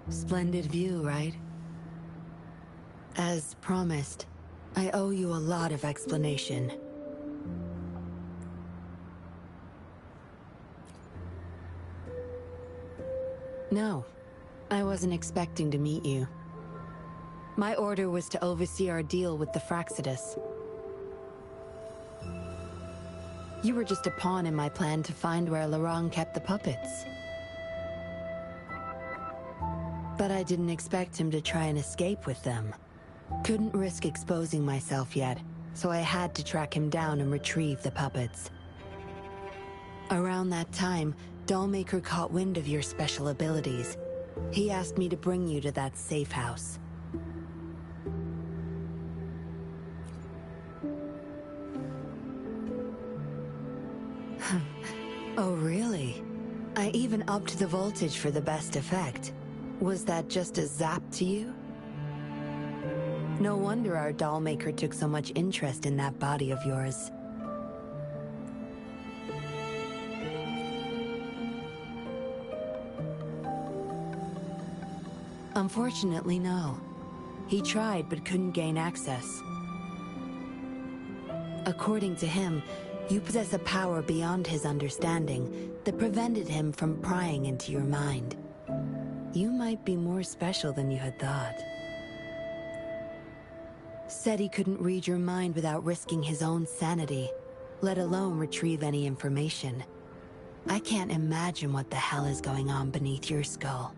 Splendid view, right? As promised, I owe you a lot of explanation. No, I wasn't expecting to meet you. My order was to oversee our deal with the Fraxidus. You were just a pawn in my plan to find where Laurent kept the puppets. But I didn't expect him to try and escape with them. Couldn't risk exposing myself yet, so I had to track him down and retrieve the puppets. Around that time, Dollmaker caught wind of your special abilities. He asked me to bring you to that safe house. Oh, really? I even upped the voltage for the best effect. Was that just a zap to you? No wonder our Dollmaker took so much interest in that body of yours. Unfortunately, no. He tried but couldn't gain access. According to him, you possess a power beyond his understanding that prevented him from prying into your mind. You might be more special than you had thought. Said he couldn't read your mind without risking his own sanity, let alone retrieve any information. I can't imagine what the hell is going on beneath your skull.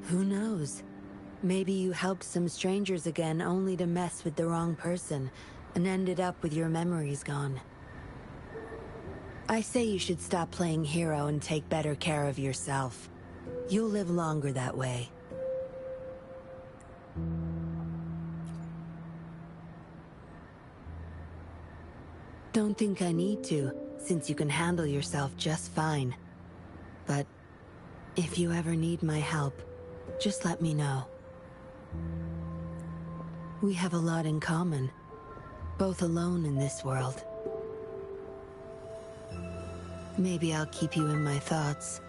Who knows? Maybe you helped some strangers again only to mess with the wrong person and ended up with your memories gone. I say you should stop playing hero and take better care of yourself. You'll live longer that way. Don't think I need to, since you can handle yourself just fine. But if you ever need my help, just let me know. We have a lot in common, both alone in this world. Maybe I'll keep you in my thoughts.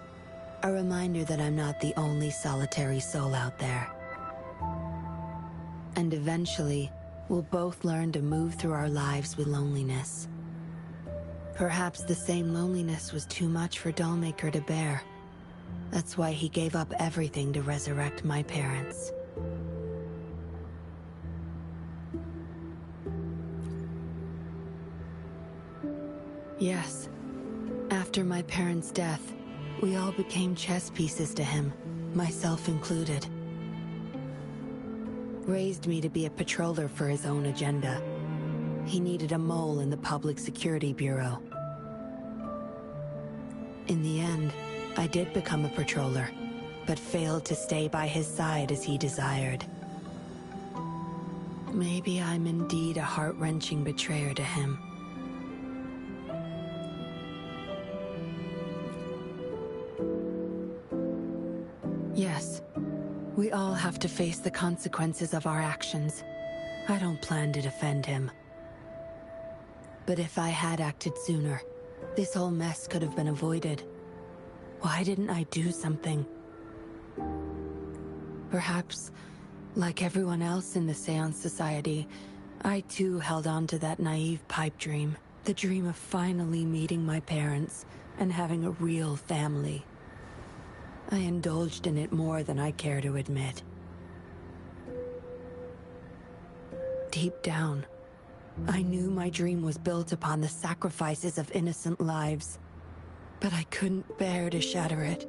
A reminder that I'm not the only solitary soul out there. And eventually, we'll both learn to move through our lives with loneliness. Perhaps the same loneliness was too much for Dollmaker to bear. That's why he gave up everything to resurrect my parents. Yes. After my parents' death, we all became chess pieces to him, myself included. Raised me to be a patroller for his own agenda. He needed a mole in the Public Security Bureau. In the end, I did become a patroller, but failed to stay by his side as he desired. Maybe I'm indeed a heart-wrenching betrayer to him. Yes, we all have to face the consequences of our actions. I don't plan to defend him. But if I had acted sooner, this whole mess could have been avoided. Why didn't I do something? Perhaps, like everyone else in the Seance Society, I too held on to that naive pipe dream. The dream of finally meeting my parents and having a real family. I indulged in it more than I care to admit. Deep down, I knew my dream was built upon the sacrifices of innocent lives, but I couldn't bear to shatter it.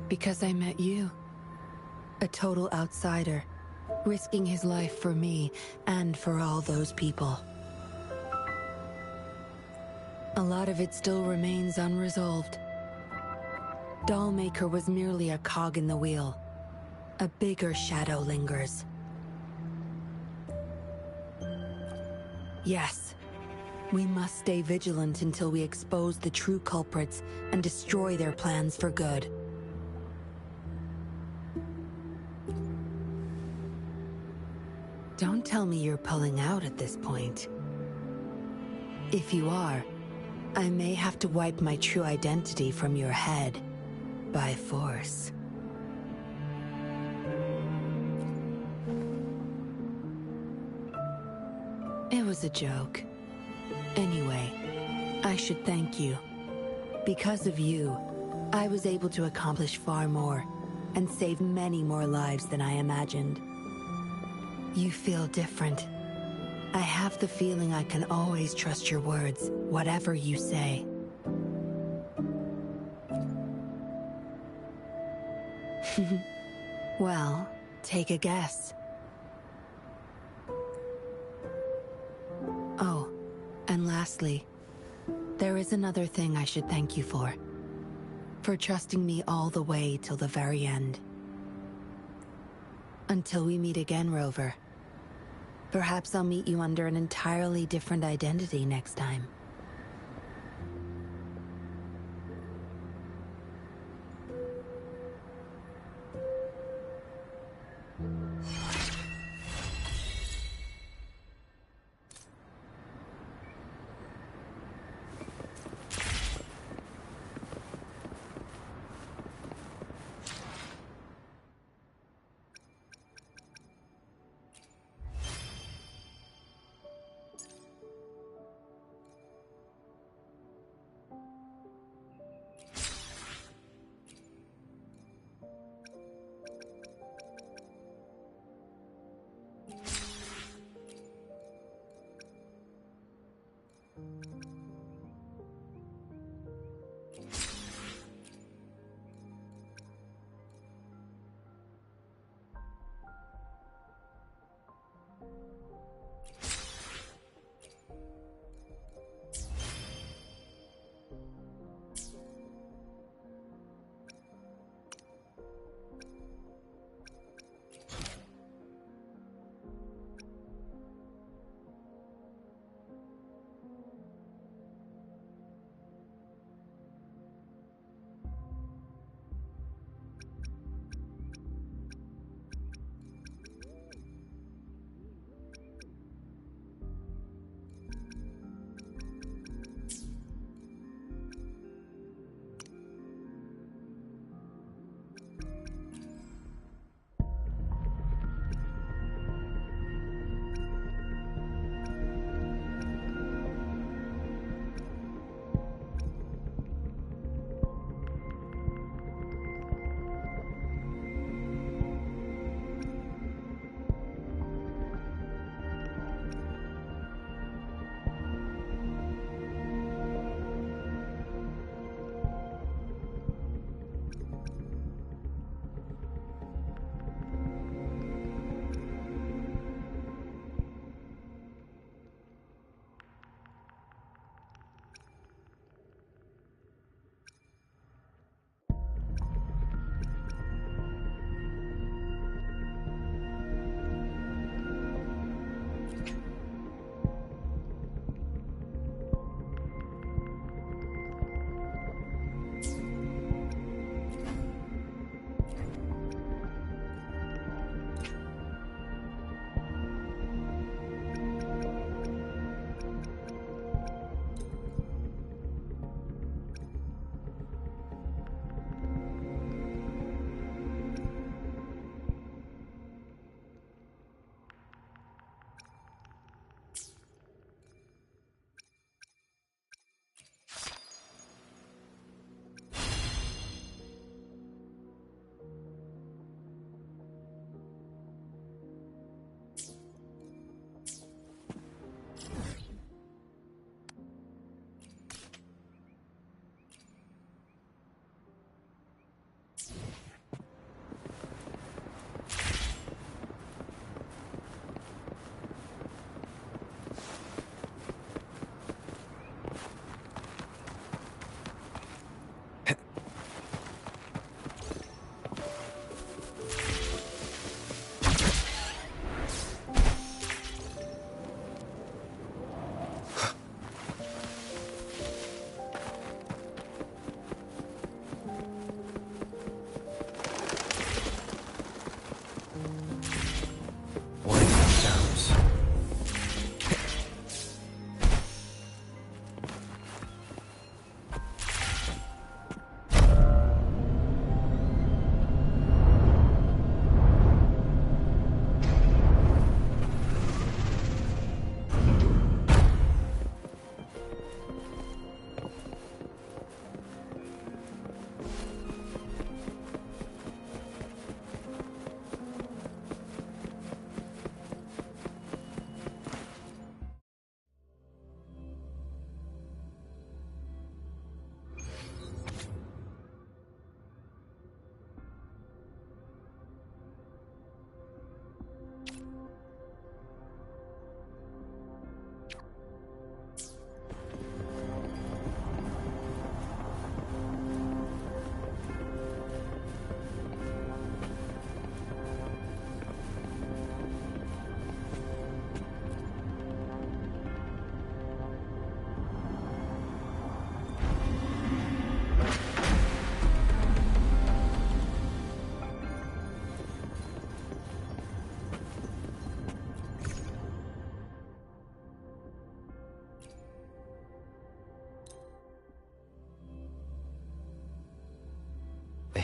Because I met you, a total outsider, risking his life for me and for all those people. A lot of it still remains unresolved. Dollmaker was merely a cog in the wheel. A bigger shadow lingers. Yes, we must stay vigilant until we expose the true culprits and destroy their plans for good. Don't tell me you're pulling out at this point. If you are, I may have to wipe my true identity from your head by force. It was a joke. Anyway, I should thank you. Because of you, I was able to accomplish far more and save many more lives than I imagined. You feel different. I have the feeling I can always trust your words, whatever you say. Well, take a guess. Oh, and lastly, there is another thing I should thank you for. For trusting me all the way till the very end. Until we meet again, Rover. Perhaps I'll meet you under an entirely different identity next time.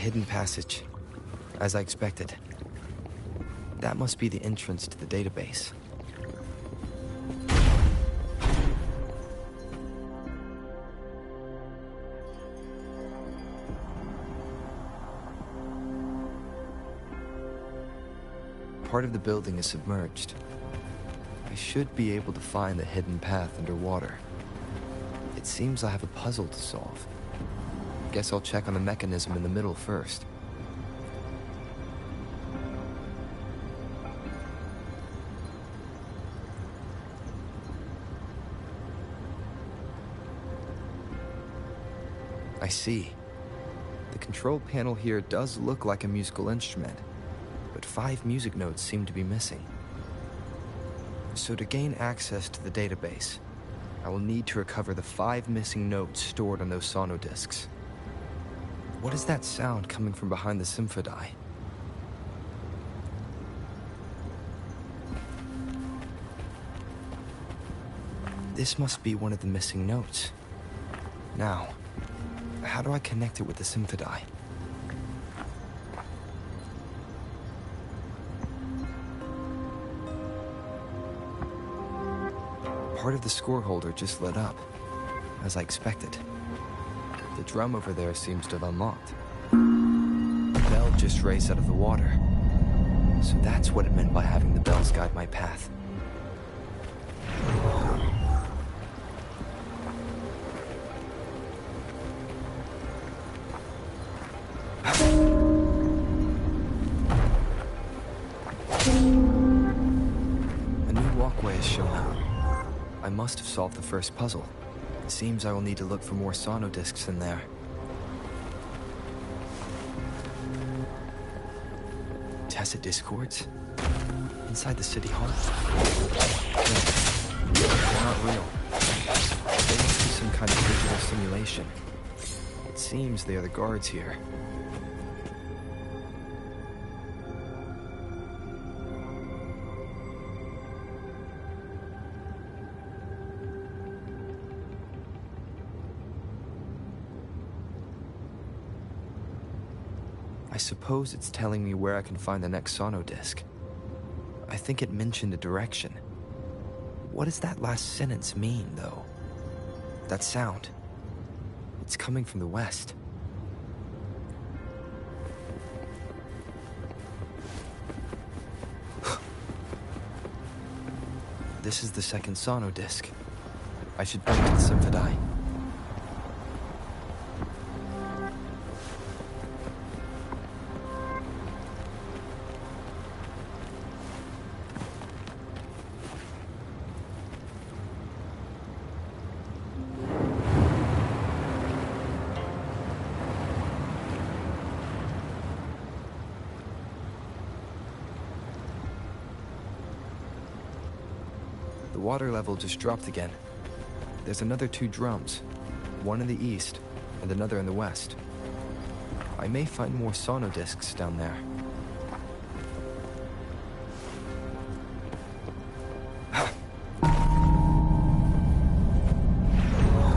hidden passage, as I expected. That must be the entrance to the database. Part of the building is submerged. I should be able to find the hidden path underwater. It seems I have a puzzle to solve. Guess I'll check on the mechanism in the middle first. I see. The control panel here does look like a musical instrument, but 5 music notes seem to be missing. So to gain access to the database, I will need to recover the 5 missing notes stored on those sonodiscs. What is that sound coming from behind the symphodi? This must be one of the missing notes. Now, how do I connect it with the symphodi? Part of the score holder just lit up, as I expected. The drum over there seems to have unlocked. The bell just raised out of the water. So that's what it meant by having the bells guide my path. A new walkway has shown up. I must have solved the first puzzle. It seems I will need to look for more sonodiscs in there. Tacit discords? Inside the city hall? No, they're not real. They must be some kind of digital simulation. It seems they are the guards here. I suppose it's telling me where I can find the next sonodisc. I think it mentioned a direction. What does that last sentence mean, though? That sound. It's coming from the west. This is the second sonodisc. I should bring it to the symphodi. The water level just dropped again. There's another 2 drums, one in the east and another in the west. I may find more sonodiscs down there.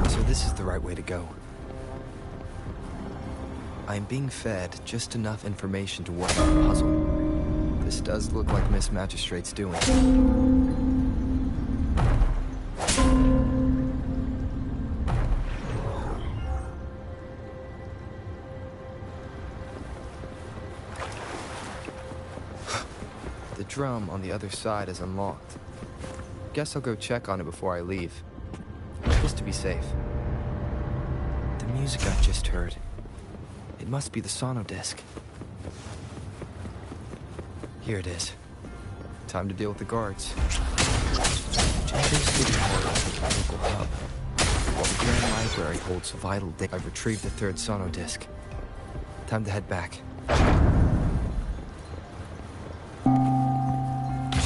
So this is the right way to go. I'm being fed just enough information to work on the puzzle. This does look like Miss Magistrate's doing. The drum on the other side is unlocked. Guess I'll go check on it before I leave, just to be safe. The music I just heard. It must be the sonodisc. Here it is. Time to deal with the guards. Jinjo's City Hall is the local hub, while the Grand Library holds vital data. I've retrieved the 3rd sonodisc. Time to head back.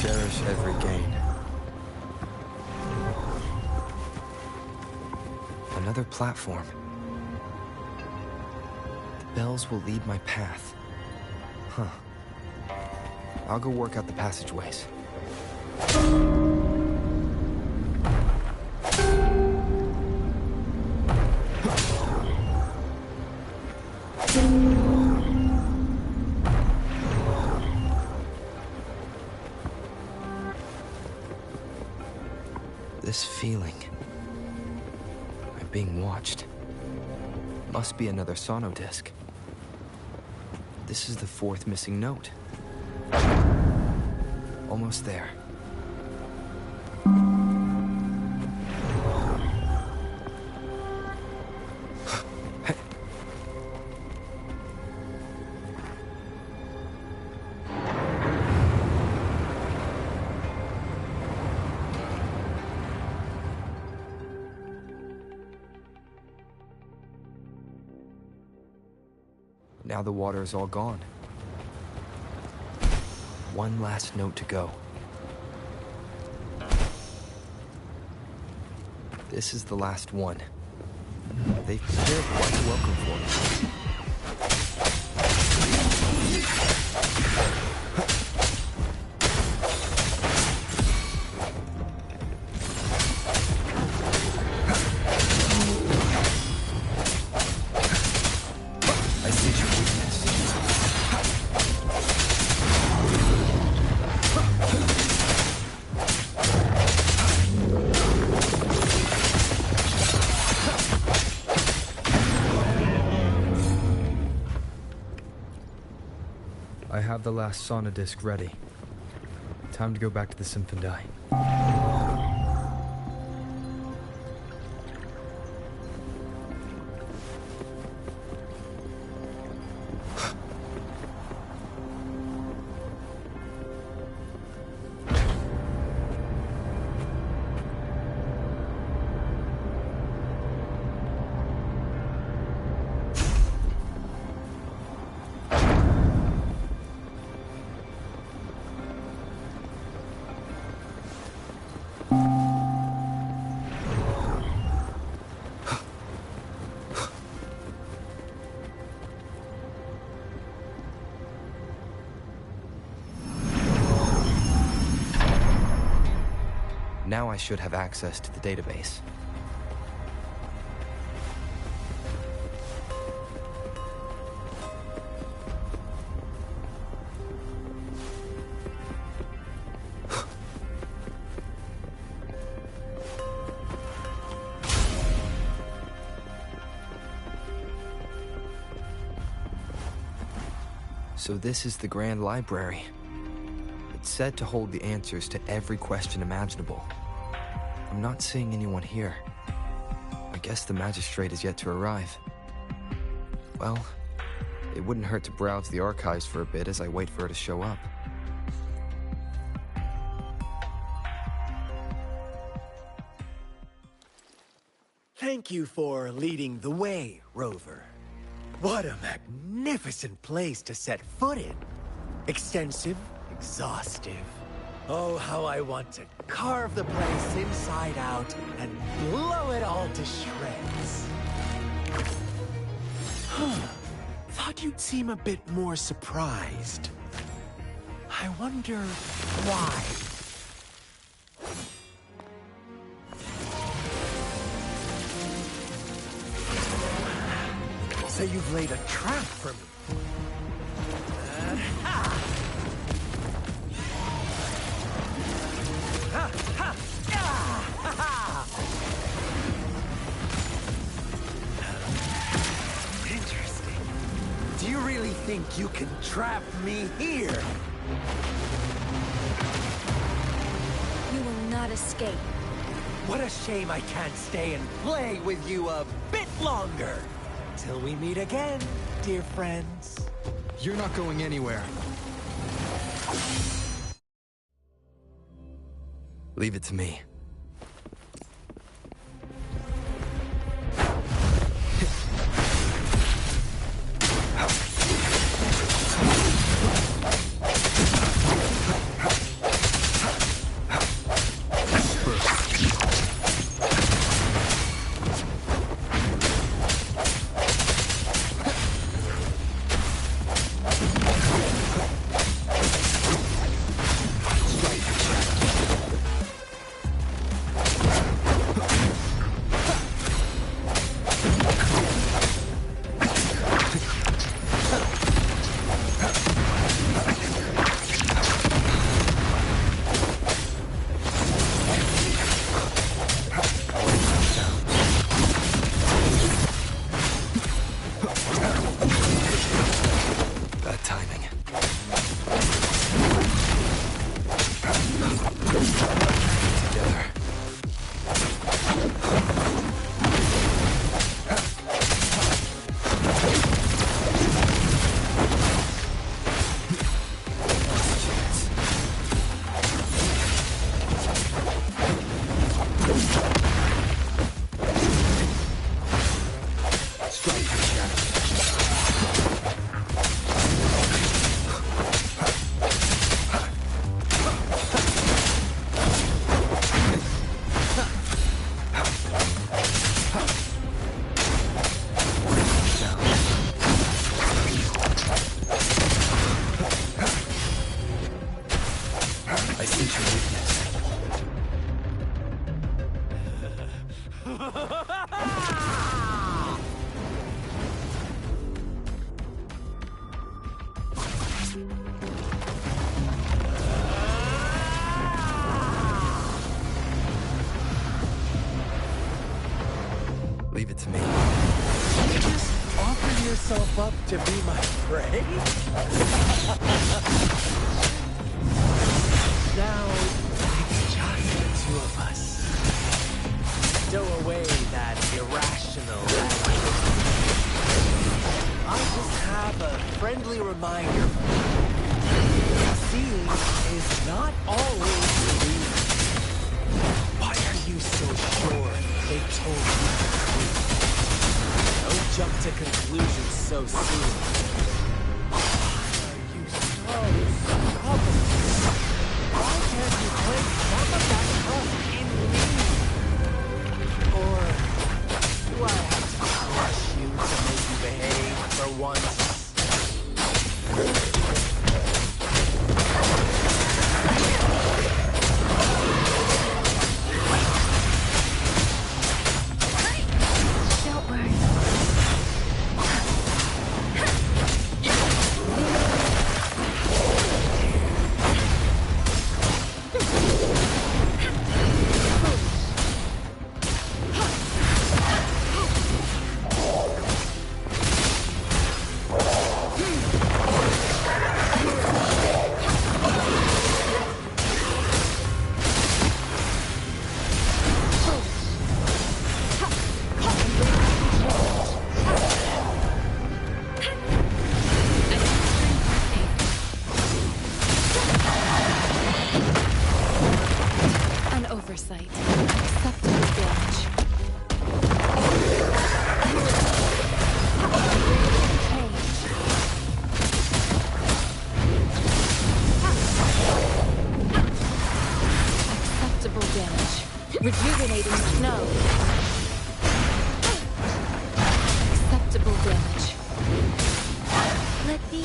Cherish every gain. Another platform. The bells will lead my path. Huh. I'll go work out the passageways. This feeling. I'm being watched. Must be another sono disc. This is the fourth missing note. Almost there. Now the water is all gone. One last note to go. This is the last one. They've prepared quite a welcome for me. I have the last sauna disc ready. Time to go back to the Symphondai. Now I should have access to the database. So this is the Grand Library. It's said to hold the answers to every question imaginable. I'm not seeing anyone here. I guess the magistrate is yet to arrive. Well, it wouldn't hurt to browse the archives for a bit as I wait for her to show up. Thank you for leading the way, Rover. What a magnificent place to set foot in. Extensive, exhaustive. Oh, how I want to carve the place inside out and blow it all to shreds. Thought you'd seem a bit more surprised. I wonder why. So you've laid a trap for me. Interesting. Do you really think you can trap me here? You will not escape. What a shame I can't stay and play with you a bit longer. Till we meet again, dear friends. You're not going anywhere. Leave it to me. Leave it to me. You just offer yourself up to be my prey? Now, it's just the two of us. Stow away that irrational attitude. I just have a friendly reminder. Seeing is not always believing. Why are you so sure they told you the truth? Don't jump to conclusions so soon. Why are you so stubborn? Why can't you place some of that trust in me? Or do I have to crush you to make you behave for once? Don't worry. An oversight. Acceptable damage. Acceptable damage. Rejuvenating snow. Acceptable damage. Let me be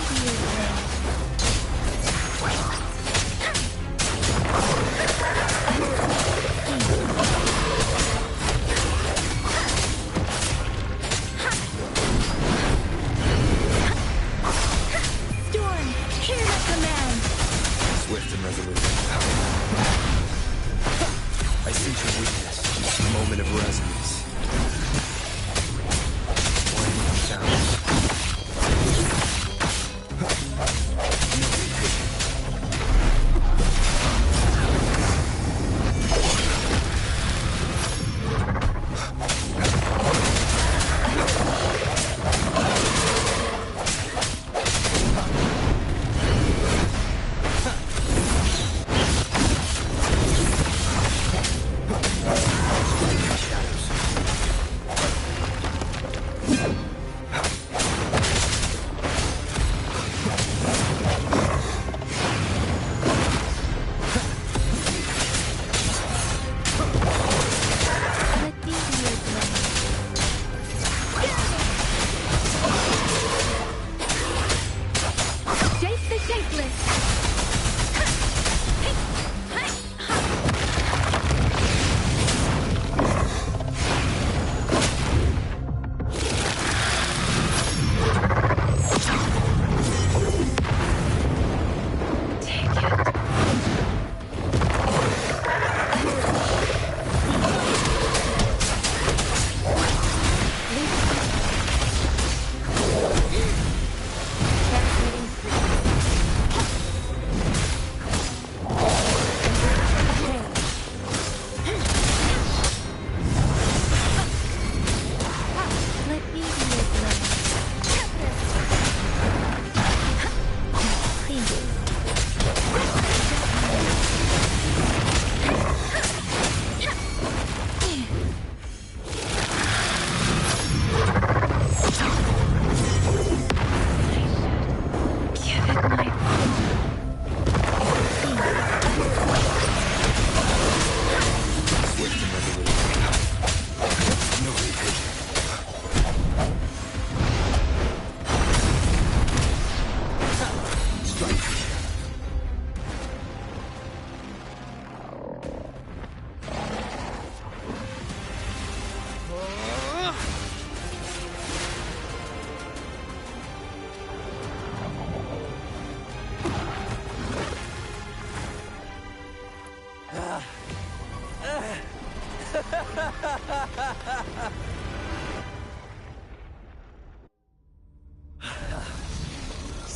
Storm, hear my command. Swift and resolute. I sense your weakness. A moment of resonance. Winding sound.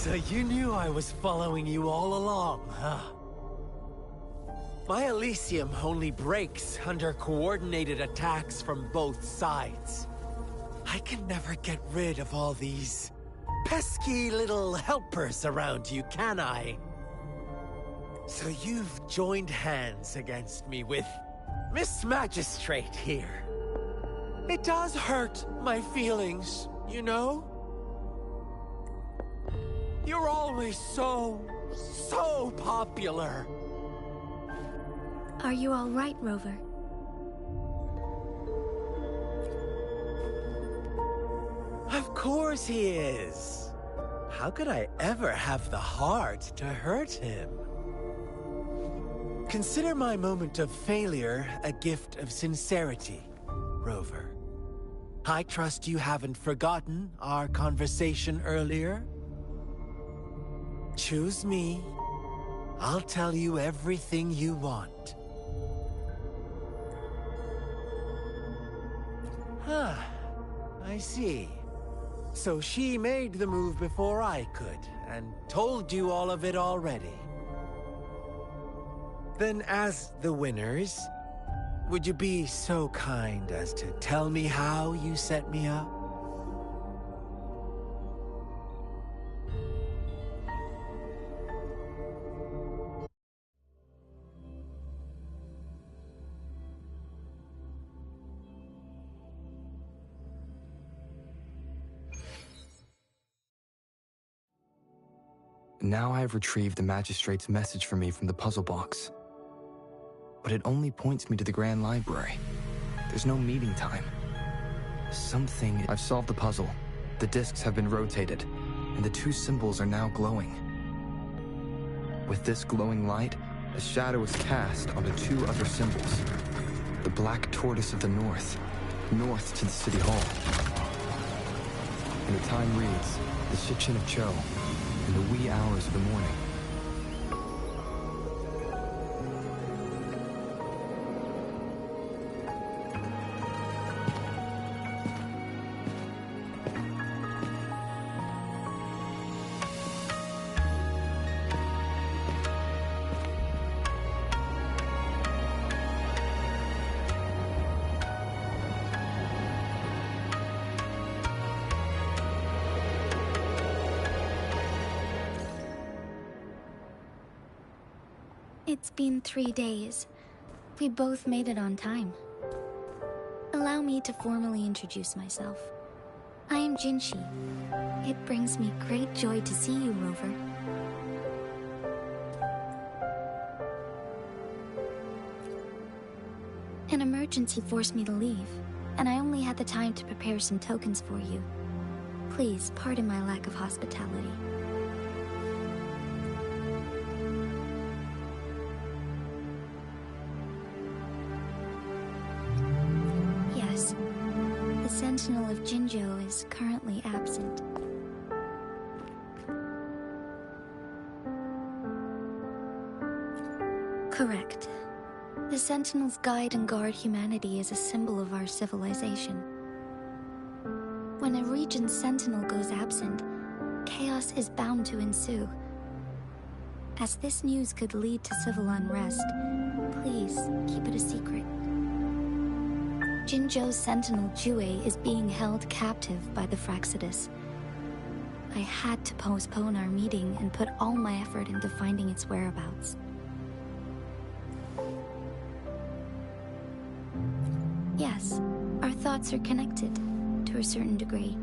So you knew I was following you all along, huh? My Elysium only breaks under coordinated attacks from both sides. I can never get rid of all these pesky little helpers around you, can I? So you've joined hands against me with Miss Magistrate here. It does hurt my feelings, you know? You're always so popular. Are you all right, Rover? Of course he is. How could I ever have the heart to hurt him? Consider my moment of failure a gift of sincerity, Rover. I trust you haven't forgotten our conversation earlier? Choose me. I'll tell you everything you want. Huh. I see. So she made the move before I could, and told you all of it already. Then as the winners, would you be so kind as to tell me how you set me up? Now I have retrieved the Magistrate's message for me from the puzzle box. But it only points me to the Grand Library. There's no meeting time. I've solved the puzzle. The discs have been rotated, and the two symbols are now glowing. With this glowing light, a shadow is cast onto two other symbols. The Black Tortoise of the North to the City Hall. And the time reads, the Shichin of Cho, in the wee hours of the morning. It's been 3 days. We both made it on time. Allow me to formally introduce myself. I am Jinshi. It brings me great joy to see you, Rover. An emergency forced me to leave, and I only had the time to prepare some tokens for you. Please pardon my lack of hospitality. Yes, the Sentinel of Jinzhou is currently absent. Correct. The Sentinels guide and guard humanity as a symbol of our civilization. When a region's Sentinel goes absent, chaos is bound to ensue. As this news could lead to civil unrest, please keep it a secret. Jinzhou's Sentinel Jue is being held captive by the Fraxidus. I had to postpone our meeting and put all my effort into finding its whereabouts. Yes, our thoughts are connected, to a certain degree.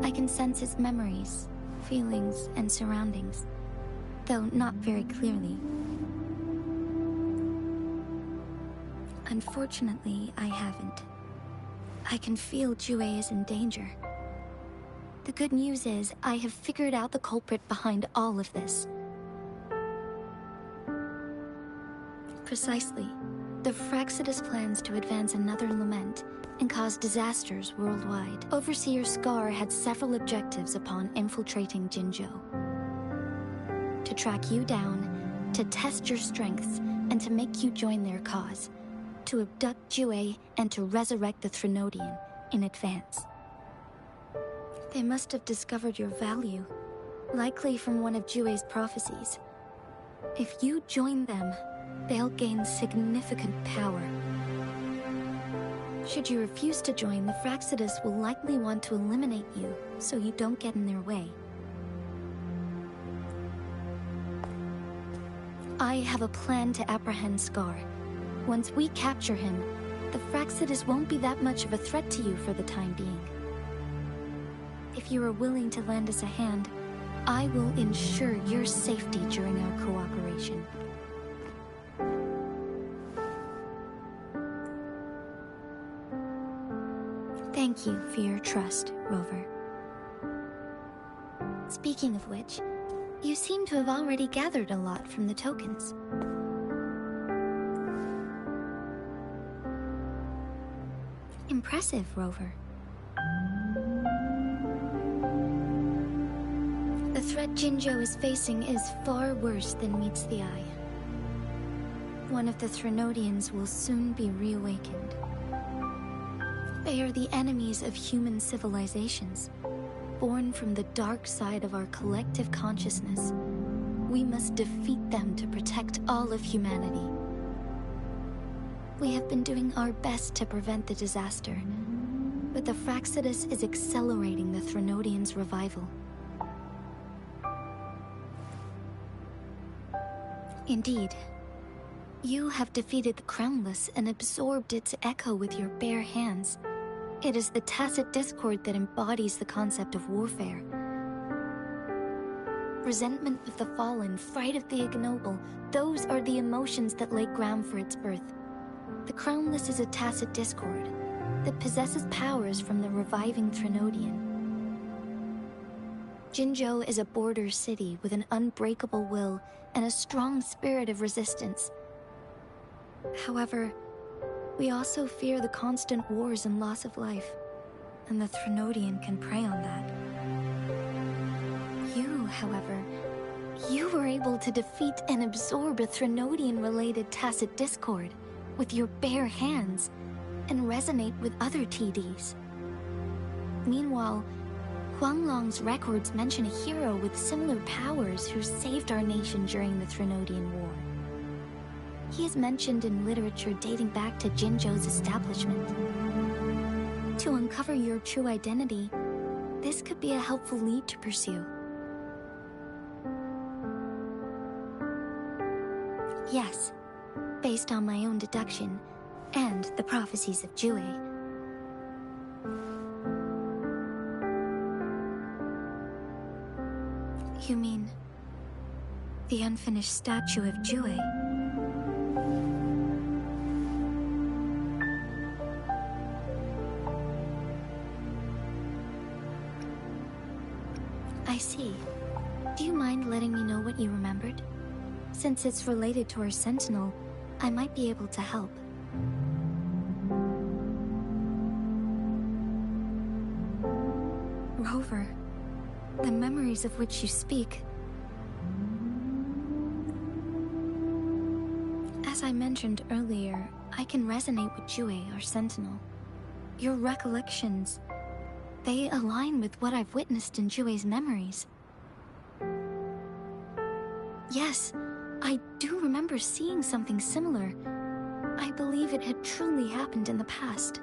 I can sense its memories, feelings, and surroundings, though not very clearly. Unfortunately, I haven't. I can feel Jue is in danger. The good news is, I have figured out the culprit behind all of this. Precisely. The Fraxidus plans to advance another lament and cause disasters worldwide. Overseer Scar had several objectives upon infiltrating Jinzhou. To track you down, to test your strengths, and to make you join their cause. To abduct Jue and to resurrect the Threnodian in advance. They must have discovered your value, likely from one of Jue's prophecies. If you join them, they'll gain significant power. Should you refuse to join, the Fractsidus will likely want to eliminate you, so you don't get in their way. I have a plan to apprehend Scar. Once we capture him, the Fractsidus won't be that much of a threat to you for the time being. If you are willing to lend us a hand, I will ensure your safety during our cooperation. Thank you for your trust, Rover. Speaking of which, you seem to have already gathered a lot from the tokens. Impressive, Rover. The threat Jinzhou is facing is far worse than meets the eye. One of the Threnodians will soon be reawakened. They are the enemies of human civilizations, born from the dark side of our collective consciousness. We must defeat them to protect all of humanity. We have been doing our best to prevent the disaster, but the Fractsidus is accelerating the Threnodians' revival. Indeed, you have defeated the Crownless and absorbed its echo with your bare hands. It is the tacit discord that embodies the concept of warfare. Resentment of the fallen, fright of the ignoble, those are the emotions that lay ground for its birth. The Crownless is a tacit discord that possesses powers from the reviving Threnodian. Jinzhou is a border city with an unbreakable will and a strong spirit of resistance. However, we also fear the constant wars and loss of life, and the Threnodian can prey on that. You, however, you were able to defeat and absorb a Threnodian-related tacit discord with your bare hands and resonate with other TDs. Meanwhile, Huanglong's records mention a hero with similar powers who saved our nation during the Threnodian War. He is mentioned in literature dating back to Jinzhou's establishment. To uncover your true identity, this could be a helpful lead to pursue. Yes, based on my own deduction and the prophecies of Jue. You mean the unfinished statue of Jue? I see. Do you mind letting me know what you remembered? Since it's related to our Sentinel, I might be able to help. Rover, the memories of which you speak. As I mentioned earlier, I can resonate with Jue, our Sentinel. Your recollections, they align with what I've witnessed in Jue's memories. Yes, I do remember seeing something similar. I believe it had truly happened in the past.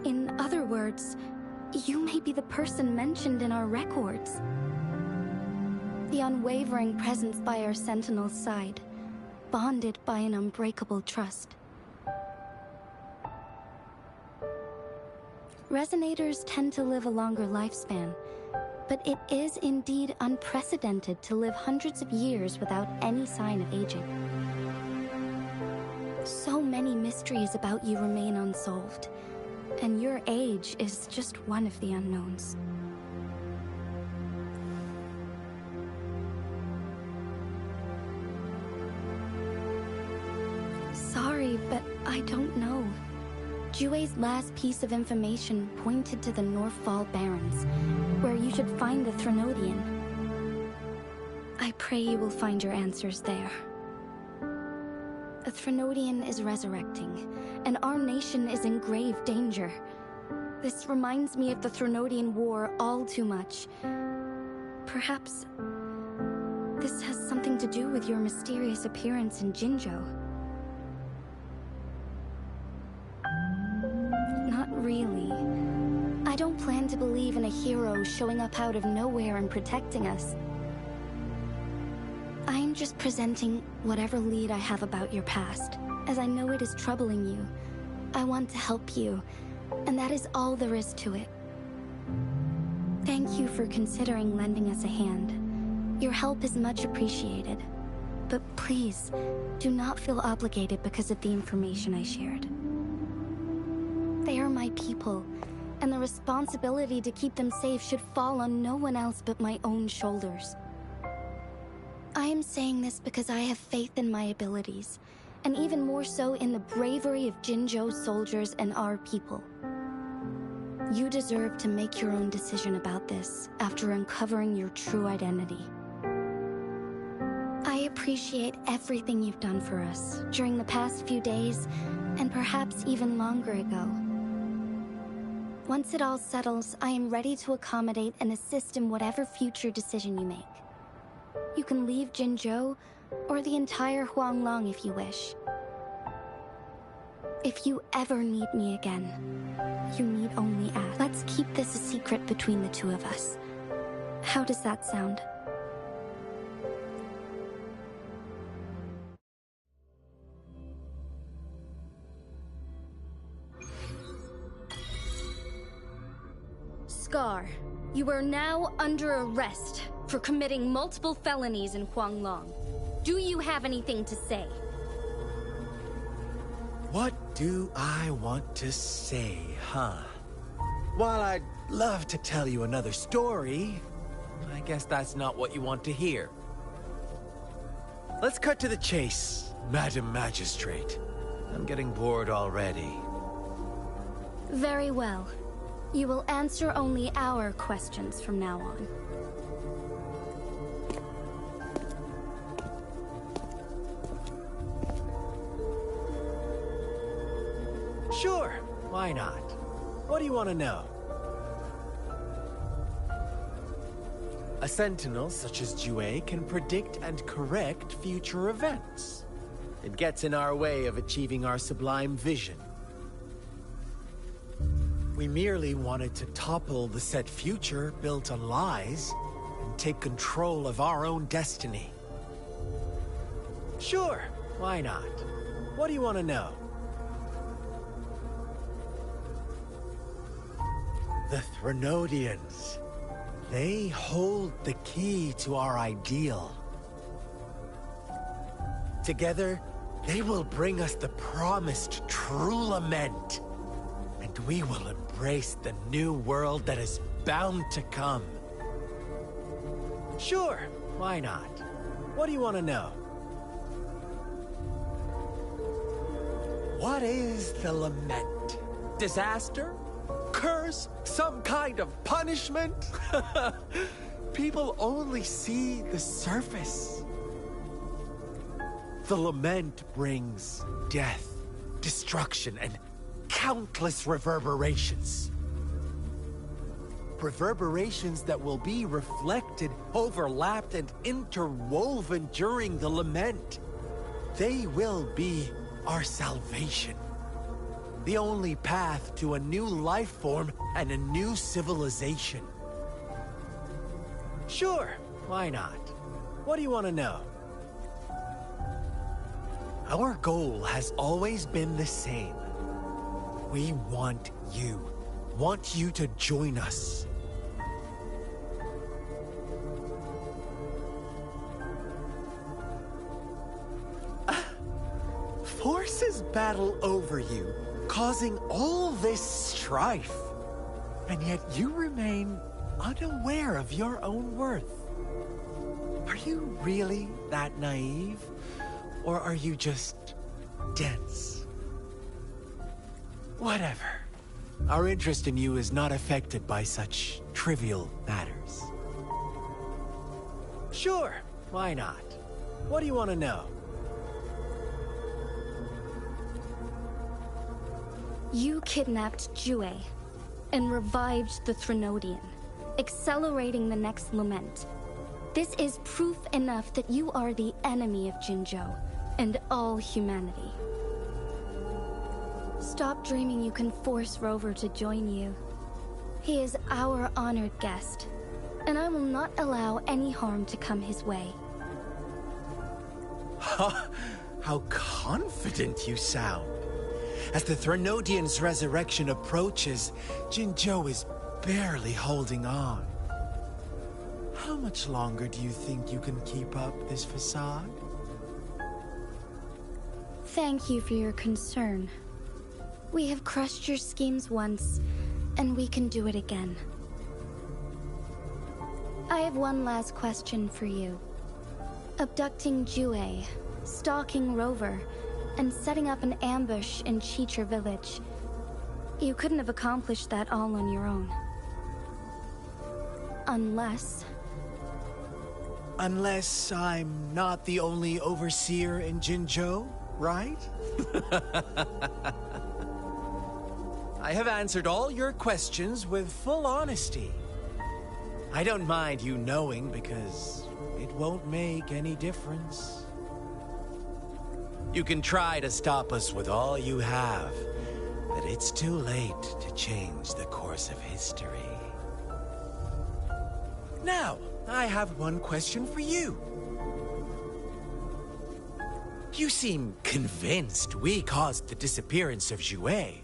In other words, you may be the person mentioned in our records. The unwavering presence by our Sentinel's side, bonded by an unbreakable trust. Resonators tend to live a longer lifespan, but it is indeed unprecedented to live hundreds of years without any sign of aging. So many mysteries about you remain unsolved, and your age is just one of the unknowns. Sorry, but I don't know. Jue's last piece of information pointed to the Northfall Barrens, where you should find the Threnodian. I pray you will find your answers there. The Threnodian is resurrecting, and our nation is in grave danger. This reminds me of the Threnodian War all too much. Perhaps this has something to do with your mysterious appearance in Jinzhou. Not really. I don't plan to believe in a hero showing up out of nowhere and protecting us. I'm just presenting whatever lead I have about your past, as I know it is troubling you. I want to help you, and that is all there is to it. Thank you for considering lending us a hand. Your help is much appreciated. But please, do not feel obligated because of the information I shared. They are my people, and the responsibility to keep them safe should fall on no one else but my own shoulders. I am saying this because I have faith in my abilities, and even more so in the bravery of Jinzhou's soldiers and our people. You deserve to make your own decision about this after uncovering your true identity. I appreciate everything you've done for us during the past few days, and perhaps even longer ago. Once it all settles, I am ready to accommodate and assist in whatever future decision you make. You can leave Jinzhou, or the entire Huanglong if you wish. If you ever need me again, you need only ask. Let's keep this a secret between the two of us. How does that sound? Scar, you are now under arrest for committing multiple felonies in Huanglong. Do you have anything to say? What do I want to say, huh? While I'd love to tell you another story, I guess that's not what you want to hear. Let's cut to the chase, Madam Magistrate. I'm getting bored already. Very well. You will answer only our questions from now on. Sure, why not? What do you want to know? A sentinel such as Jue can predict and correct future events. It gets in our way of achieving our sublime vision. We merely wanted to topple the set future built on lies and take control of our own destiny. Sure, why not? What do you want to know? The Threnodians. They hold the key to our ideal. Together, they will bring us the promised true lament. And we will embrace the new world that is bound to come. Sure, why not? What do you want to know? What is the lament? Disaster? Curse? Some kind of punishment? People only see the surface. The lament brings death, destruction, and countless reverberations. Reverberations that will be reflected, overlapped, and interwoven during the lament. They will be our salvation. The only path to a new life form and a new civilization. Sure, why not? What do you want to know? Our goal has always been the same. We want you to join us. Forces battle over you, causing all this strife. And yet you remain unaware of your own worth. Are you really that naive? Or are you just dense? Whatever. Our interest in you is not affected by such trivial matters. Sure, why not? What do you want to know? You kidnapped Jue. and revived the Threnodian, accelerating the next lament. This is proof enough that you are the enemy of Jinzhou and all humanity. Stop dreaming you can force Rover to join you. He is our honored guest, and I will not allow any harm to come his way. How confident you sound. As the Threnodian's resurrection approaches, Jinzhou is barely holding on. How much longer do you think you can keep up this facade? Thank you for your concern. We have crushed your schemes once, and we can do it again. I have one last question for you. Abducting Jue, stalking Rover, and setting up an ambush in Cheecher Village. You couldn't have accomplished that all on your own. Unless I'm not the only overseer in Jinzhou, right? I have answered all your questions with full honesty. I don't mind you knowing because it won't make any difference. You can try to stop us with all you have, but it's too late to change the course of history. Now, I have one question for you. You seem convinced we caused the disappearance of Jue.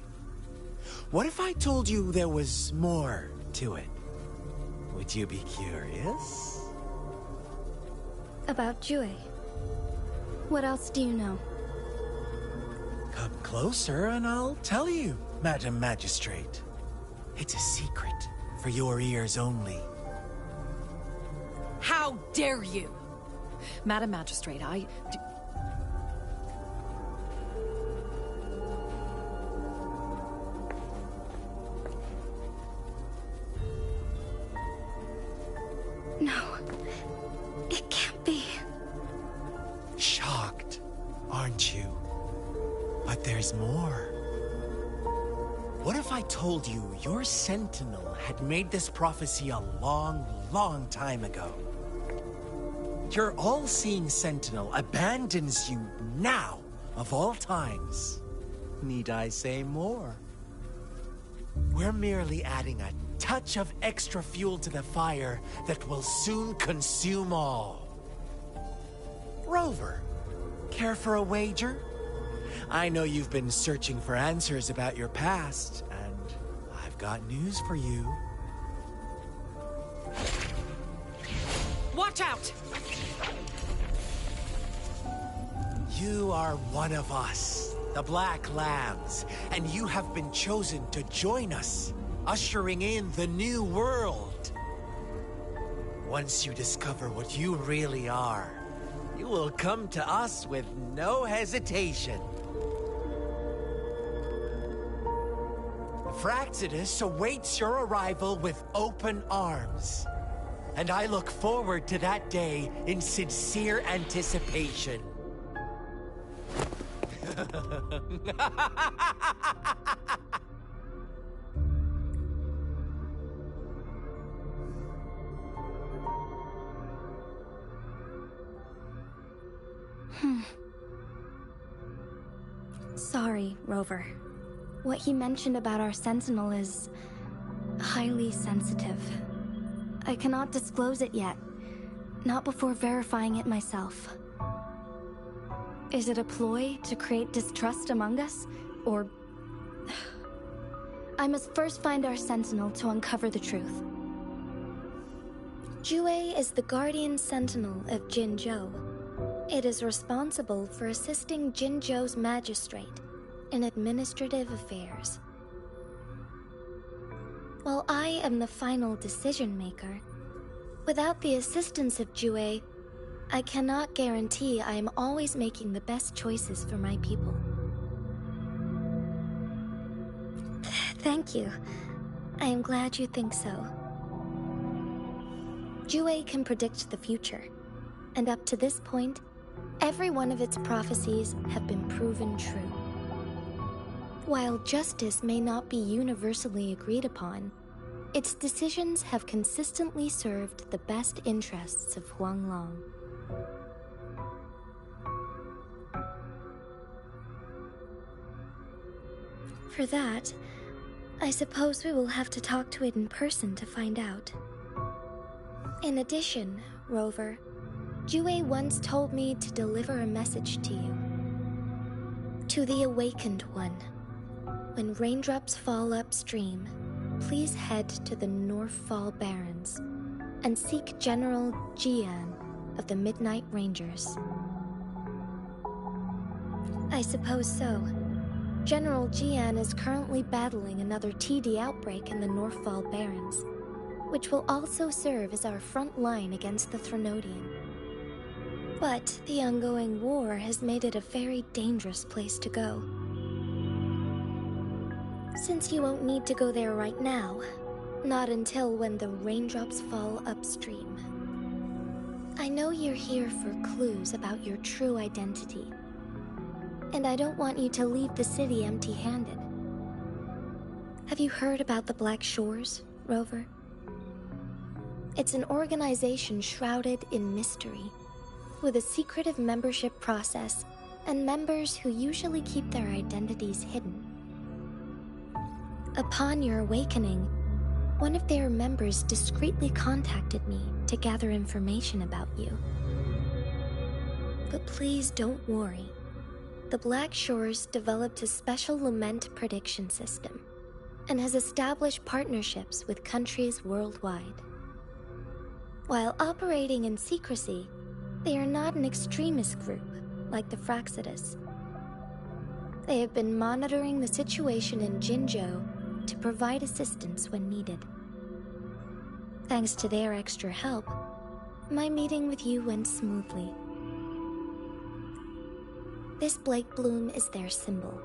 What if I told you there was more to it? Would you be curious? about Jue. What else do you know? Come closer and I'll tell you, Madam Magistrate. It's a secret for your ears only. How dare you! Madam Magistrate, No, it can't be. Shocked, aren't you? But there's more. What if I told you your Sentinel had made this prophecy a long, long time ago? Your all-seeing Sentinel abandons you now, of all times. Need I say more? We're merely adding a touch of extra fuel to the fire that will soon consume all. Rover, care for a wager? I know you've been searching for answers about your past, and I've got news for you. watch out! You are one of us, the Black Lambs, and you have been chosen to join us, ushering in the new world. Once you discover what you really are, you will come to us with no hesitation. Fraxidus awaits your arrival with open arms. And I look forward to that day in sincere anticipation. Sorry, Rover. What he mentioned about our Sentinel is highly sensitive. I cannot disclose it yet, not before verifying it myself. Is it a ploy to create distrust among us, or... I must first find our Sentinel to uncover the truth. Jue is the Guardian Sentinel of Jinzhou. It is responsible for assisting Jinzhou's magistrate in administrative affairs. While I am the final decision maker, without the assistance of Jue, I cannot guarantee I am always making the best choices for my people. Thank you. I am glad you think so. Jue can predict the future, and up to this point, every one of its prophecies have been proven true. While justice may not be universally agreed upon, its decisions have consistently served the best interests of Huanglong. For that, I suppose we will have to talk to it in person to find out. In addition, Rover, Jue once told me to deliver a message to you. To the Awakened One. When raindrops fall upstream, please head to the Northfall Barrens and seek General Jian of the Midnight Rangers. I suppose so. General Jian is currently battling another TD outbreak in the Northfall Barrens, which will also serve as our front line against the Threnodian. But the ongoing war has made it a very dangerous place to go. Since you won't need to go there right now, not until when the raindrops fall upstream. I know you're here for clues about your true identity, and I don't want you to leave the city empty-handed. Have you heard about the Black Shores, Rover? It's an organization shrouded in mystery, with a secretive membership process and members who usually keep their identities hidden. Upon your awakening, one of their members discreetly contacted me to gather information about you. But please don't worry. The Black Shores developed a special lament prediction system and has established partnerships with countries worldwide. While operating in secrecy, they are not an extremist group like the Fraxidus. They have been monitoring the situation in Jinzhou to provide assistance when needed. Thanks to their extra help, my meeting with you went smoothly. This Blake Bloom is their symbol.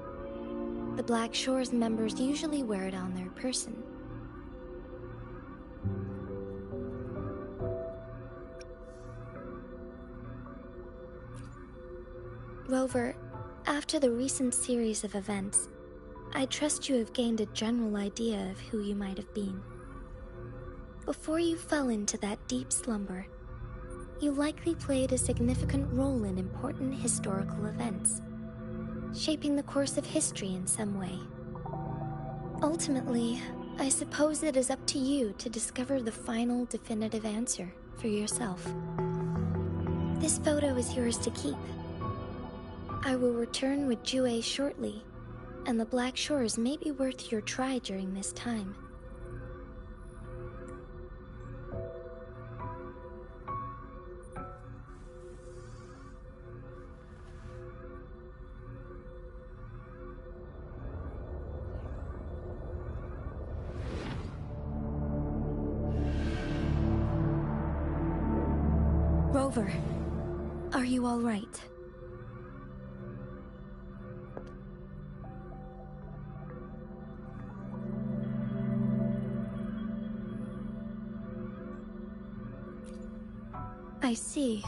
The Black Shores members usually wear it on their person. Rover, after the recent series of events, I trust you have gained a general idea of who you might have been. Before you fell into that deep slumber, you likely played a significant role in important historical events, shaping the course of history in some way. Ultimately, I suppose it is up to you to discover the final definitive answer for yourself. This photo is yours to keep. I will return with Jue shortly, and the Black Shores may be worth your try during this time. Rover, are you all right? I see.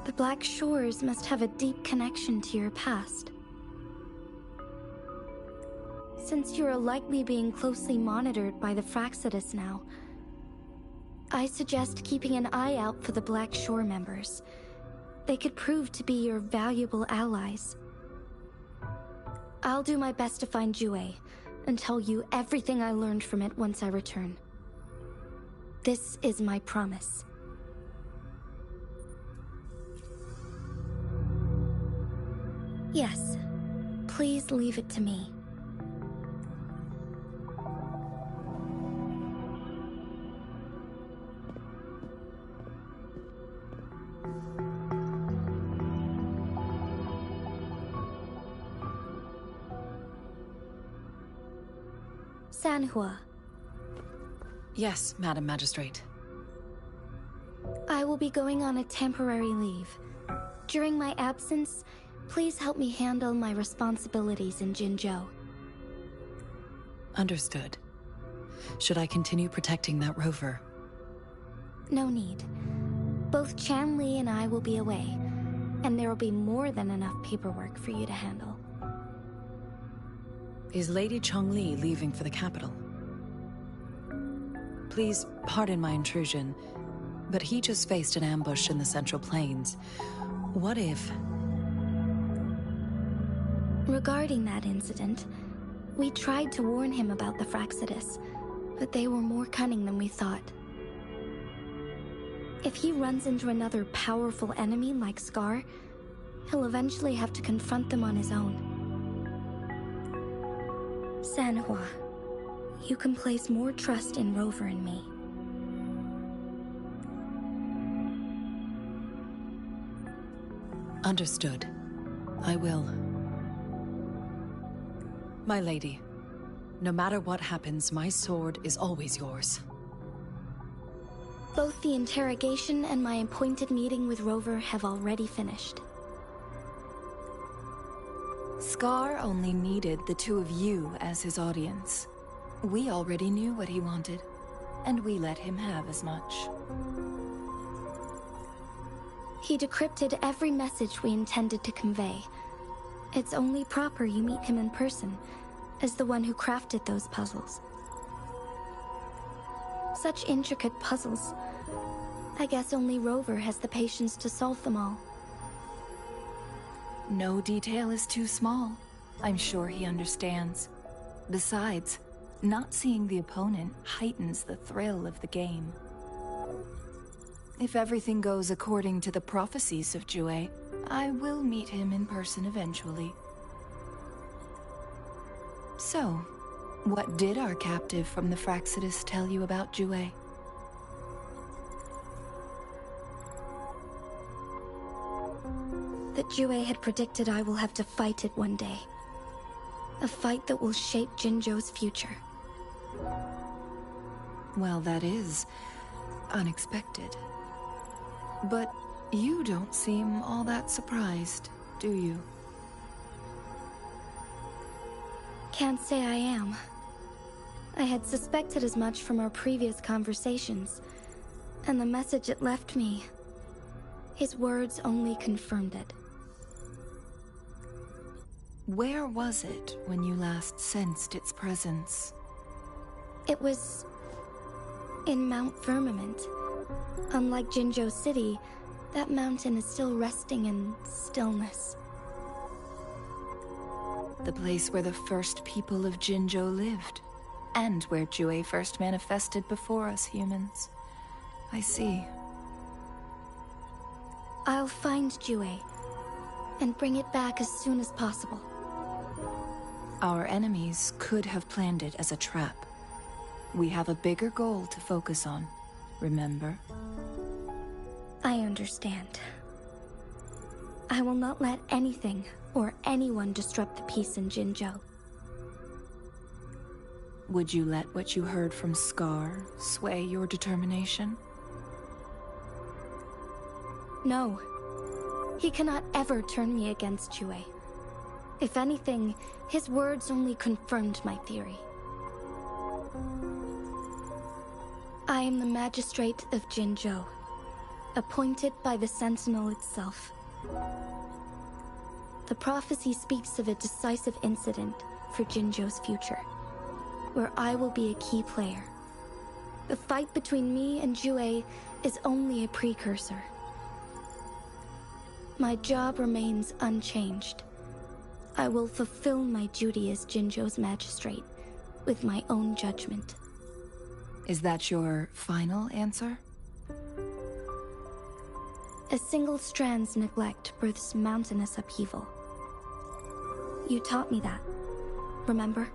The Black Shores must have a deep connection to your past. Since you are likely being closely monitored by the Fraxidus now, I suggest keeping an eye out for the Black Shore members. They could prove to be your valuable allies. I'll do my best to find Jue and tell you everything I learned from it once I return. This is my promise. Yes, please leave it to me. Sanhua. Yes, Madam Magistrate. I will be going on a temporary leave. During my absence, please help me handle my responsibilities in Jinzhou. Understood. Should I continue protecting that rover? No need. Both Chanli and I will be away, and there will be more than enough paperwork for you to handle. Is Lady Chongli leaving for the capital? Please pardon my intrusion, but he just faced an ambush in the Central Plains. What if... Regarding that incident, we tried to warn him about the Fraxidus, but they were more cunning than we thought. If he runs into another powerful enemy like Scar, he'll eventually have to confront them on his own. Sanhua, you can place more trust in Rover and me. Understood. I will. My lady, no matter what happens, my sword is always yours. Both the interrogation and my appointed meeting with Rover have already finished. Scar only needed the two of you as his audience. We already knew what he wanted, and we let him have as much. He decrypted every message we intended to convey. It's only proper you meet him in person, as the one who crafted those puzzles. Such intricate puzzles. I guess only Rover has the patience to solve them all. No detail is too small. I'm sure he understands. Besides, not seeing the opponent heightens the thrill of the game. If everything goes according to the prophecies of Jue, I will meet him in person eventually. So, what did our captive from the Fraxidus tell you about Jue? That Jue had predicted I will have to fight it one day. A fight that will shape Jinzhou's future. Well, that is unexpected. But you don't seem all that surprised, do you? Can't say I am. I had suspected as much from our previous conversations, and the message it left me, his words only confirmed it. Where was it when you last sensed its presence? It was in Mount Firmament. Unlike Jinzhou City, that mountain is still resting in stillness. The place where the first people of Jinzhou lived, and where Jue first manifested before us humans. I see. I'll find Jue, and bring it back as soon as possible. Our enemies could have planned it as a trap. We have a bigger goal to focus on, remember? I understand. I will not let anything or anyone disrupt the peace in Jinzhou. Would you let what you heard from Scar sway your determination? No. He cannot ever turn me against Jue. If anything, his words only confirmed my theory. I am the Magistrate of Jinzhou, appointed by the Sentinel itself. The prophecy speaks of a decisive incident for Jinzhou's future, where I will be a key player. The fight between me and Jue is only a precursor. My job remains unchanged. I will fulfill my duty as Jinzhou's magistrate with my own judgment. Is that your final answer? A single strand's neglect births mountainous upheaval. You taught me that, remember?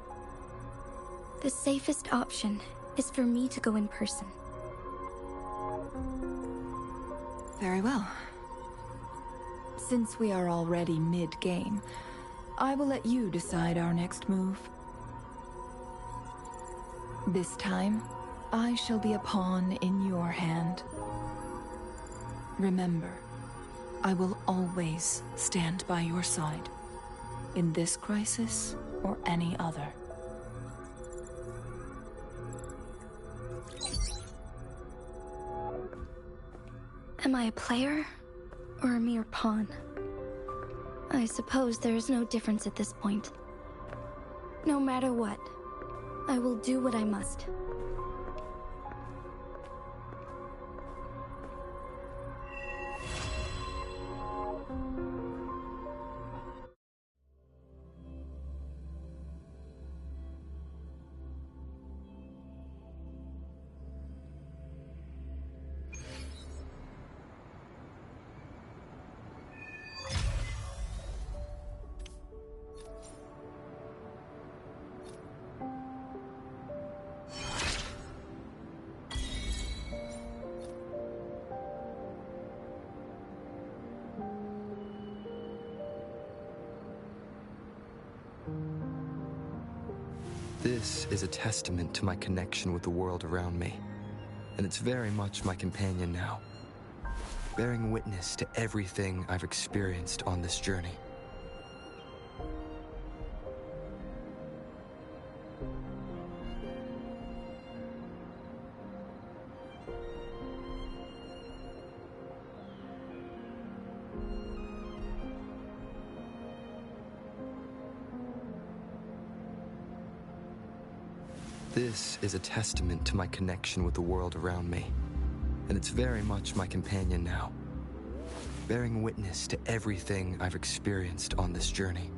The safest option is for me to go in person. Very well. Since we are already mid-game, I will let you decide our next move. This time, I shall be a pawn in your hand. Remember, I will always stand by your side, in this crisis or any other. Am I a player or a mere pawn? I suppose there is no difference at this point. No matter what, I will do what I must. This is a testament to my connection with the world around me, and it's very much my companion now, bearing witness to everything I've experienced on this journey. This is a testament to my connection with the world around me, and it's very much my companion now, bearing witness to everything I've experienced on this journey.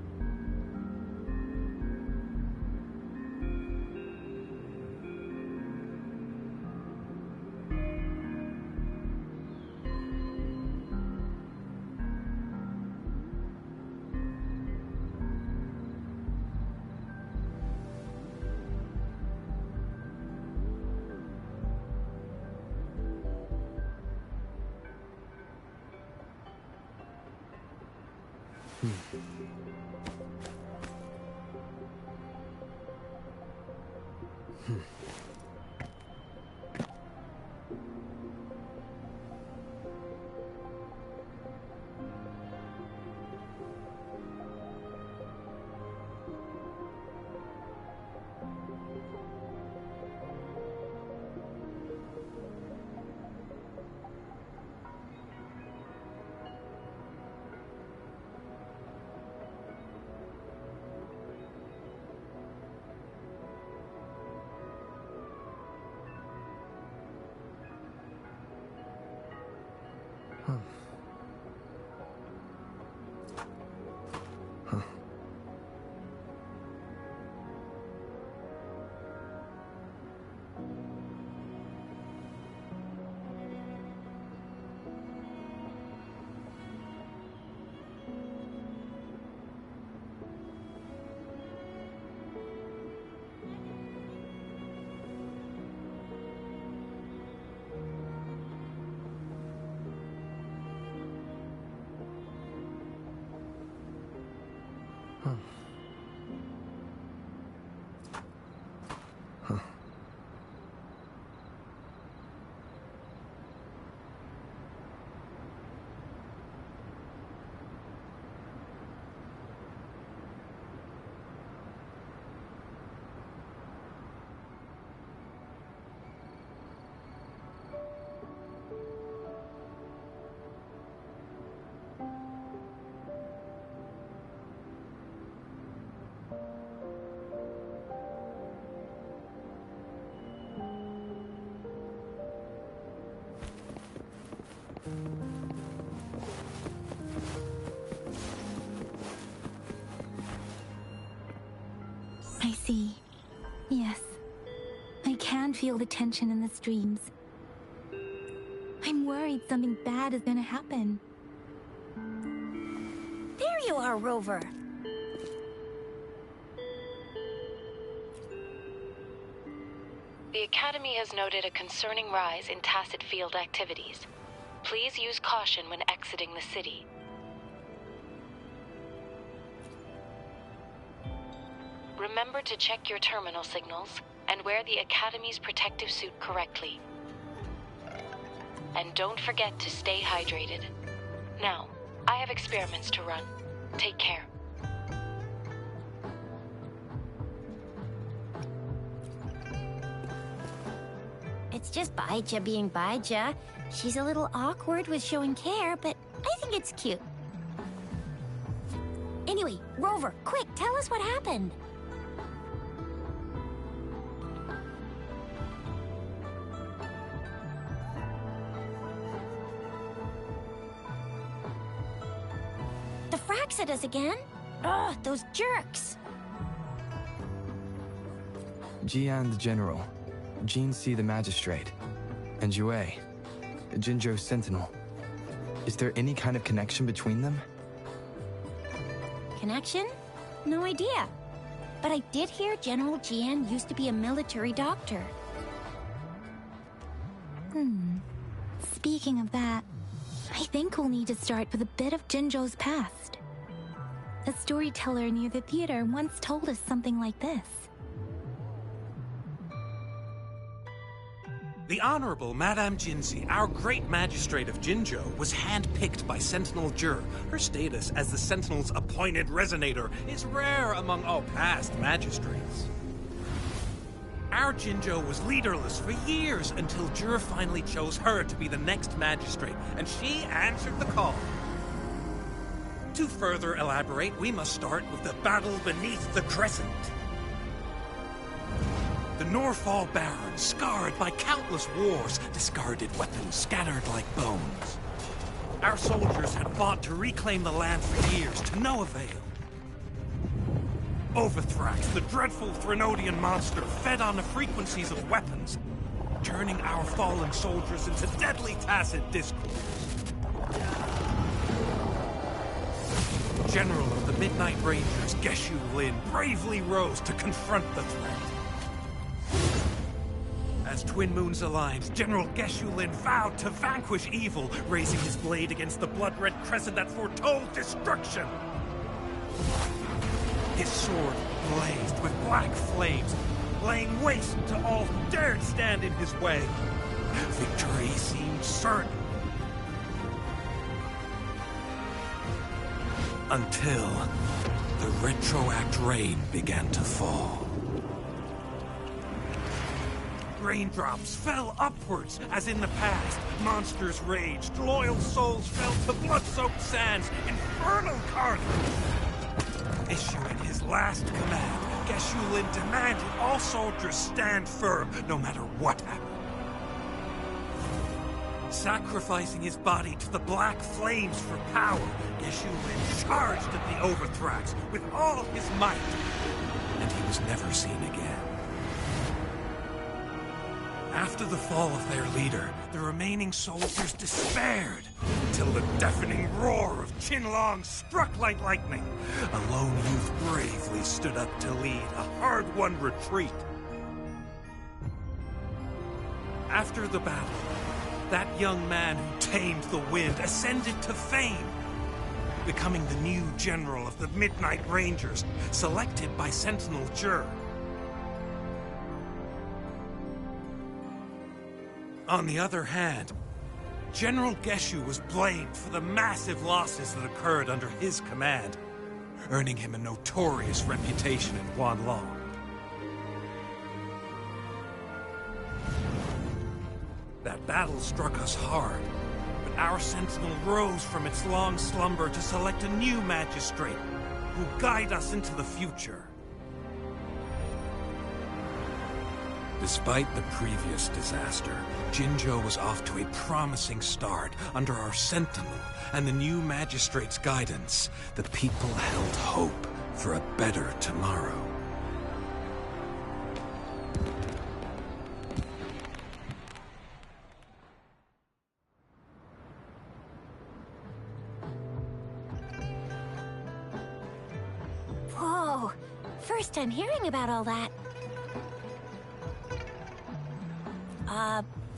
I see. Yes. I can feel the tension in the streams. I'm worried something bad is gonna happen. There you are, Rover. The Academy has noted a concerning rise in tacit field activities. Please use caution when exiting the city. Remember to check your terminal signals and wear the Academy's protective suit correctly. And don't forget to stay hydrated. Now, I have experiments to run. Take care. It's just Baija being Baija. She's a little awkward with showing care, but I think it's cute. Anyway, Rover, quick, tell us what happened. tracks at us again. Ugh, those jerks. Jian the General, Jin Si the Magistrate, and Jue, Jinzhou Sentinel. Is there any kind of connection between them? Connection? No idea. But I did hear General Jian used to be a military doctor. Speaking of that, I think we'll need to start with a bit of Jinzhou's past. A storyteller near the theater once told us something like this. The Honorable Madame Jinzi, our great magistrate of Jinzhou, was handpicked by Sentinel Jur. Her status as the Sentinel's appointed resonator is rare among all past magistrates. Our Jinzhou was leaderless for years until Jur finally chose her to be the next magistrate, and she answered the call. To further elaborate, we must start with the battle beneath the Crescent. The Norfall Baron, scarred by countless wars, discarded weapons scattered like bones. Our soldiers had fought to reclaim the land for years, to no avail. Overthrax, the dreadful Threnodian monster, fed on the frequencies of weapons, turning our fallen soldiers into deadly tacit discourse. General of the Midnight Rangers, Geshu Lin, bravely rose to confront the threat. As twin moons aligned, General Geshu Lin vowed to vanquish evil, raising his blade against the blood-red crescent that foretold destruction. His sword blazed with black flames, laying waste to all who dared stand in his way. Victory seemed certain. Until the retroact rain began to fall. Raindrops fell upwards, as in the past. Monsters raged, loyal souls fell to blood-soaked sands, infernal carnage. Issuing his last command, Geshu Lin demanded all soldiers stand firm, no matter what happened. Sacrificing his body to the black flames for power, Geshu Lin charged at the Overthrax with all his might, and he was never seen again. After the fall of their leader, the remaining soldiers despaired, until the deafening roar of Qinlong struck like lightning. A lone youth bravely stood up to lead a hard-won retreat. After the battle, that young man who tamed the wind ascended to fame, becoming the new general of the Midnight Rangers, selected by Sentinel Jur. On the other hand, General Geshu was blamed for the massive losses that occurred under his command, earning him a notorious reputation in Guanlong. That battle struck us hard, but our sentinel rose from its long slumber to select a new magistrate who will guide us into the future. Despite the previous disaster, Jinzhou was off to a promising start under our sentinel and the new magistrate's guidance. The people held hope for a better tomorrow. Whoa! First time hearing about all that.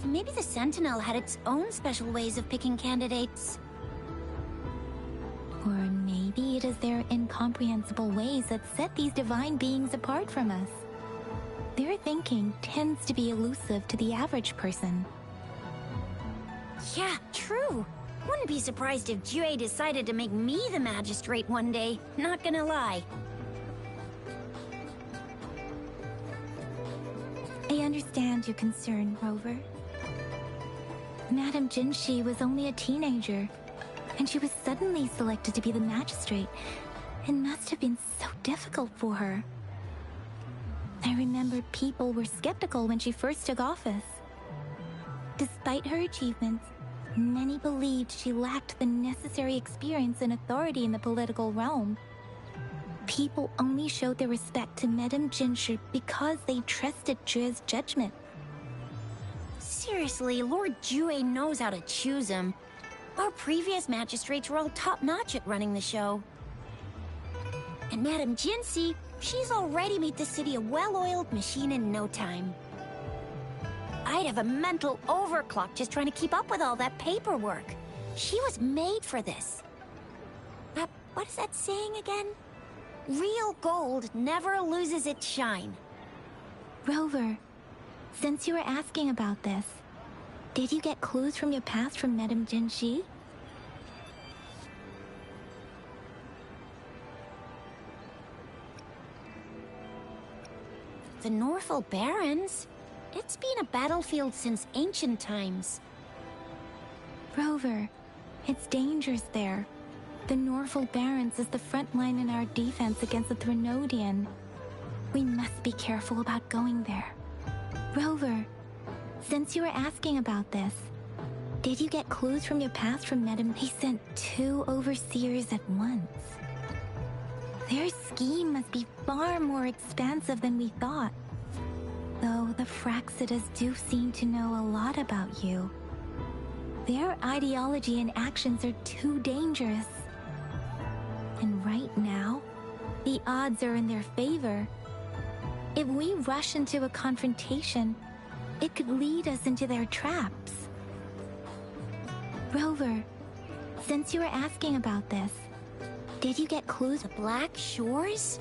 Maybe the Sentinel had its own special ways of picking candidates. Or maybe it is their incomprehensible ways that set these divine beings apart from us. Their thinking tends to be elusive to the average person. Yeah, true. Wouldn't be surprised if Jue decided to make me the magistrate one day, not gonna lie. I understand your concern, Rover. Madame Jinshi was only a teenager, and she was suddenly selected to be the magistrate. It must have been so difficult for her. I remember people were skeptical when she first took office. Despite her achievements, Many believed she lacked the necessary experience and authority in the political realm. People only showed their respect to Madame Jinshi because they trusted Jue's judgment. Seriously, Lord Jue knows how to choose him. Our previous magistrates were all top-notch at running the show. And Madame Jinshi, she's already made the city a well-oiled machine in no time. I'd have a mental overclock just trying to keep up with all that paperwork. She was made for this. What is that saying again? Real gold never loses its shine. Rover, since you were asking about this, did you get clues from your past from Madame Jinshi? The Norfolk Barrens? It's been a battlefield since ancient times. Rover, it's dangerous there. The Norfolk Barrens is the front line in our defense against the Threnodian. We must be careful about going there. Rover, since you were asking about this, did you get clues from your past from Madame? He sent 2 overseers at once. Their scheme must be far more expansive than we thought. Though the Fraxidas do seem to know a lot about you. Their ideology and actions are too dangerous. And right now, the odds are in their favor. If we rush into a confrontation, it could lead us into their traps. Rover, since you were asking about this, did you get clues? The Black Shores?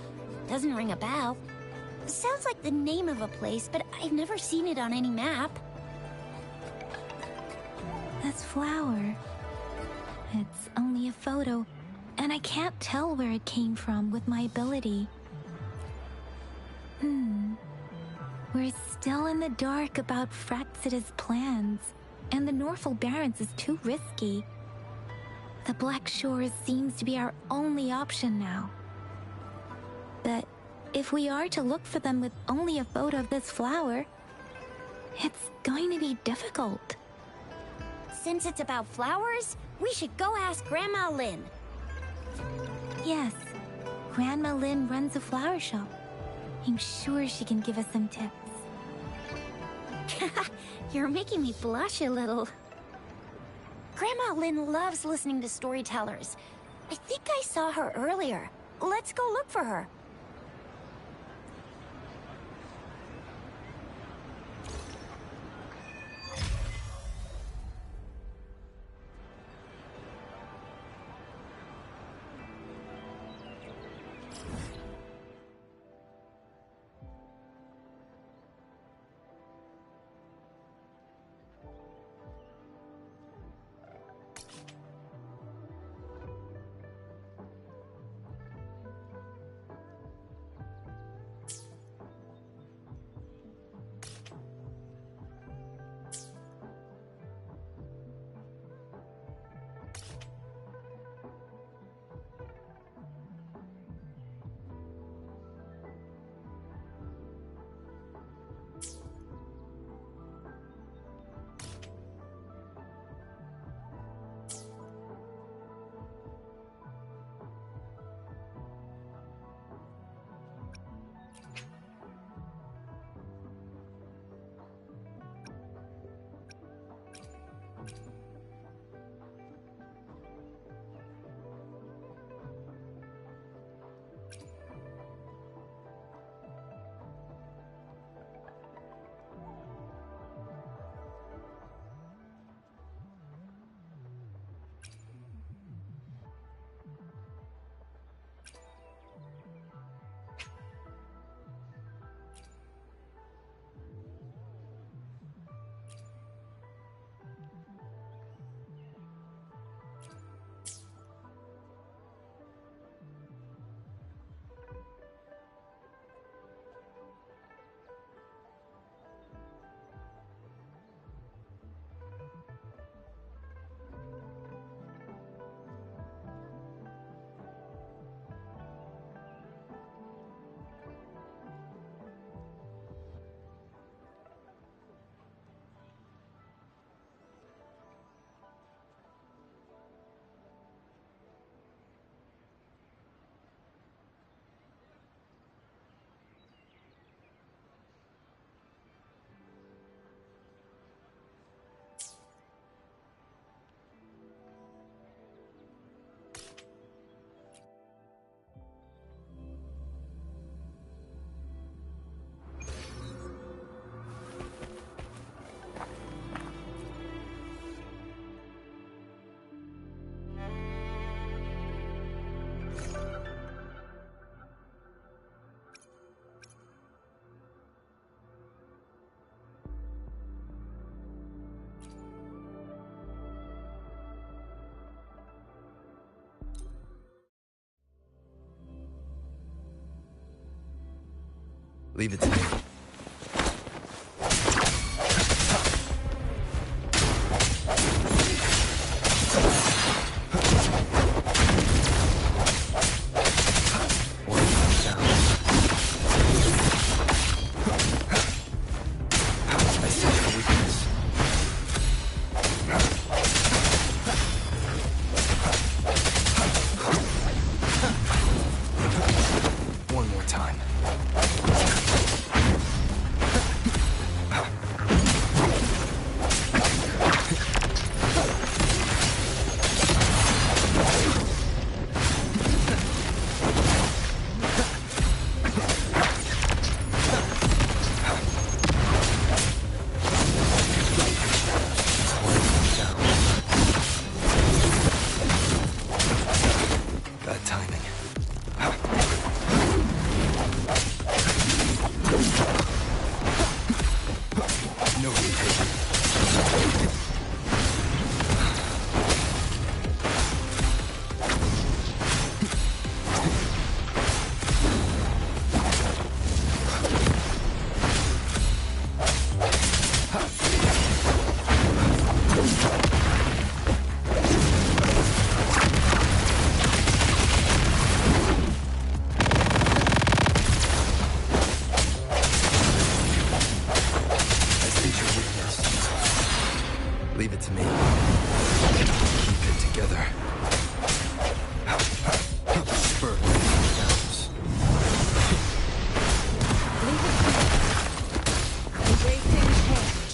Doesn't ring a bell. Sounds like the name of a place, but I've never seen it on any map. This flower. It's only a photo, and I can't tell where it came from with my ability. We're still in the dark about Fraxida's plans, and the Norfolk Barrens is too risky. The Black Shores seems to be our only option now. But if we are to look for them with only a photo of this flower, it's going to be difficult. Since it's about flowers, we should go ask Grandma Lynn. Yes, Grandma Lynn runs a flower shop. I'm sure she can give us some tips. You're making me blush a little. Grandma Lynn loves listening to storytellers. I think I saw her earlier. Let's go look for her. Leave it to me. One more time. Bad timing. No retake. Leave it to me. Keep it together. Spur downs. Embracing change.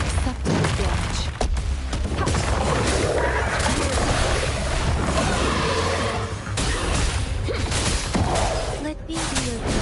Acceptable damage. Let me be your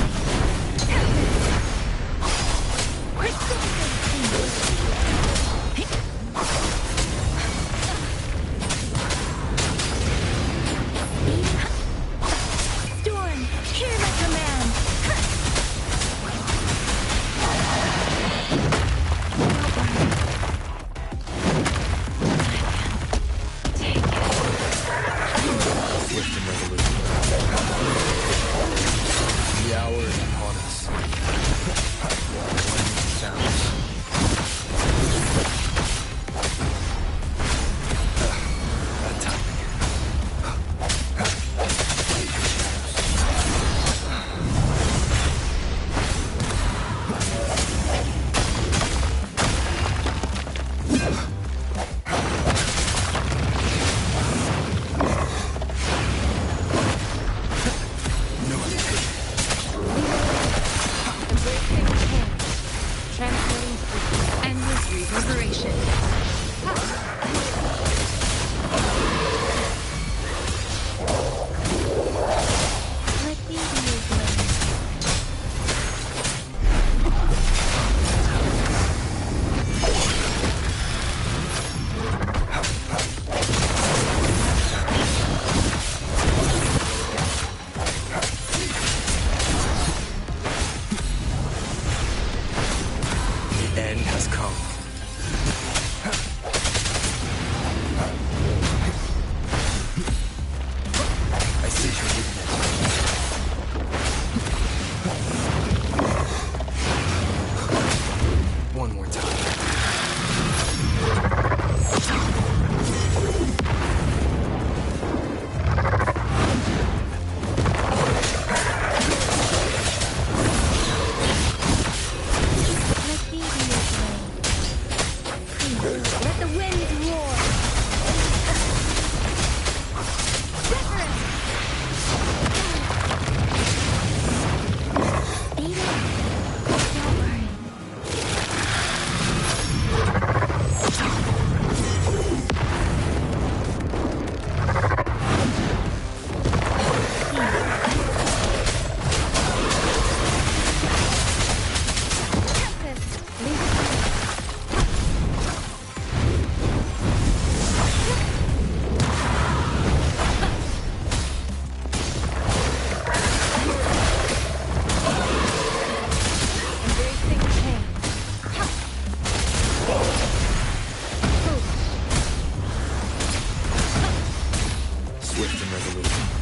swift and resolute.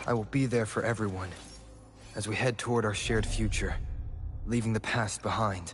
I will be there for everyone, as we head toward our shared future, leaving the past behind.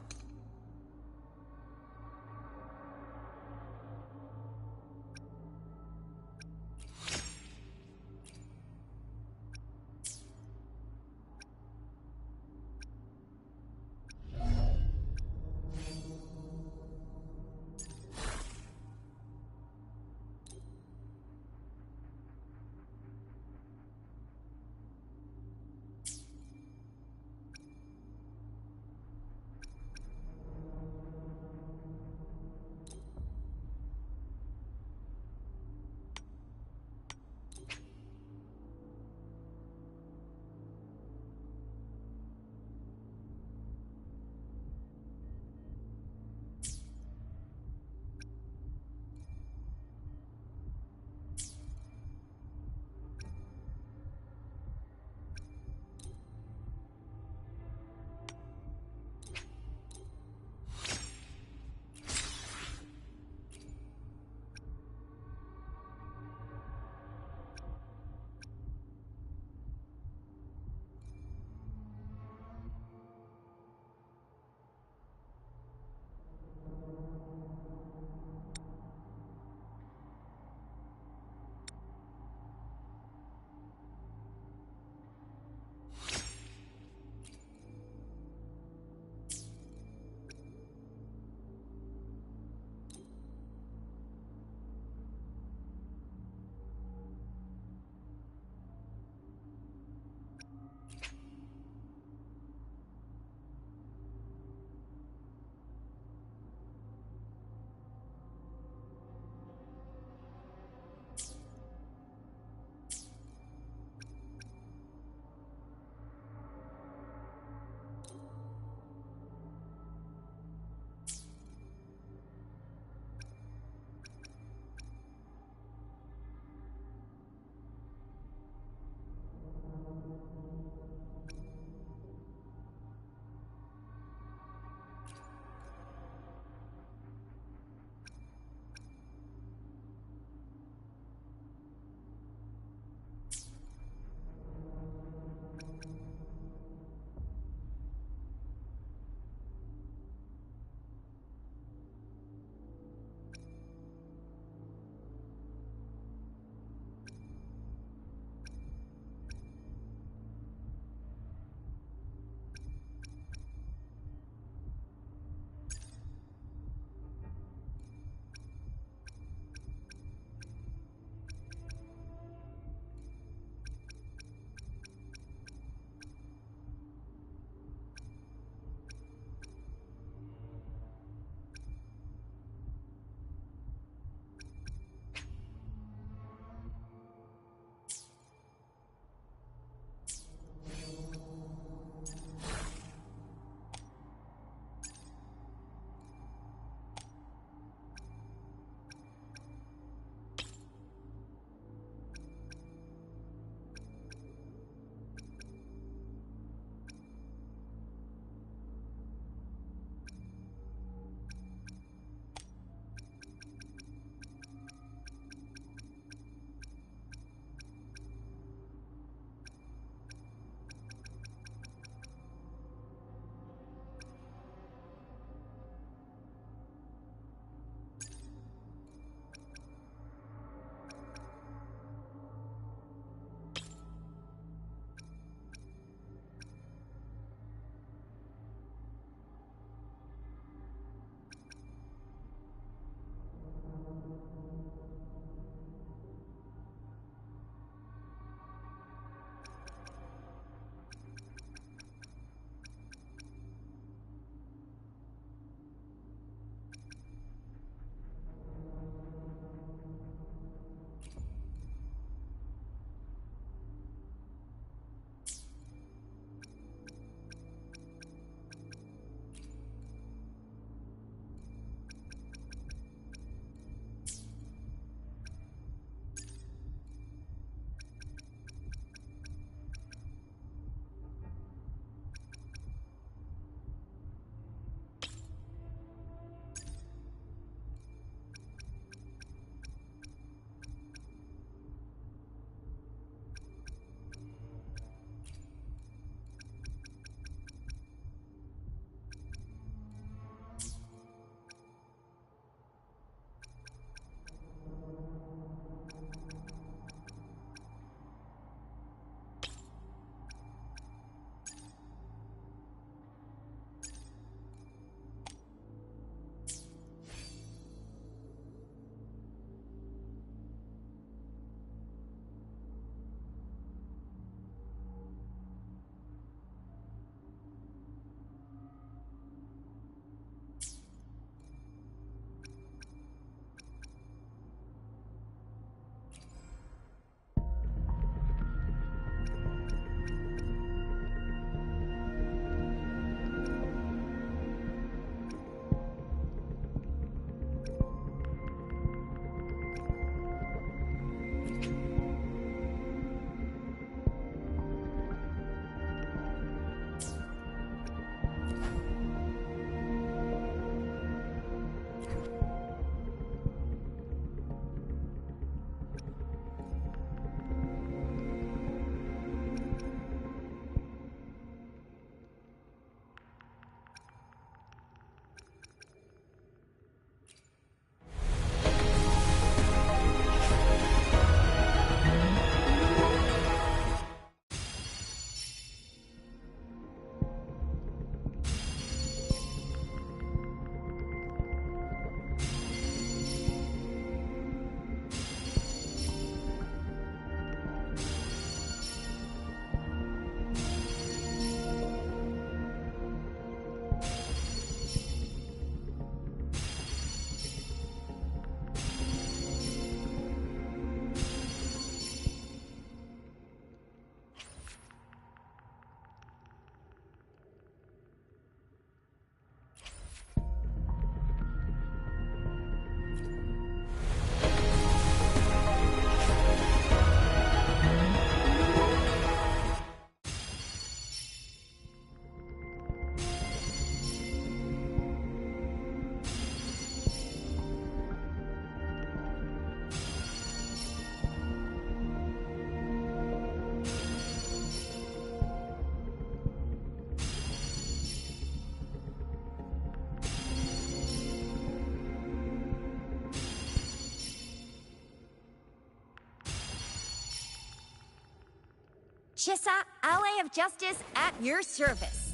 Chissa, ally of justice, at your service.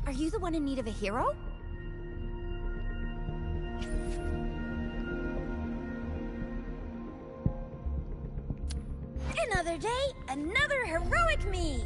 Are you the one in need of a hero? Another day, another heroic me!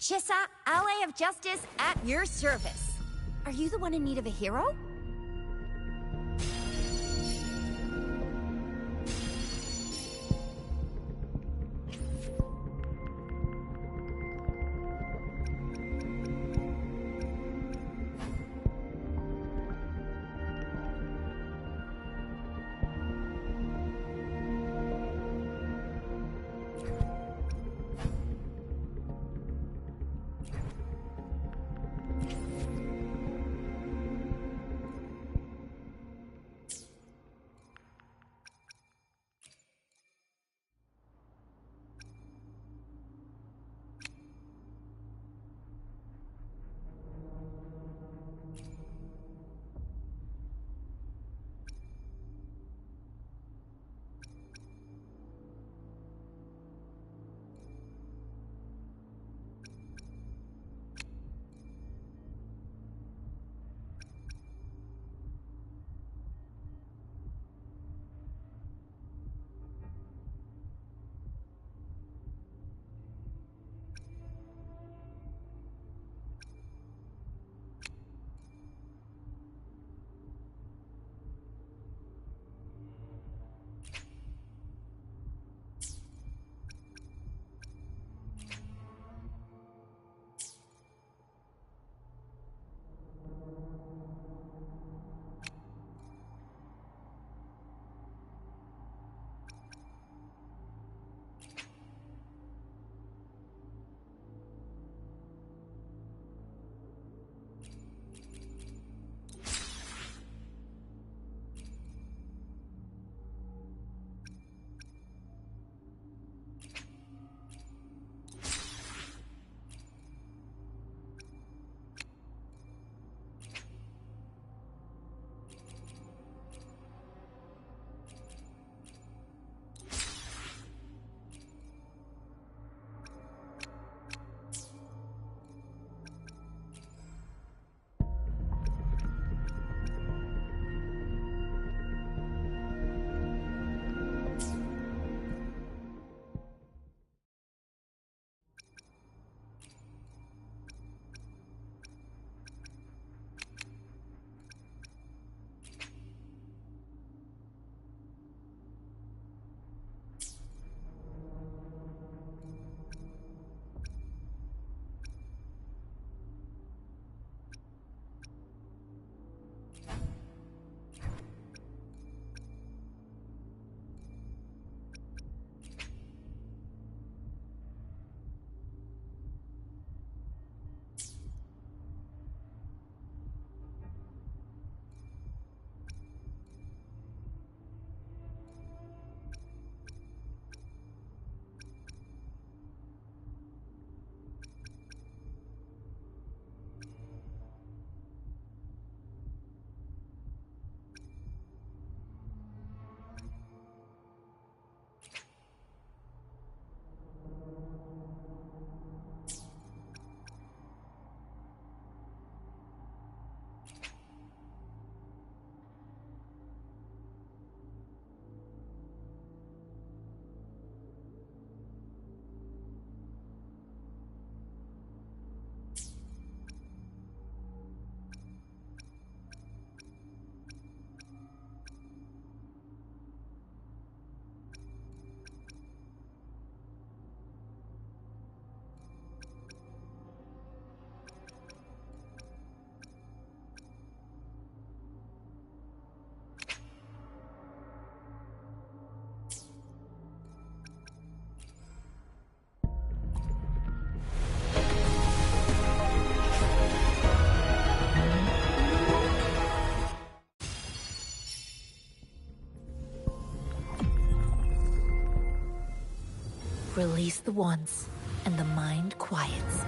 Chissa, ally of justice, at your service. Are you the one in need of a hero? Release the wants, and the mind quiets.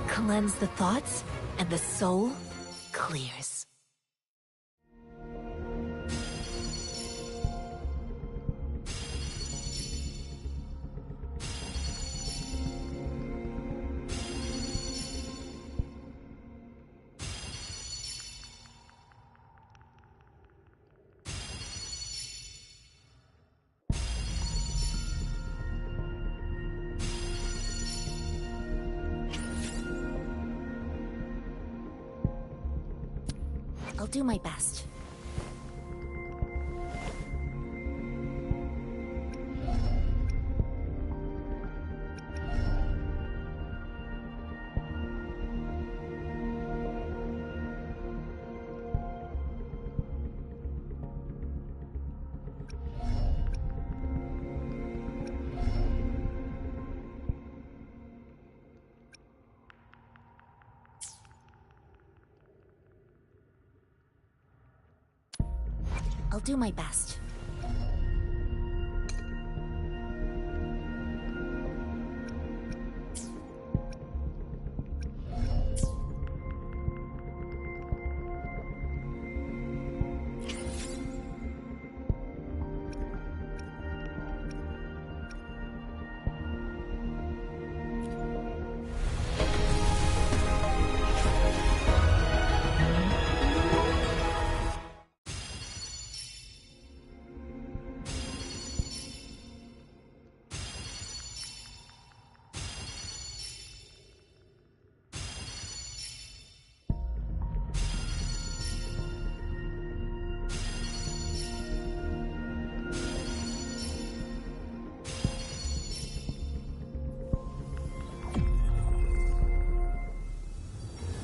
Cleanse the thoughts, and the soul clears. I'll do my best. I'll do my best.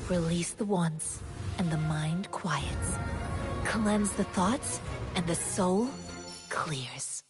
Release the wants, and the mind quiets. Cleanse the thoughts, and the soul clears.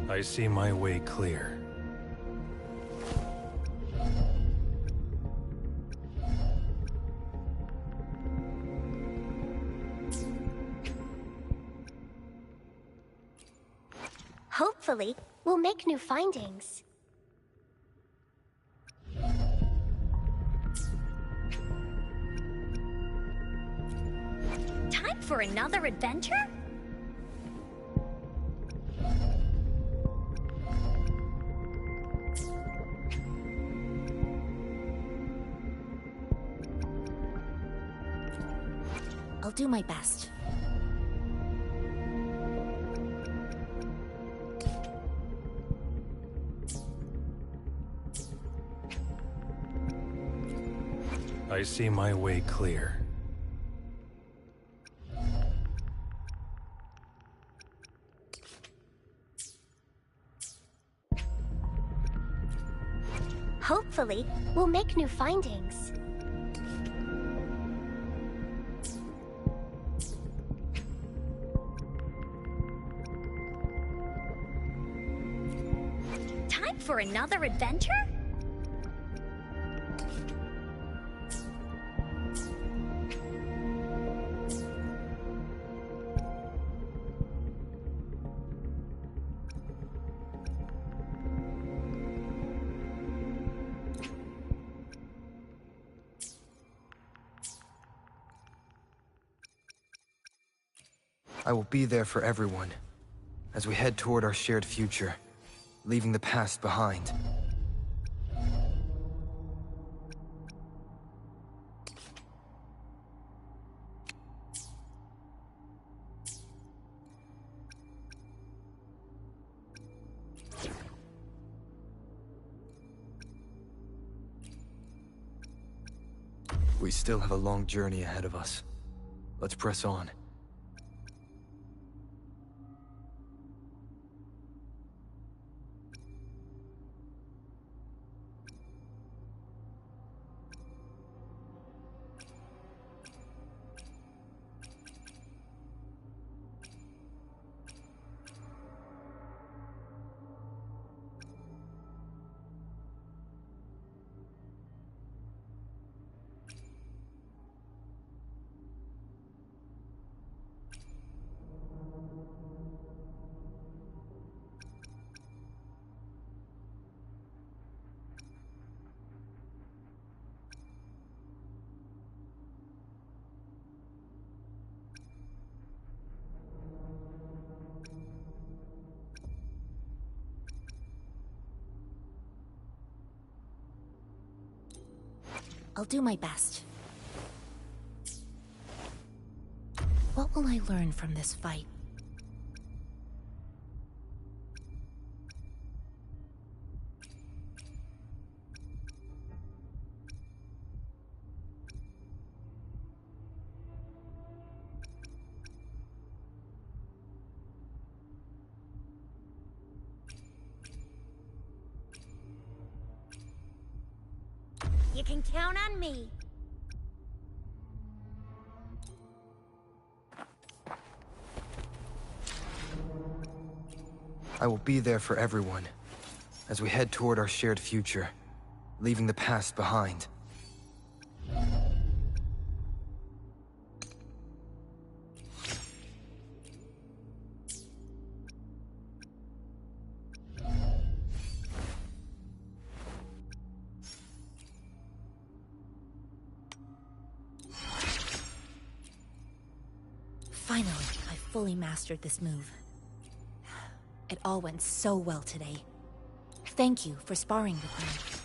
I see my way clear. Hopefully, we'll make new findings. Time for another adventure? I'll do my best. I see my way clear. Hopefully, we'll make new findings. Time for another adventure? I will be there for everyone as we head toward our shared future, leaving the past behind. We still have a long journey ahead of us. Let's press on. I'll do my best. What will I learn from this fight? You can count on me. I will be there for everyone, as we head toward our shared future, leaving the past behind. Finally, I fully mastered this move. It all went so well today. Thank you for sparring with me.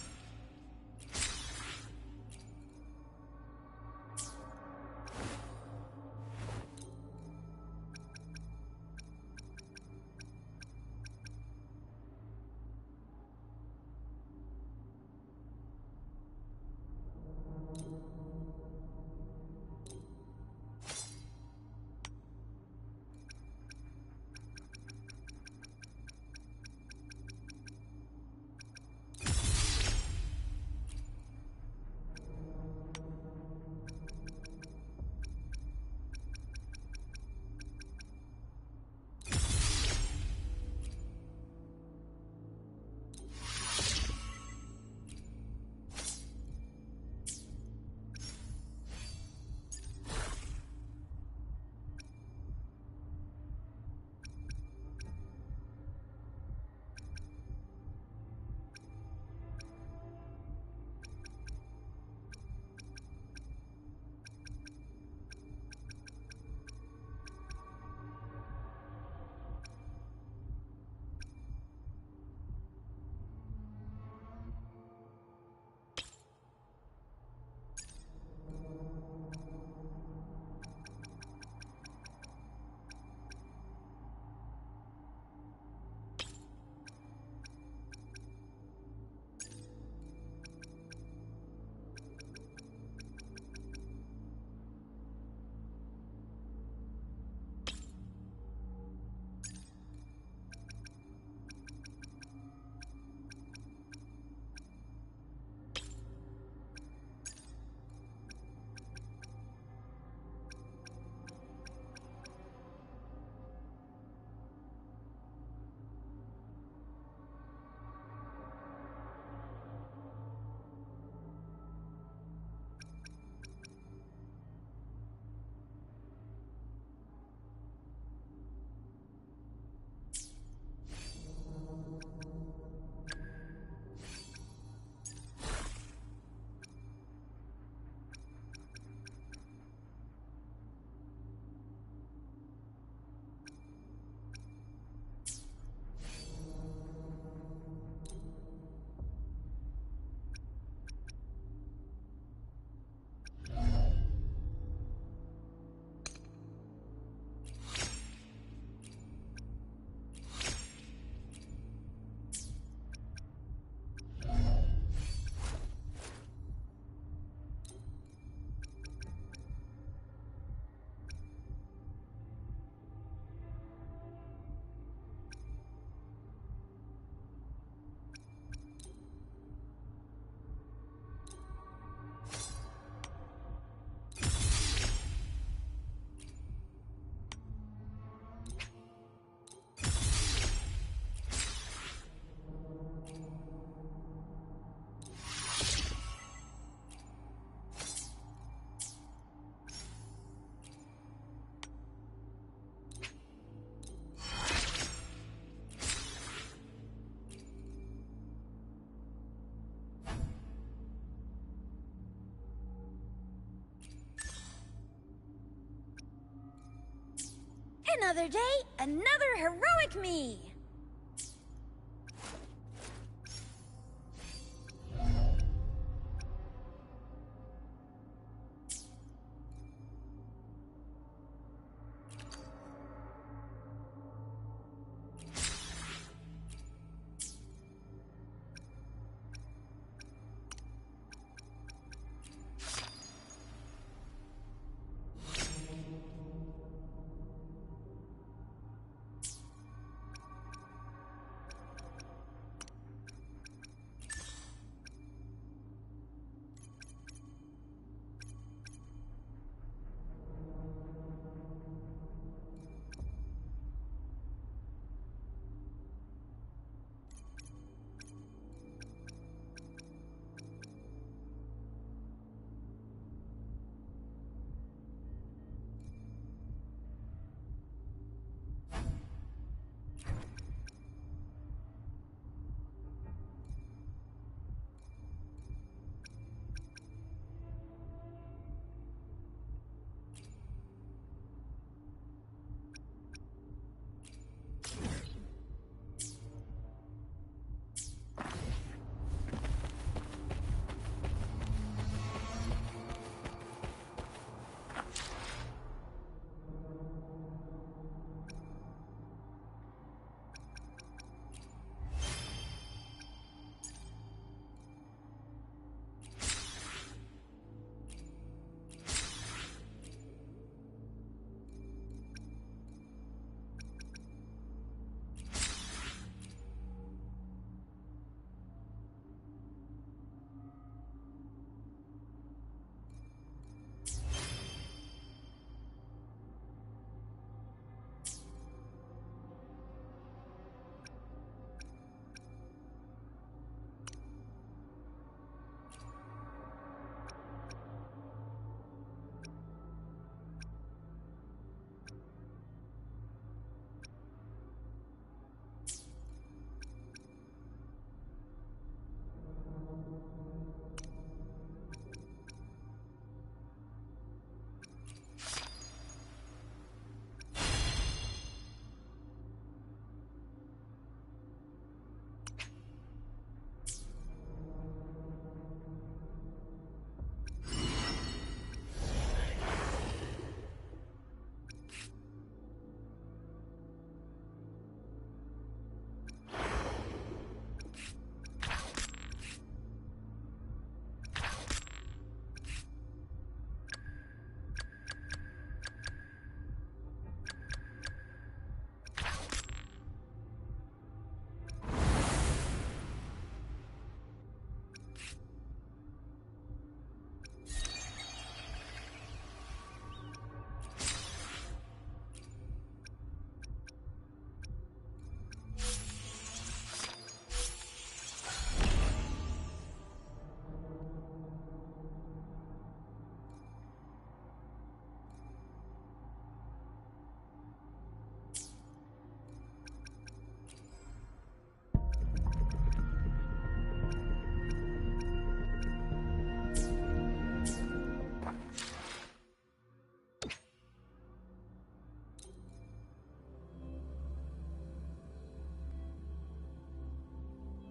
Another day, another heroic me!